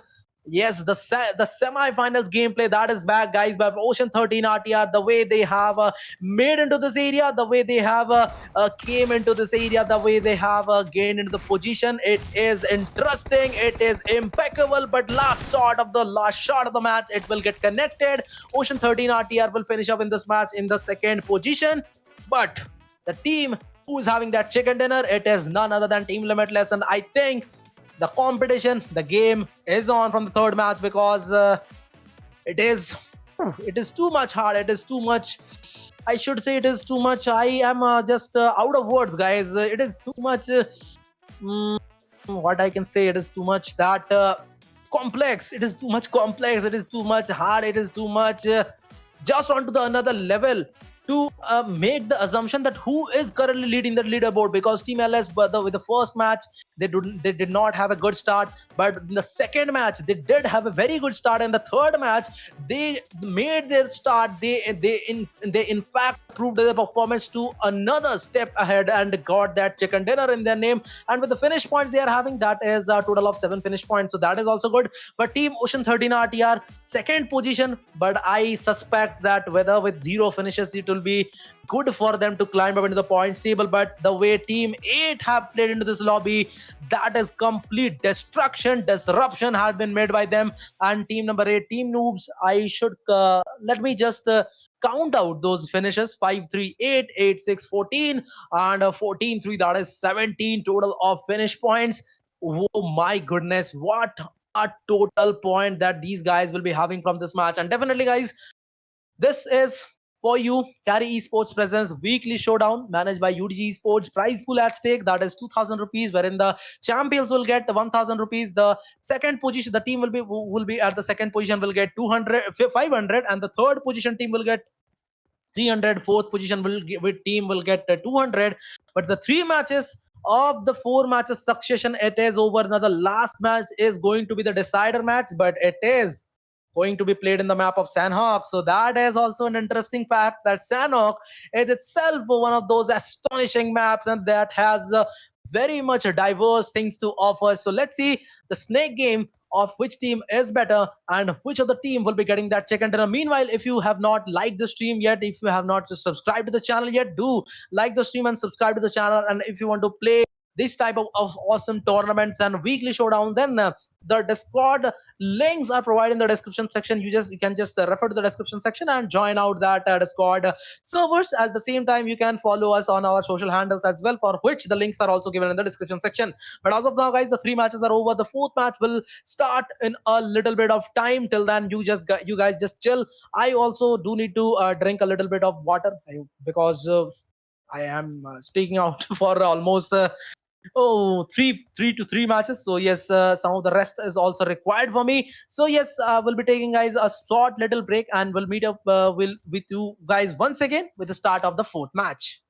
yes, the semi-finals gameplay that is back, guys. By Ocean 13 RTR, the way they have made into this area, the way they have came into this area, the way they have gained into the position, it is interesting, it is impeccable. But last shot of the match, it will get connected. Ocean 13 RTR will finish up in this match in the second position. But the team who is having that chicken dinner, it is none other than Team Limitless. And I think the competition, the game is on from the third match, because it is too much hard. It is too much. I should say it is too much. I am just out of words, guys. It is too much. What I can say, it is too much that complex. It is too much complex. It is too much hard. It is too much just onto the another level to make the assumption that who is currently leading the leaderboard. Because Team LS, with the first match, they did not have a good start, but in the second match they did have a very good start. And the third match, they made their start. They in fact proved their performance to another step ahead and got that chicken dinner in their name. And with the finish points they are having, that is a total of 7 finish points, so that is also good. But Team Ocean 13 RTR, second position, but I suspect that whether with 0 finishes it will be good for them to climb up into the points table. But the way Team 8 have played into this lobby, that is complete disruption has been made by them. And team number 8, Team Noobs, I should let me just count out those finishes: 5 3 8 8 6 14, and 14 3, that is 17 total of finish points. Oh my goodness, what a total point that these guys will be having from this match. And definitely, guys, this is for you, Carry Esports presents weekly showdown managed by UDG Esports. Prize pool at stake, that is 2,000 rupees, wherein the champions will get 1,000 rupees. The second position, the team will be at the second position will get 200, 500, and the third position team will get 300. Fourth position team will get 200. But the 3 matches of the 4 matches succession, it is over. Now the last match is going to be the decider match, but it is going to be played in the map of Sandhawk. So that is also an interesting fact, that Sandhawk is itself one of those astonishing maps, and that has very much diverse things to offer. So let's see the snake game of which team is better and which of the team will be getting that chicken dinner. Meanwhile, if you have not liked the stream yet, if you have not just subscribed to the channel yet, do like the stream and subscribe to the channel. And if you want to play this type of awesome tournaments and weekly showdown, then the Discord links are provided in the description section. You can just refer to the description section and join out that Discord servers. At the same time, you can follow us on our social handles as well, for which the links are also given in the description section. But as of now, guys, the three matches are over. The fourth match will start in a little bit of time. Till then, you guys just chill. I also do need to drink a little bit of water, because I am speaking out for almost three to three matches. So yes, some of the rest is also required for me. So yes, we'll be taking, guys, a short little break, and we'll meet up with you guys once again with the start of the fourth match.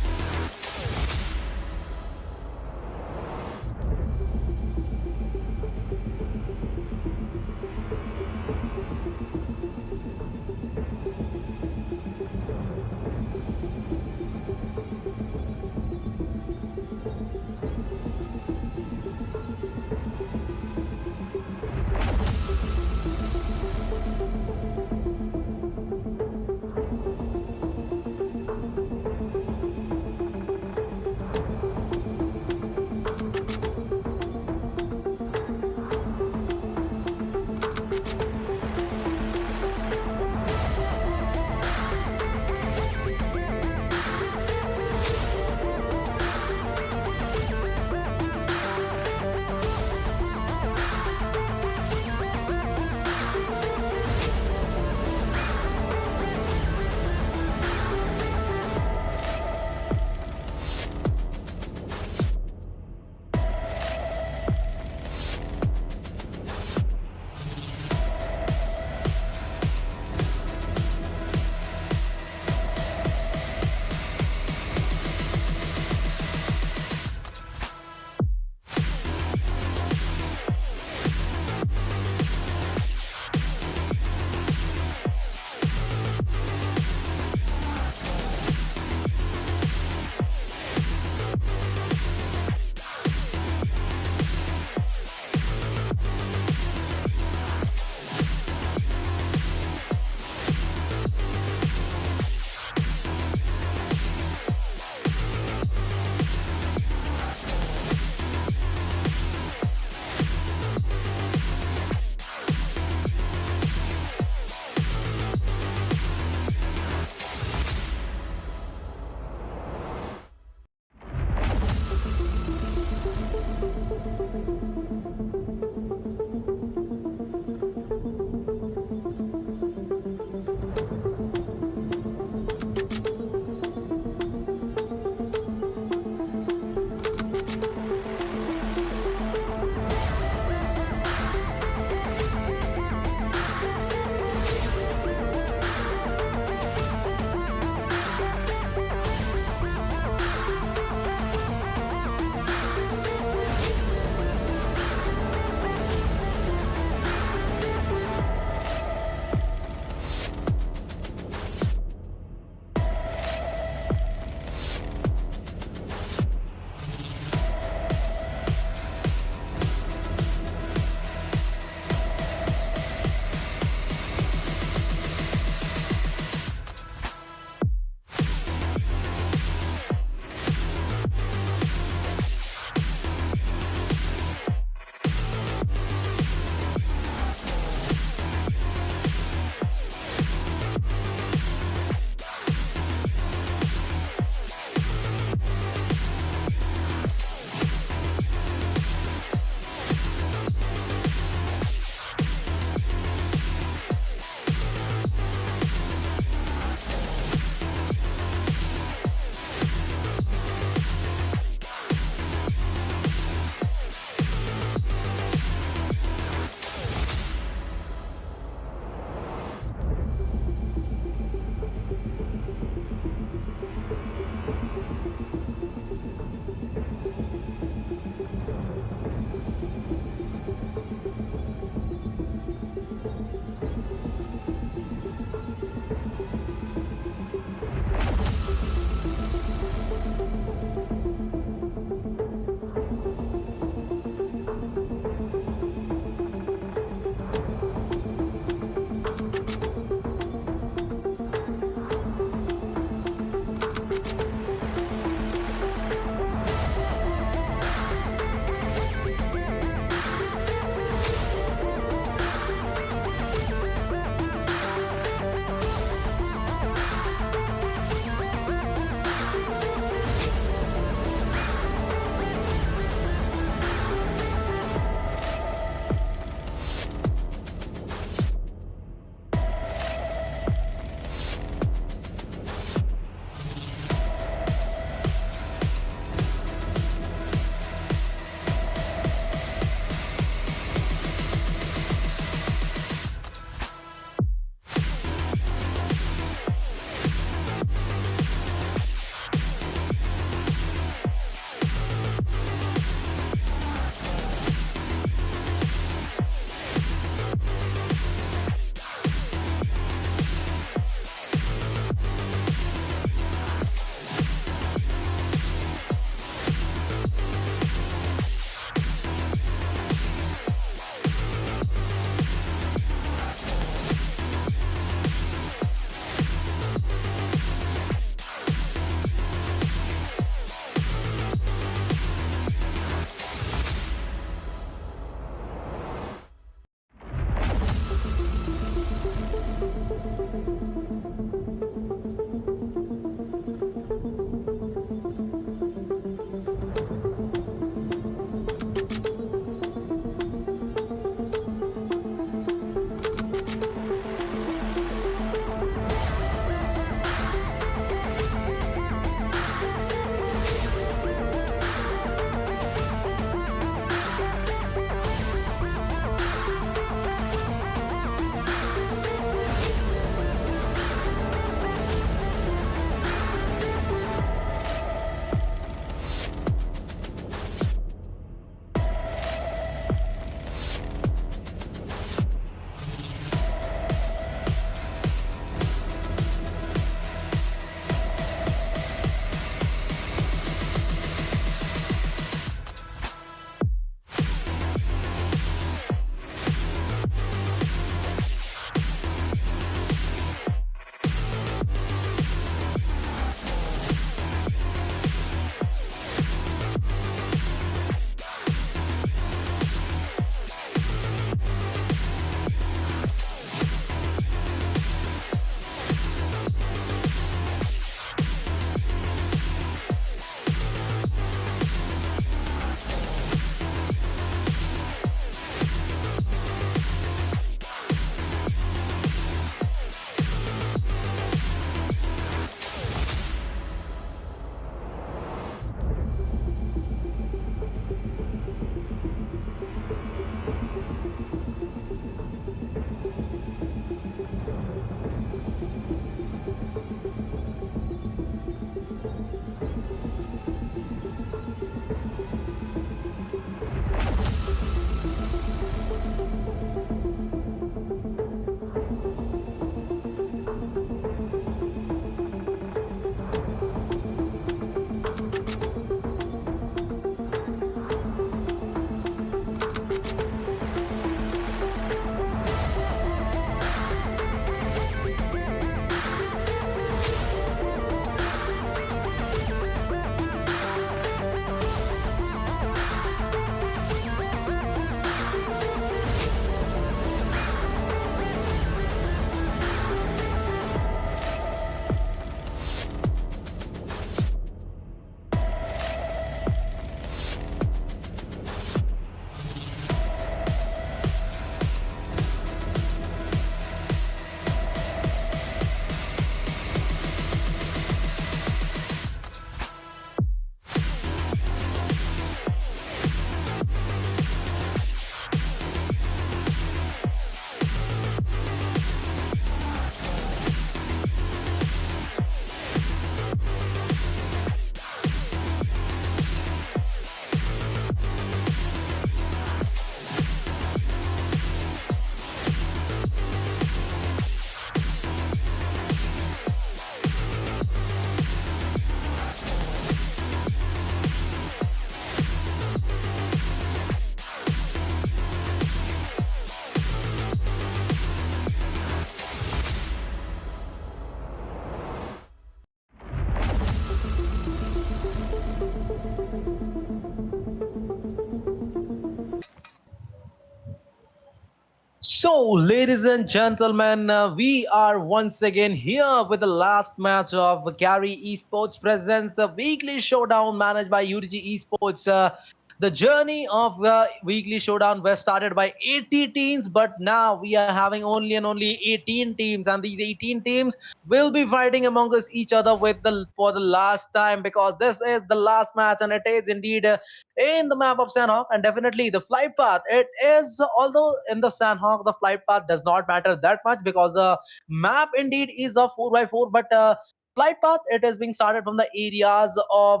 So, ladies and gentlemen, we are once again here with the last match of Carry Esports presents a weekly showdown managed by UDG Esports. The journey of weekly showdown was started by 80 teams, but now we are having only and only 18 teams, and these 18 teams will be fighting among us each other with the for the last time because this is the last match, and it is indeed in the map of Sandhawk. And definitely the flight path, it is, although in the Sandhawk the flight path does not matter that much because the map indeed is a 4x4, but flight path, it is being started from the areas of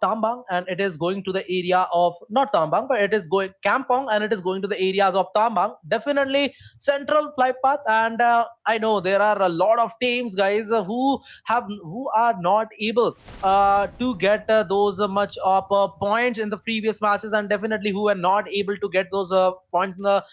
Tambang, and it is going to the area of not Tambang, but it is going Kampong, and it is going to the areas of Tambang. Definitely central flight path, and I know there are a lot of teams, guys, who are not able to get those much of points in the previous matches, and definitely who are not able to get those points in the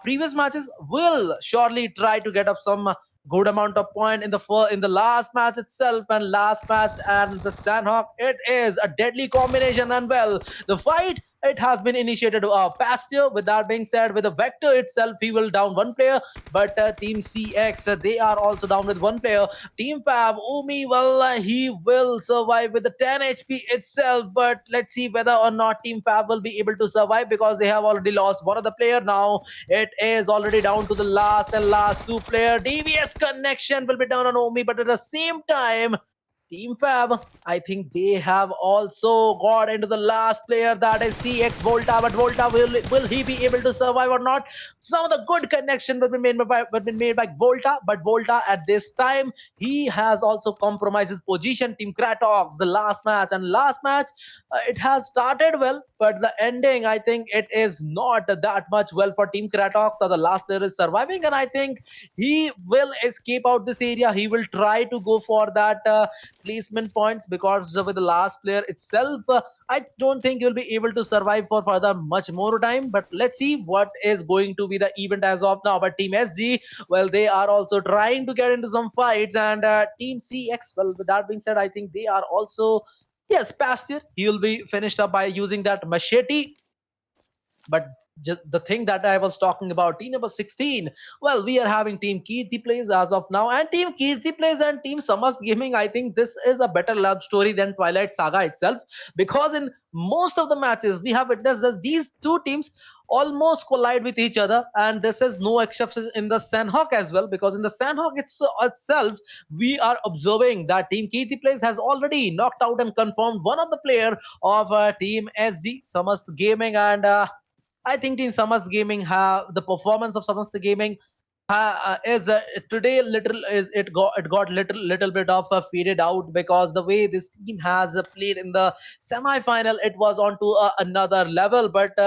previous matches will surely try to get up some good amount of point in the last match itself. And last match and the Sandhawk, it is a deadly combination, and well, the fight, it has been initiated Pasture. With that being said, with the Vector itself, he will down one player, but Team CX, they are also down with one player. Team Fab, Umi, well, he will survive with the 10 HP itself, but let's see whether or not Team Fab will be able to survive because they have already lost one of the player. Now it is already down to the last and last two player. DVS connection will be down on Umi, but at the same time, Team Fab, I think they have also got into the last player, that is CX Volta. But Volta, will he be able to survive or not? Some of the good connection will be made by Volta, but Volta at this time, he has also compromised his position. Team Cratox, the last match, it has started well, but the ending, I think it is not that much well for Team Cratox. So the last player is surviving, and I think he will escape out this area. He will try to go for that placement points because with the last player itself, I don't think you'll be able to survive for further much more time. But let's see what is going to be the event as of now. But Team SG, well, they are also trying to get into some fights, and Team CX, well, with that being said, I think they are also, yes, Pasture. He will be finished up by using that machete. But the thing that I was talking about, team number 16, well, we are having Team Keerti Plays as of now, and Team Keerti Plays and Team Samast Gaming. I think this is a better love story than Twilight Saga itself, because in most of the matches we have witnessed that these two teams almost collide with each other, and this is no exception in the Sandhawk as well, because in the Sandhawk itself, we are observing that Team Keerti Plays has already knocked out and confirmed one of the player of Team SG Samast Gaming. And I think Team Samast Gaming have the performance of Samast Gaming is today little is it got little bit of faded out, because the way this team has played in the semi-final, it was onto another level. But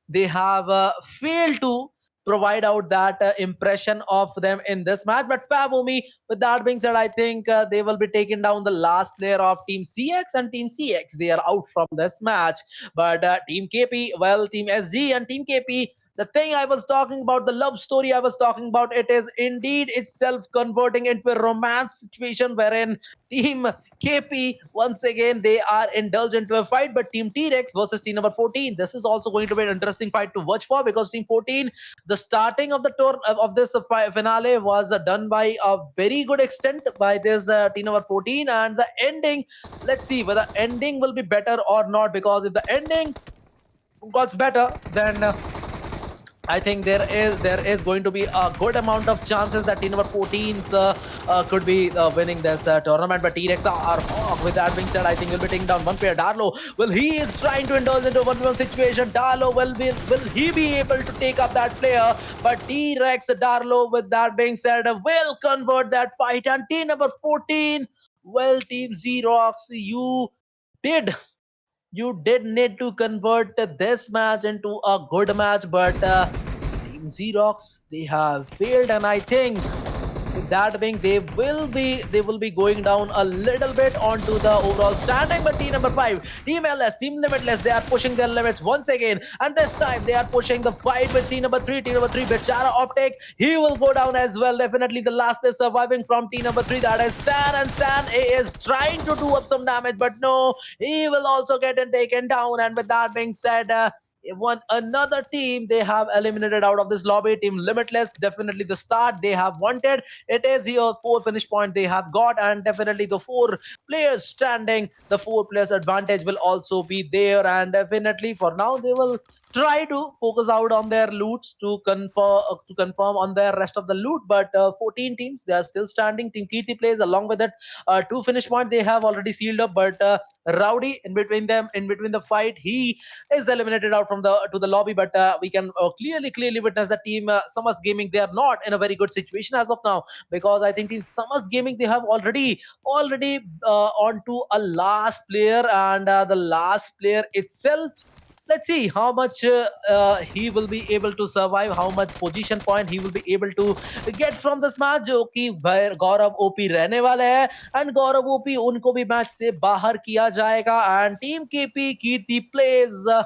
they have failed to provide out that impression of them in this match. But Fabumi, with that being said, I think they will be taking down the last player of Team CX, and Team CX, they are out from this match. But Team KP, well, Team SG and Team KP, the thing I was talking about, the love story I was talking about, it is indeed itself converting into a romance situation wherein Team KP, once again, they are indulged into a fight. But Team T-Rex versus team number 14, this is also going to be an interesting fight to watch for, because Team 14, the starting of the tour of this finale was done by a very good extent by this team number 14, and the ending, let's see whether ending will be better or not, because if the ending got better, then I think there is going to be a good amount of chances that team number 14s could be winning this tournament. But T-Rex are hog. With that being said, I think he'll be taking down one player, Darlo. Well, he is trying to indulge into a 1v1 situation. Darlo, will he be able to take up that player? But T-Rex, Darlo, with that being said, will convert that fight. And team number 14, well, Team Zerox, did you did need to convert this match into a good match, but Team Xerox, they have failed, and I think with that being, they will be going down a little bit onto the overall standing. But team number 5, Team LS, Team Limitless, they are pushing their limits once again, and this time they are pushing the fight with team number 3. Team number 3, Bichara Optic, he will go down as well. Definitely the last player surviving from team number 3, that is San, and San is trying to do up some damage, but no, he will also get taken down. And with that being said, one another team they have eliminated out of this lobby. Team Limitless, definitely the start they have wanted. It is here, 4 finish point they have got, and definitely the 4 players standing, the 4 players advantage will also be there, and definitely for now they will try to focus out on their loots to confirm on their rest of the loot. But 14 teams they are still standing. Team Keerti plays along with it. 2 finish point they have already sealed up, but Rowdy in between them, in between the fight, he is eliminated out from the to the lobby. But we can clearly witness that team Samast Gaming, they are not in a very good situation as of now, because I think team Samast Gaming, they have already on to a last player, and the last player itself, let's see how much he will be able to survive, how much position point he will be able to get from this match, जो कि गौरव OP रहने वाले हैं, and Gaurav OP उनको भी match से बाहर किया जाएगा, and team KP Kirti plays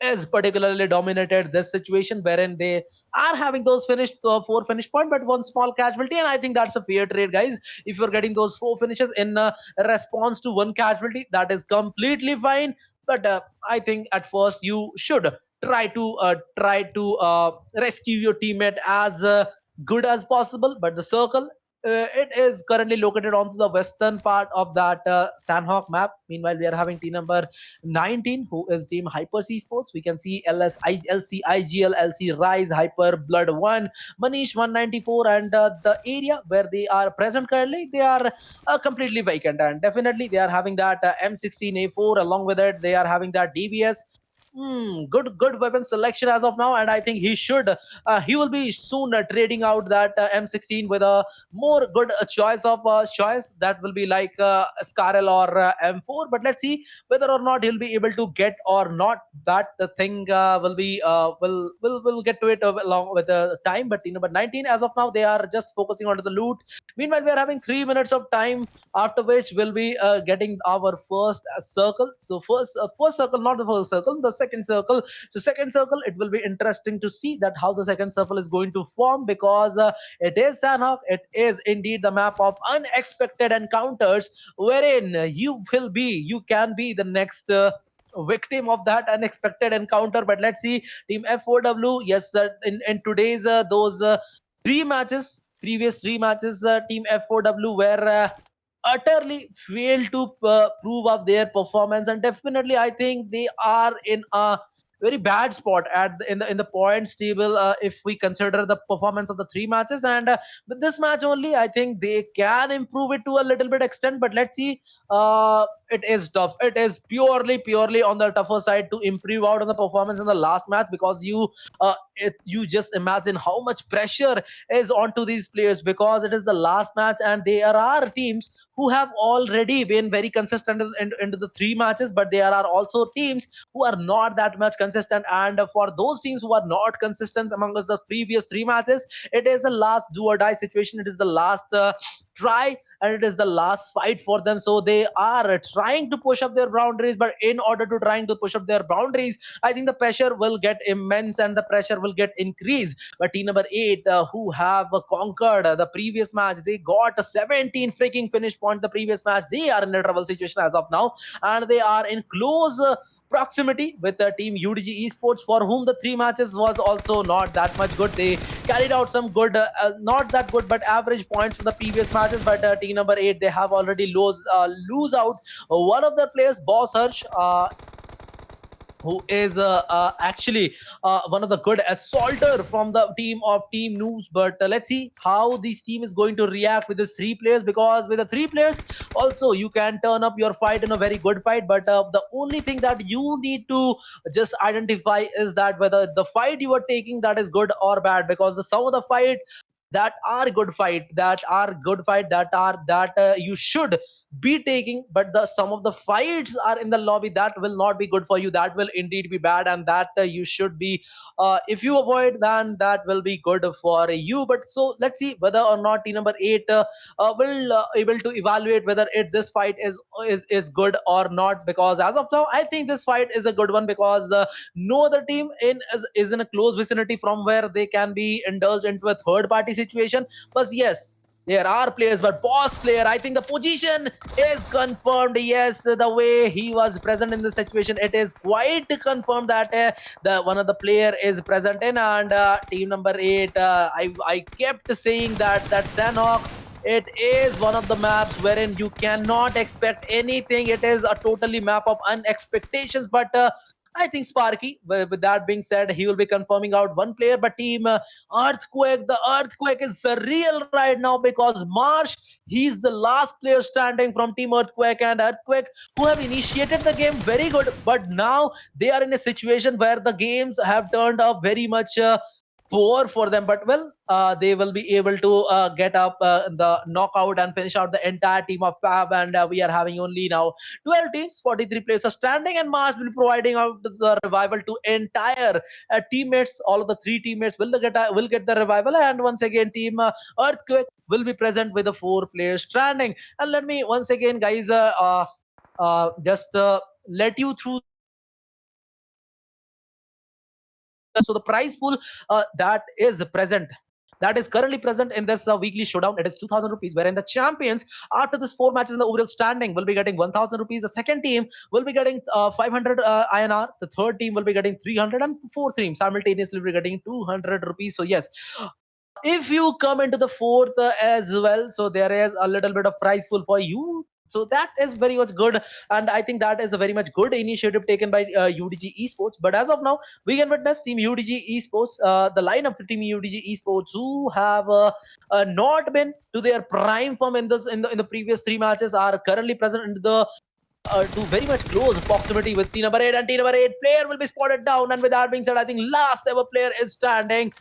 is particularly dominated this situation wherein they are having those finished 4 finish point but one small casualty, and I think that's a fair trade, guys. If you're getting those 4 finishes in response to one casualty, that is completely fine. But I think at first you should try to rescue your teammate as good as possible. But the circle, it is currently located onto the western part of that Sandhawk map. Meanwhile, we are having team number 19, who is team Hyper Esports. We can see LS, LC, IGL, LC, Rise, Hyper, Blood 1, Manish 194, and the area where they are present currently, they are completely vacant. And definitely, they are having that M16A4. Along with it, they are having that DBS. Good weapon selection as of now, and I think he will be soon trading out that M16 with a more good choice that will be like Scarel or M4. But let's see whether or not he'll be able to get or not. That the thing will be will get to it along with the time. But team number 19, as of now, they are just focusing on the loot. Meanwhile, we are having 3 minutes of time, after which we'll be getting our first circle. So first circle, not the first circle, the second circle. So second circle, it will be interesting to see that how the second circle is going to form, because it is Sanhok. It is indeed the map of unexpected encounters, wherein you can be the next victim of that unexpected encounter. But let's see, team F4W, yes, in today's those previous 3 matches, team F4W were utterly failed to prove up their performance, and definitely I think they are in a very bad spot in the points table, if we consider the performance of the 3 matches. And with this match only, I think they can improve it to a little bit extent. But let's see, it is tough. It is purely on the tougher side to improve out on the performance in the last match, because you just imagine how much pressure is onto these players, because it is the last match and there are teams who have already been very consistent into the 3 matches, but there are also teams who are not that much consistent. And for those teams who are not consistent among us the previous 3 matches, it is the last do or die situation. It is the last try, and it is the last fight for them. So they are trying to push up their boundaries, but in order to trying to push up their boundaries, I think the pressure will get immense and the pressure will get increased. But team number 8, who have conquered the previous match, they got a 17 freaking finish point the previous match. They are in a trouble situation as of now, and they are in close proximity with the team UDG Esports, for whom the 3 matches was also not that much good. They carried out some good, not that good, but average points for the previous matches. But team number 8, they have already lose out one of their players, Boss Hirsch, who is actually one of the good assaulter from the team of Team Noobs. But let's see how this team is going to react with these 3 players, because with the 3 players also you can turn up your fight in a very good fight. But the only thing that you need to just identify is that whether the fight you are taking, that is good or bad, because the some of the fight that you should be taking, but the some of the fights are in the lobby that will not be good for you, that will indeed be bad, and that you should be, if you avoid, then that will be good for you. But so let's see whether or not team number 8 will able to evaluate whether this fight is good or not, because as of now I think this fight is a good one, because no other team is in a close vicinity from where they can be indulged into a third party situation. But yes, There are players, but boss player, I think the position is confirmed. Yes, the way he was present in the situation, it is quite confirmed that the one of the player is present in, and team number 8. I kept saying that Sanhok. It is one of the maps wherein you cannot expect anything. It is a totally map of unexpectations, but I think Sparky, with that being said, he will be confirming out one player, but team Earthquake, the Earthquake is surreal right now because Marsh, he's the last player standing from Team Earthquake, and Earthquake, who have initiated the game very good, but now they are in a situation where the games have turned up very much poor for them. But well, they will be able to get up in the knockout and finish out the entire team of Fab, and we are having only now 12 teams, 43 players are standing, and Mars will be providing out the revival to entire teammates. All of the three teammates will get the revival, and once again, team Earthquake will be present with the 4 players standing. And let me once again, guys, just let you through the prize pool. So the prize pool that is present, that is currently present in this weekly showdown, it is 2000 rupees, wherein the champions after this 4 matches in the overall standing will be getting 1000 rupees. The second team will be getting 500 INR. The third team will be getting 300, and fourth team simultaneously will be getting 200 rupees. So yes, if you come into the fourth as well, so there is a little bit of prize pool for you. So that is very much good, and I think that is a very much good initiative taken by UDG Esports. But as of now, we can witness Team UDG Esports, the line of Team UDG Esports, who have not been to their prime form in the previous 3 matches, are currently present in the to very much close proximity with team number 8, and team number 8 player will be spotted down. And with that being said, I think last ever player is standing.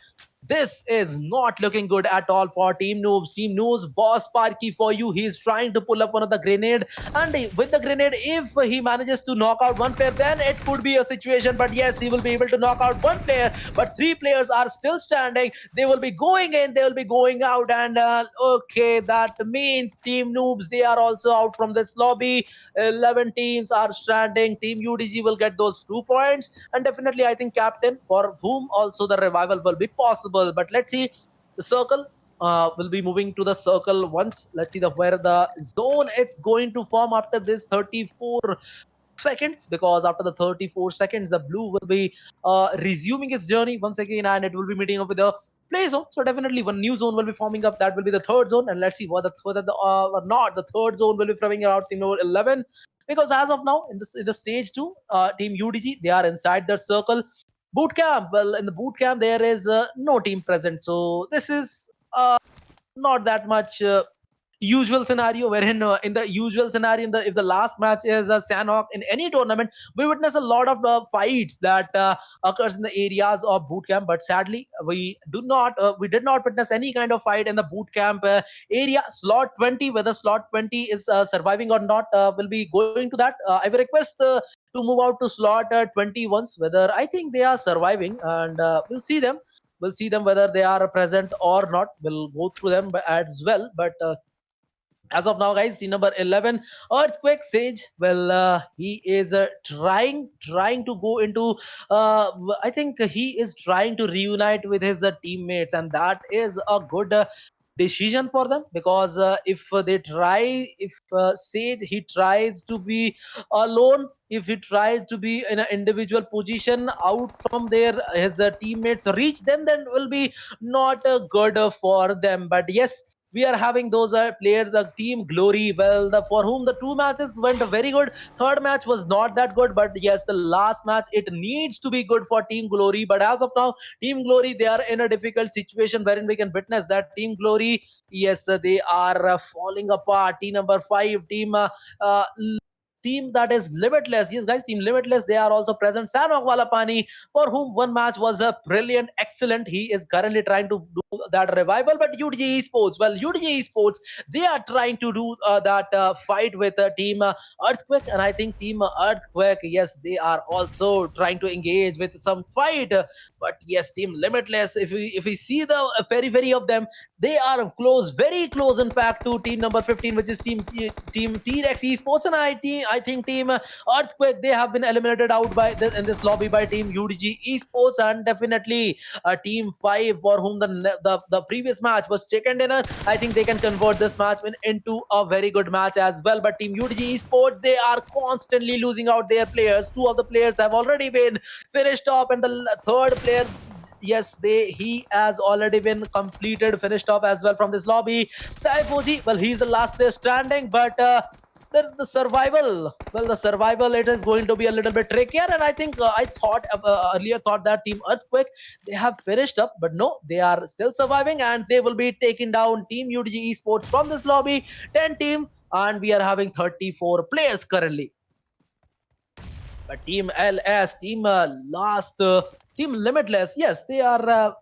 This is not looking good at all for Team Noobs. Team Noobs, boss Sparky for you. He's trying to pull up one of the grenade, and with the grenade, if he manages to knock out one player, then it could be a situation. But yes, he will be able to knock out one player, but 3 players are still standing. They will be going in, they will be going out, and okay, that means Team Noobs, they are also out from this lobby. 11 teams are standing. Team UDG will get those 2 points, and definitely I think captain, for whom also the revival will be possible. But let's see, the circle will be moving to the circle once. Let's see the where the zone it's going to form after this 34 seconds, because after the 34 seconds the blue will be resuming its journey once again, and it will be meeting up with the play zone. So definitely one new zone will be forming up, that will be the third zone, and let's see whether the or not the third zone will be forming out team number 11, because as of now in the stage 2, team UDG, they are inside their circle. Boot camp, well, in the boot camp there is no team present, so this is not that much usual scenario, wherein in the usual scenario, if the last match is a Sanhok in any tournament, we witness a lot of fights that occurs in the areas of boot camp. But sadly, we did not witness any kind of fight in the boot camp area. Slot 20, whether slot 20 is surviving or not, will be going to that. I will request to move out to slot 20 once, whether I think they are surviving, and we'll see them whether they are present or not. We'll go through them as well. But as of now, guys, the number 11, Earthquake Sage, well, he is trying to go into I think he is trying to reunite with his teammates, and that is a good decision for them, because if Sage, he tries to be alone, if he tries to be in an individual position out from their his teammates reach, then will be not good for them. But yes, we are having those players, team Glory, well, for whom the 2 matches went very good. Third match was not that good, but yes, the last match, it needs to be good for team Glory. But as of now, team Glory, they are in a difficult situation, wherein we can witness that team Glory, yes, they are falling apart. Team number 5, uh, team that is Limitless. Yes, guys, team Limitless, they are also present. Sanok Walapani, for whom one match was a brilliant, excellent. He is currently trying to do that revival. But UDG Esports, well, UDG Esports, they are trying to do that fight with team Earthquake, and I think team Earthquake, yes, they are also trying to engage with some fight. But yes, team Limitless, if we see the periphery of them, they are close, very close, in fact, to team number 15, which is team T-Rex Esports, and I think team Earthquake, they have been eliminated out by in this lobby by team UDG Esports, and definitely team 5, for whom the previous match was chicken dinner, I think they can convert this match into a very good match as well. But team UDG Esports, they are constantly losing out their players. Two of the players have already been finished off, and the third player, yes, he has already been completed, finished off as well from this lobby. Saifoji, well, he's the last player standing, but the survival, well, the survival, it is going to be a little bit trickier. And I think I thought earlier thought that team Earthquake, they have finished up, but no, they are still surviving, and they will be taking down team UDG Esports from this lobby. 10 team, and we are having 34 players currently. But team LS, team last, team Limitless, yes, they are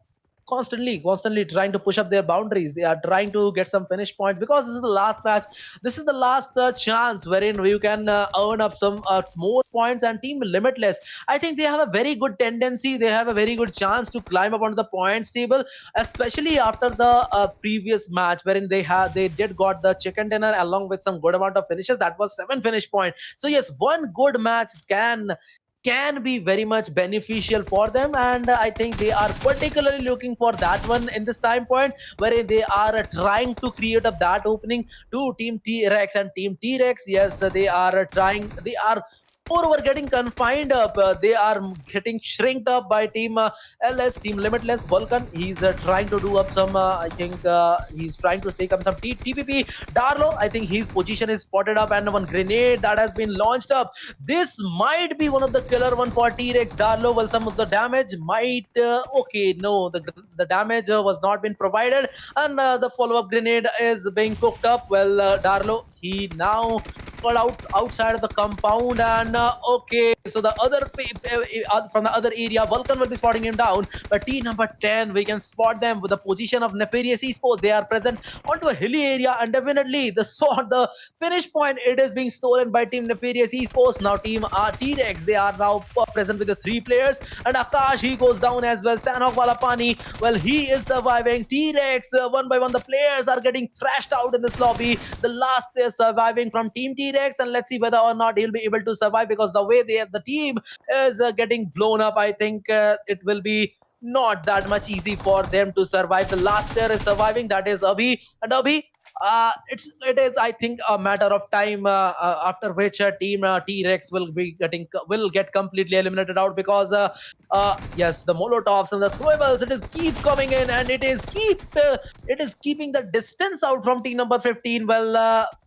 constantly trying to push up their boundaries. They are trying to get some finish points, because this is the last match. This is the last chance wherein you can earn up some more points. And team Limitless, I think they have a very good tendency, they have a very good chance to climb up onto the points table, especially after the previous match wherein they did got the chicken dinner along with some good amount of finishes. That was 7 finish point. So yes, one good match can be very much beneficial for them, and I think they are particularly looking for that one in this time point, wherein they are trying to create up that opening to team T-Rex. And team T-Rex, yes, they are trying, they are moreover getting confined up, they are getting shrinked up by team LS, team Limitless. Vulcan, he's trying to do up some I think he's trying to take up some TPP. Darlo, I think his position is spotted up, and one grenade that has been launched up. This might be one of the killer one for T-Rex. Darlo, well, some of the damage might okay, no, the damage was not been provided, and the follow-up grenade is being cooked up. Well, Darlo, he now got outside of the compound, and okay, so the from the other area, Vulcan will be spotting him down. But team number 10, we can spot them with the position of Nefarious Esports. They are present onto a hilly area, and definitely the finish point, it is being stolen by team Nefarious Esports. Now team T-Rex, they are now present with the 3 players, and Akash, he goes down as well. Sanhok Walapani, well, he is surviving. T-Rex, one by one, the players are getting thrashed out in this lobby. The last player surviving from team T-Rex, and let's see whether or not he'll be able to survive, because the way the team is getting blown up, I think it will be not that much easy for them to survive. The last player is surviving, that is Abhi. And Abhi, it is, I think, a matter of time after which team T-Rex will get completely eliminated out, because yes, the Molotovs and the throwables, it is keep coming in, and it is keeping the distance out from team number 15.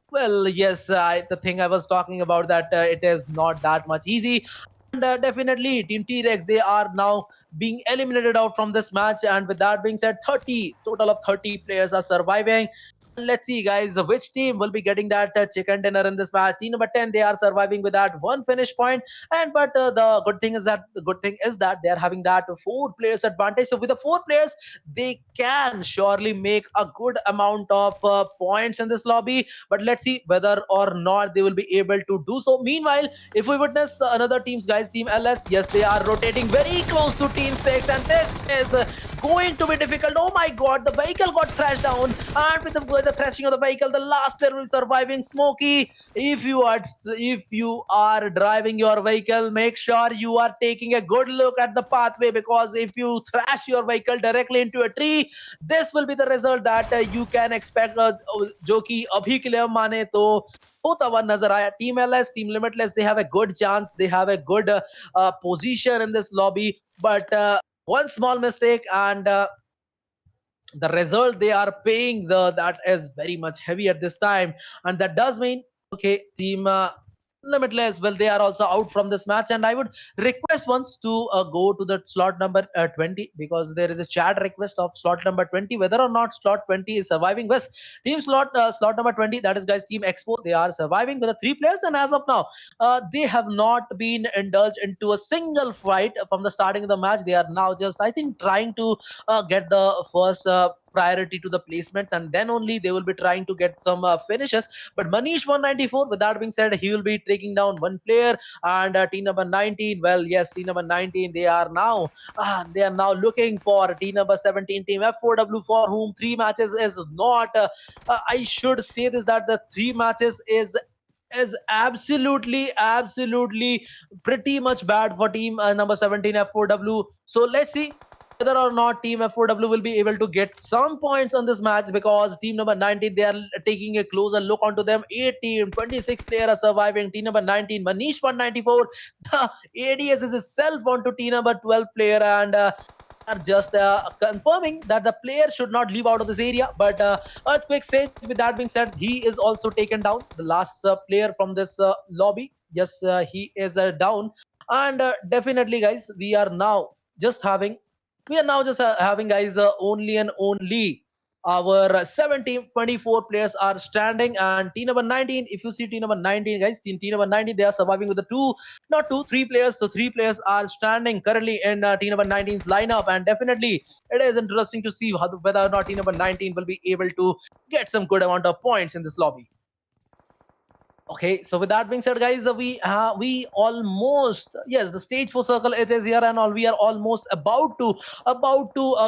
Well, yes, the thing I was talking about, that it is not that much easy. And definitely team T-Rex, they are now being eliminated out from this match. And with that being said, 30 total of 30 players are surviving. Let's see, guys, which team will be getting that chicken dinner in this match. Team number 10, they are surviving with that 1 finish point. And but the good thing is that they are having that 4 players advantage. So with the 4 players, they can surely make a good amount of points in this lobby. But let's see whether or not they will be able to do so. Meanwhile, if we witness another teams, guys, team LS, yes, they are rotating very close to team 6, and this is going to be difficult. Oh my god, the vehicle got thrashed down, and with the thrashing of the vehicle, the last player will be surviving. Smokey, if you are driving your vehicle, make sure you are taking a good look at the pathway, because if you thrash your vehicle directly into a tree, this will be the result that you can expect, जो कि अभी के लिए हम माने तो होता हुआ नजर आया. Team LS, Team Limitless, they have a good chance, they have a good position in this lobby, but one small mistake, and the result they are paying, that is very much heavy at this time. And that does mean, okay, team Limitless, well, they are also out from this match. And I would request once to go to the slot number 20, because there is a chat request of slot number 20, whether or not slot 20 is surviving. Yes, team slot number 20, that is, guys, team Expo, they are surviving with the 3 players. And as of now, they have not been indulged into a single fight from the starting of the match. They are now just, I think, trying to get the first priority to the placement, and then only they will be trying to get some finishes. But Manish 194, with that being said, he will be taking down 1 player. And team number 19, well, yes, team number 19, they are now looking for team number 17, team F4W, for whom 3 matches is not I should say this, that the 3 matches is absolutely pretty much bad for team number 17, F4W. So let's see. whether or not team F4W will be able to get some points on this match, because team number 19, they are taking a closer look onto them. 18, 26 players are surviving. Team number 19, Manish 194, the ADS is itself onto team number 12 player, and are just confirming that the player should not leave out of this area. But Earthquake Sage, with that being said, he is also taken down. The last player from this lobby, yes, he is down. And definitely, guys, we are now just having, guys, only and only our 17 24 players are standing, and team number 19, if you see team number 19, guys, team number 19, they are surviving with the two, not two, three players. So three players are standing currently in team number 19's lineup, and definitely it is interesting to see whether or not team number 19 will be able to get some good amount of points in this lobby. Okay, so with that being said, guys, we almost, yes, the stage 4 circle, it is here, and all we are almost about to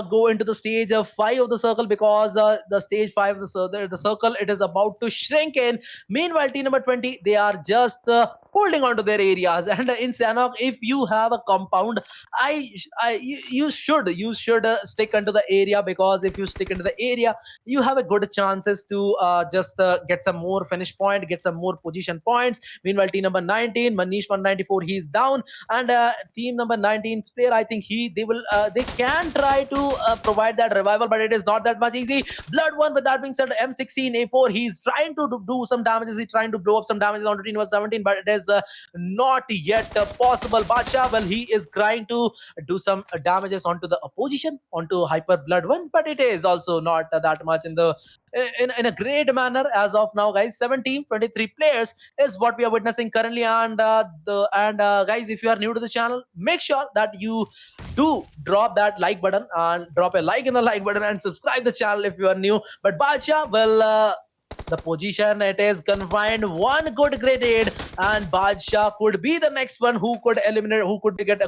go into the stage 5 of the circle, because the stage 5 of the circle, it is about to shrink in. Meanwhile, team number 20, they are just holding on to their areas. And in Sanok, if you have a compound, you should stick into the area, because if you stick into the area, you have a good chances to just get some more finish point, get some more position points. Meanwhile, team number 19, Manish 194, he's down, and team number 19's player, I think they can try to provide that revival, but it is not that much easy. Blood one, with that being said, M16A4, he's trying to do some damages. He's trying to blow up some damages onto team number 17, but it is not yet possible. Bacha, well, he is trying to do some damages onto the opposition, onto Hyper Blood one, but it is also not that much in a great manner as of now, guys. 17 23 players is what we are witnessing currently. And guys, if you are new to the channel, make sure that you do drop that like button and drop a like in the like button, and subscribe the channel if you are new. But Bacha, well, the position, it is confined. One good grenade, and Badshah could be the next one who could eliminate, who could get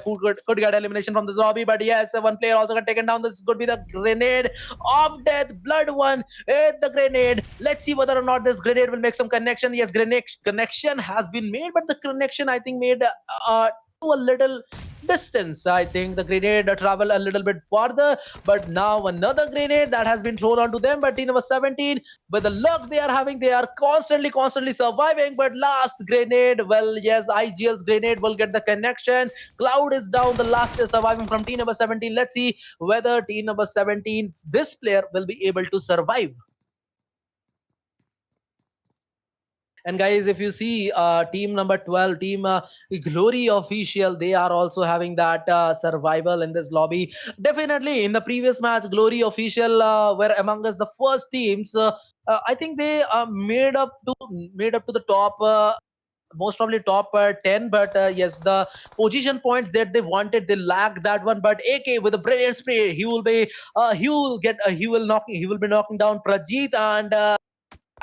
elimination from this lobby. But yes, one player also got taken down. This could be the grenade of death. Blood one with the grenade. Let's see whether or not this grenade will make some connection. Yes, grenade connection has been made, but the connection, I think, made to a little distance. I think the grenade travel a little bit further, but now another grenade that has been thrown onto them. But team number 17, with the luck they are having, they are constantly surviving. But last grenade, well, yes, IGL's grenade will get the connection. Cloud is down, the last is surviving from team number 17. Let's see whether team number 17, this player, will be able to survive. And guys, if you see team number 12, team Glory Official, they are also having that survival in this lobby. Definitely, in the previous match, Glory Official were among us the first teams. I think they made up to the top. Most probably top 10, but yes, the position points that they wanted, they lacked that one. But AK, with a brilliant spray, he will be knocking down Prajeet. And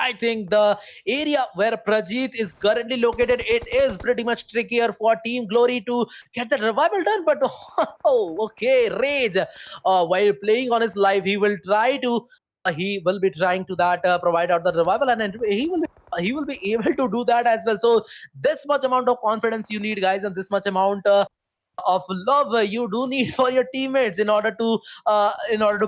I think the area where Prajeet is currently located, it is pretty much trickier for Team Glory to get the revival done. But oh, okay, Rage, while playing on his life, he will be trying to that provide out the revival, and he will be able to do that as well. So this much amount of confidence you need, guys, and this much amount of love you do need for your teammates in order to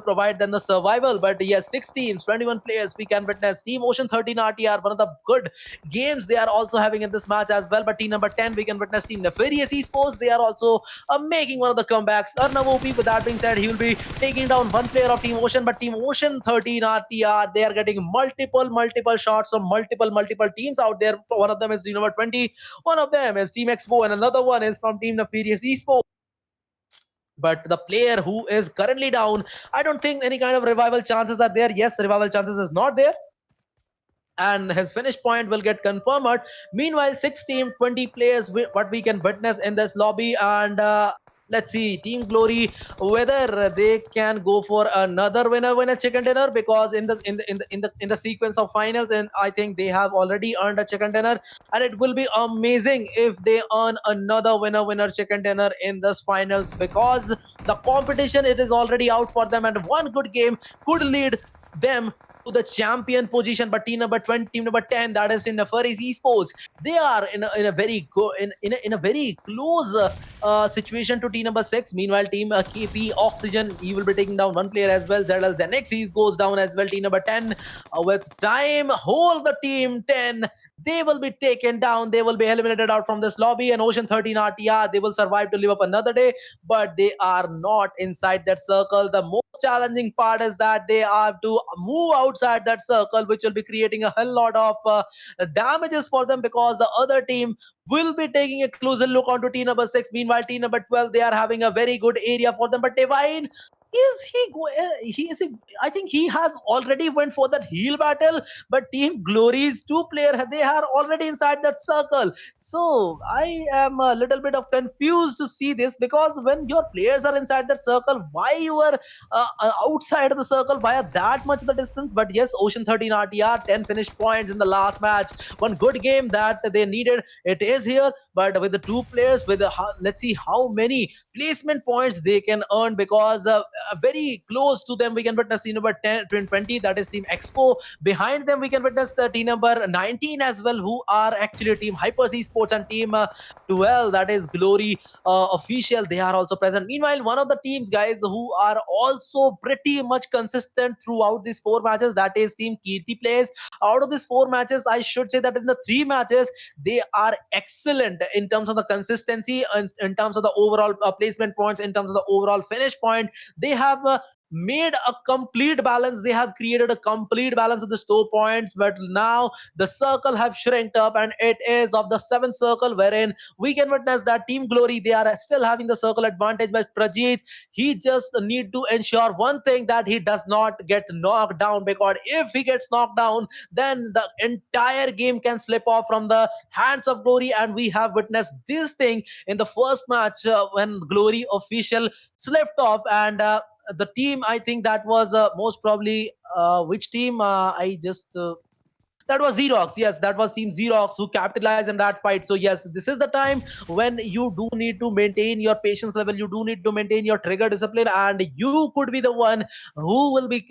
provide them the survival. But yes, 6 teams, 21 players, we can witness. Team Ocean 13 RTR, one of the good games they are also having in this match as well. But team number 10, we can witness Team Nefarious Esports, they are also making one of the comebacks. Arnav OP, with that being said, he will be taking down one player of Team Ocean. But Team Ocean 13 RTR, they are getting multiple shots from multiple teams out there. One of them is team number 20, one of them is Team Expo, and another one is from Team Nefarious Esports. But the player who is currently down, I don't think any kind of revival chances are there. Yes, revival chances is not there, and his finish point will get confirmed. Meanwhile, 6 team, 20 players, what we can witness in this lobby. And let's see, Team Glory, whether they can go for another winner chicken dinner, because in the sequence of finals, and I think they have already earned a chicken dinner, and it will be amazing if they earn another winner chicken dinner in this finals, because the competition, it is already out for them, and one good game could lead them to the champion position. But team number 20, team number 10, that is in Nefarious Esports, they are in a very in a very close situation to team number 6. Meanwhile, team KP Oxygen, he will be taking down one player as well. ZL Zenix, he goes down as well. Team number 10, with time, hold the team 10. They will be taken down. They will be eliminated out from this lobby. And Ocean 13 RTR, they will survive to live up another day, but they are not inside that circle. The most challenging part is that they have to move outside that circle, which will be creating a hell lot of damages for them, because the other team will be taking a closer look onto team number 6. Meanwhile, team number 12, they are having a very good area for them. But Divine, is he he is I think he has already went for that heal battle, but team Glory's two player, they are already inside that circle. So I am a little bit of confused to see this, because when your players are inside that circle, why you are outside of the circle via that much of the distance? But yes, Ocean 13 RTR, 10 finished points in the last match. One good game that they needed, it is here. But with the two players, with the, let's see how many placement points they can earn, because very close to them we can witness team number 10, 20, that is team Expo. Behind them we can witness the team number 19 as well, who are actually team Hypers Esports, and team 12, that is Glory official, they are also present. Meanwhile, one of the teams, guys, who are also pretty much consistent throughout these four matches, that is team Keerti Playz. Out of these four matches, I should say that in the three matches, they are excellent in terms of the consistency, and in terms of the overall placement points, in terms of the overall finish point. They have made a complete balance. They have created a complete balance of the store points. But now the circle have shrinked up, and it is of the seventh circle, wherein we can witness that team Glory, they are still having the circle advantage. But Prajit, he just need to ensure one thing, that he does not get knocked down, because if he gets knocked down, then the entire game can slip off from the hands of Glory. And we have witnessed this thing in the first match, when Glory official slipped off. And the team, I think that was most probably which team, I just that was Zerox. Yes, that was Team Zerox who capitalized in that fight. So yes, this is the time when you do need to maintain your patience level. You do need to maintain your trigger discipline, and you could be the one who will be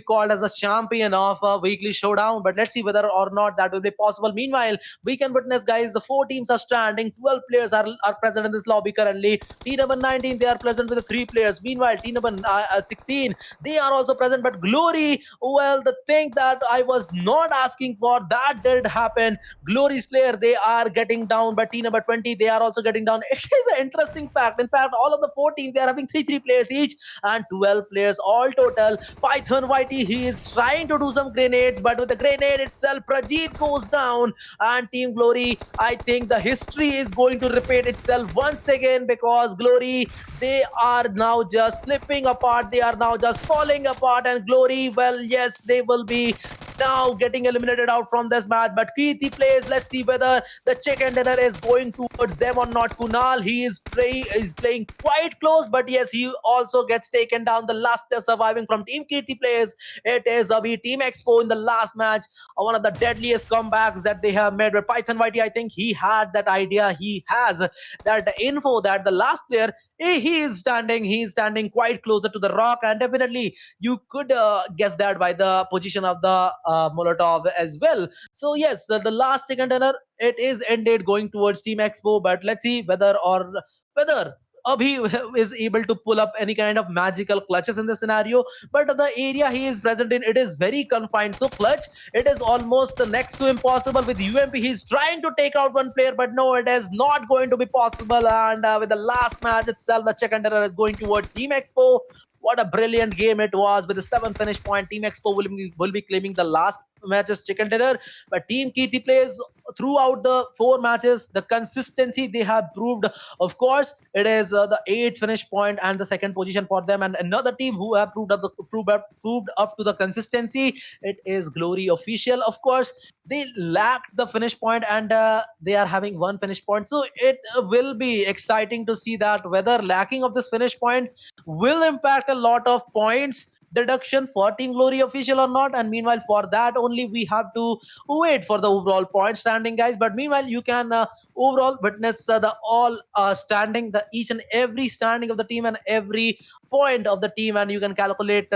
called as a champion of a weekly showdown. But let's see whether or not that will be possible. Meanwhile, we can witness, guys, the four teams are standing. 12 players are present in this lobby currently. Team number 19, they are present with the three players. Meanwhile, team number 16, they are also present. But Glory, well, the thing that I was not asking for, that did happen. Glory's player, they are getting down, but team number 20, they are also getting down. It is an interesting fact. In fact, all of the four teams, they are having 3 players each, and 12 players all total. Python Whitey, he is trying to do some grenades, but with the grenade itself, Prajit goes down. And Team Glory, I think the history is going to repeat itself once again, because Glory, they are now just slipping apart. They are now just falling apart. And Glory, well, yes, they will be now getting eliminated out from this match. But Keerti Playz, let's see whether the chicken dinner is going towards them or not. Kunal, he is playing quite close, but yes, he also gets taken down. The last player surviving from Team Keerti Playz, it is Abhi. Team Expo in the last match, one of the deadliest comebacks that they have made. With Python Whitey, I think he had that idea. He has that info that the last player, he is standing quite closer to the rock. And definitely you could guess that by the position of the Molotov as well. So yes, the last second runner, it is ended going towards Team Expo. But let's see whether Abhi is able to pull up any kind of magical clutches in the scenario. But the area he is present in, it is very confined. So clutch, it is almost next to impossible. With UMP, he's trying to take out one player, but no, it is not going to be possible. And with the last match itself, the check and is going towards Team Expo. What a brilliant game it was. With the 7 finish point, Team Expo will be claiming the last match's chicken dinner. But Team Keerti Playz, throughout the 4 matches, the consistency they have proved. Of course, it is the 8 finish point and the second position for them. And another team who have proved up to the consistency, it is Glory Official. Of course, they lacked the finish point, and they are having 1 finish point. So it will be exciting to see that whether lacking of this finish point will impact a lot of points deduction for Team Glory Official or not. And meanwhile, for that only we have to wait for the overall point standing, guys. But meanwhile, you can overall witness the all each and every standing of the team and every point of the team, and you can calculate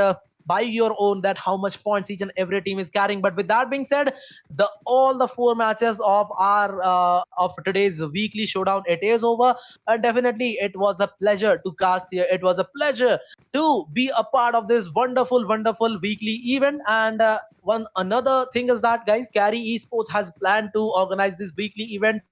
by your own that how much points each and every team is carrying. But with that being said, the all the four matches of our of today's weekly showdown, it is over. And definitely it was a pleasure to cast here. It was a pleasure to be a part of this wonderful weekly event. And one another thing is that, guys, Carry Esports has planned to organize this weekly event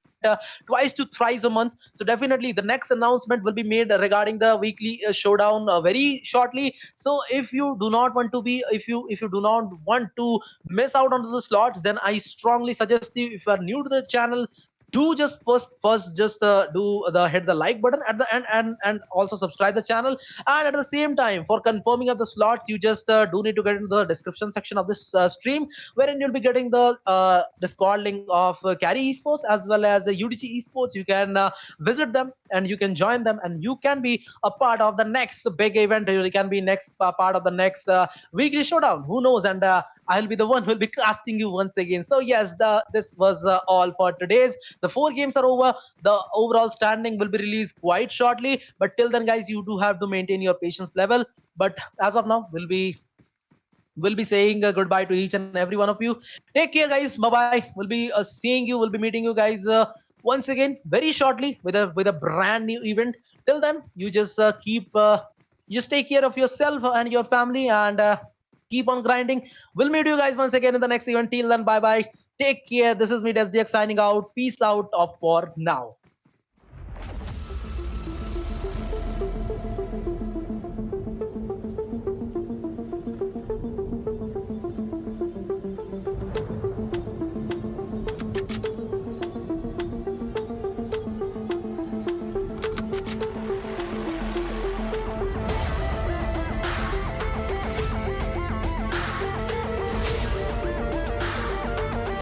twice to thrice a month. So definitely the next announcement will be made regarding the weekly showdown very shortly. So if you do not want to be, if you do not want to miss out on the slots, then I strongly suggest you, if you are new to the channel, do just first just do the hit the like button at the end, and also subscribe the channel. And at the same time, for confirming of the slots, you just do need to get into the description section of this stream, wherein you'll be getting the Discord link of Carry Esports as well as UDG Esports. You can visit them and you can join them, and you can be a part of the next big event. You can be next part of the next weekly showdown. Who knows? And I'll be the one who will be casting you once again. So yes, this was all for today's. The four games are over. The overall standing will be released quite shortly. But till then, guys, you do have to maintain your patience level. But as of now, we'll be saying goodbye to each and every one of you. Take care, guys. Bye bye. We'll be seeing you. We'll be meeting you guys once again very shortly with a brand new event. Till then, you just just take care of yourself and your family, and keep on grinding. We'll meet you guys once again in the next event. Till then, bye bye. Take care. This is me, Desdx, signing out. Peace out of for now.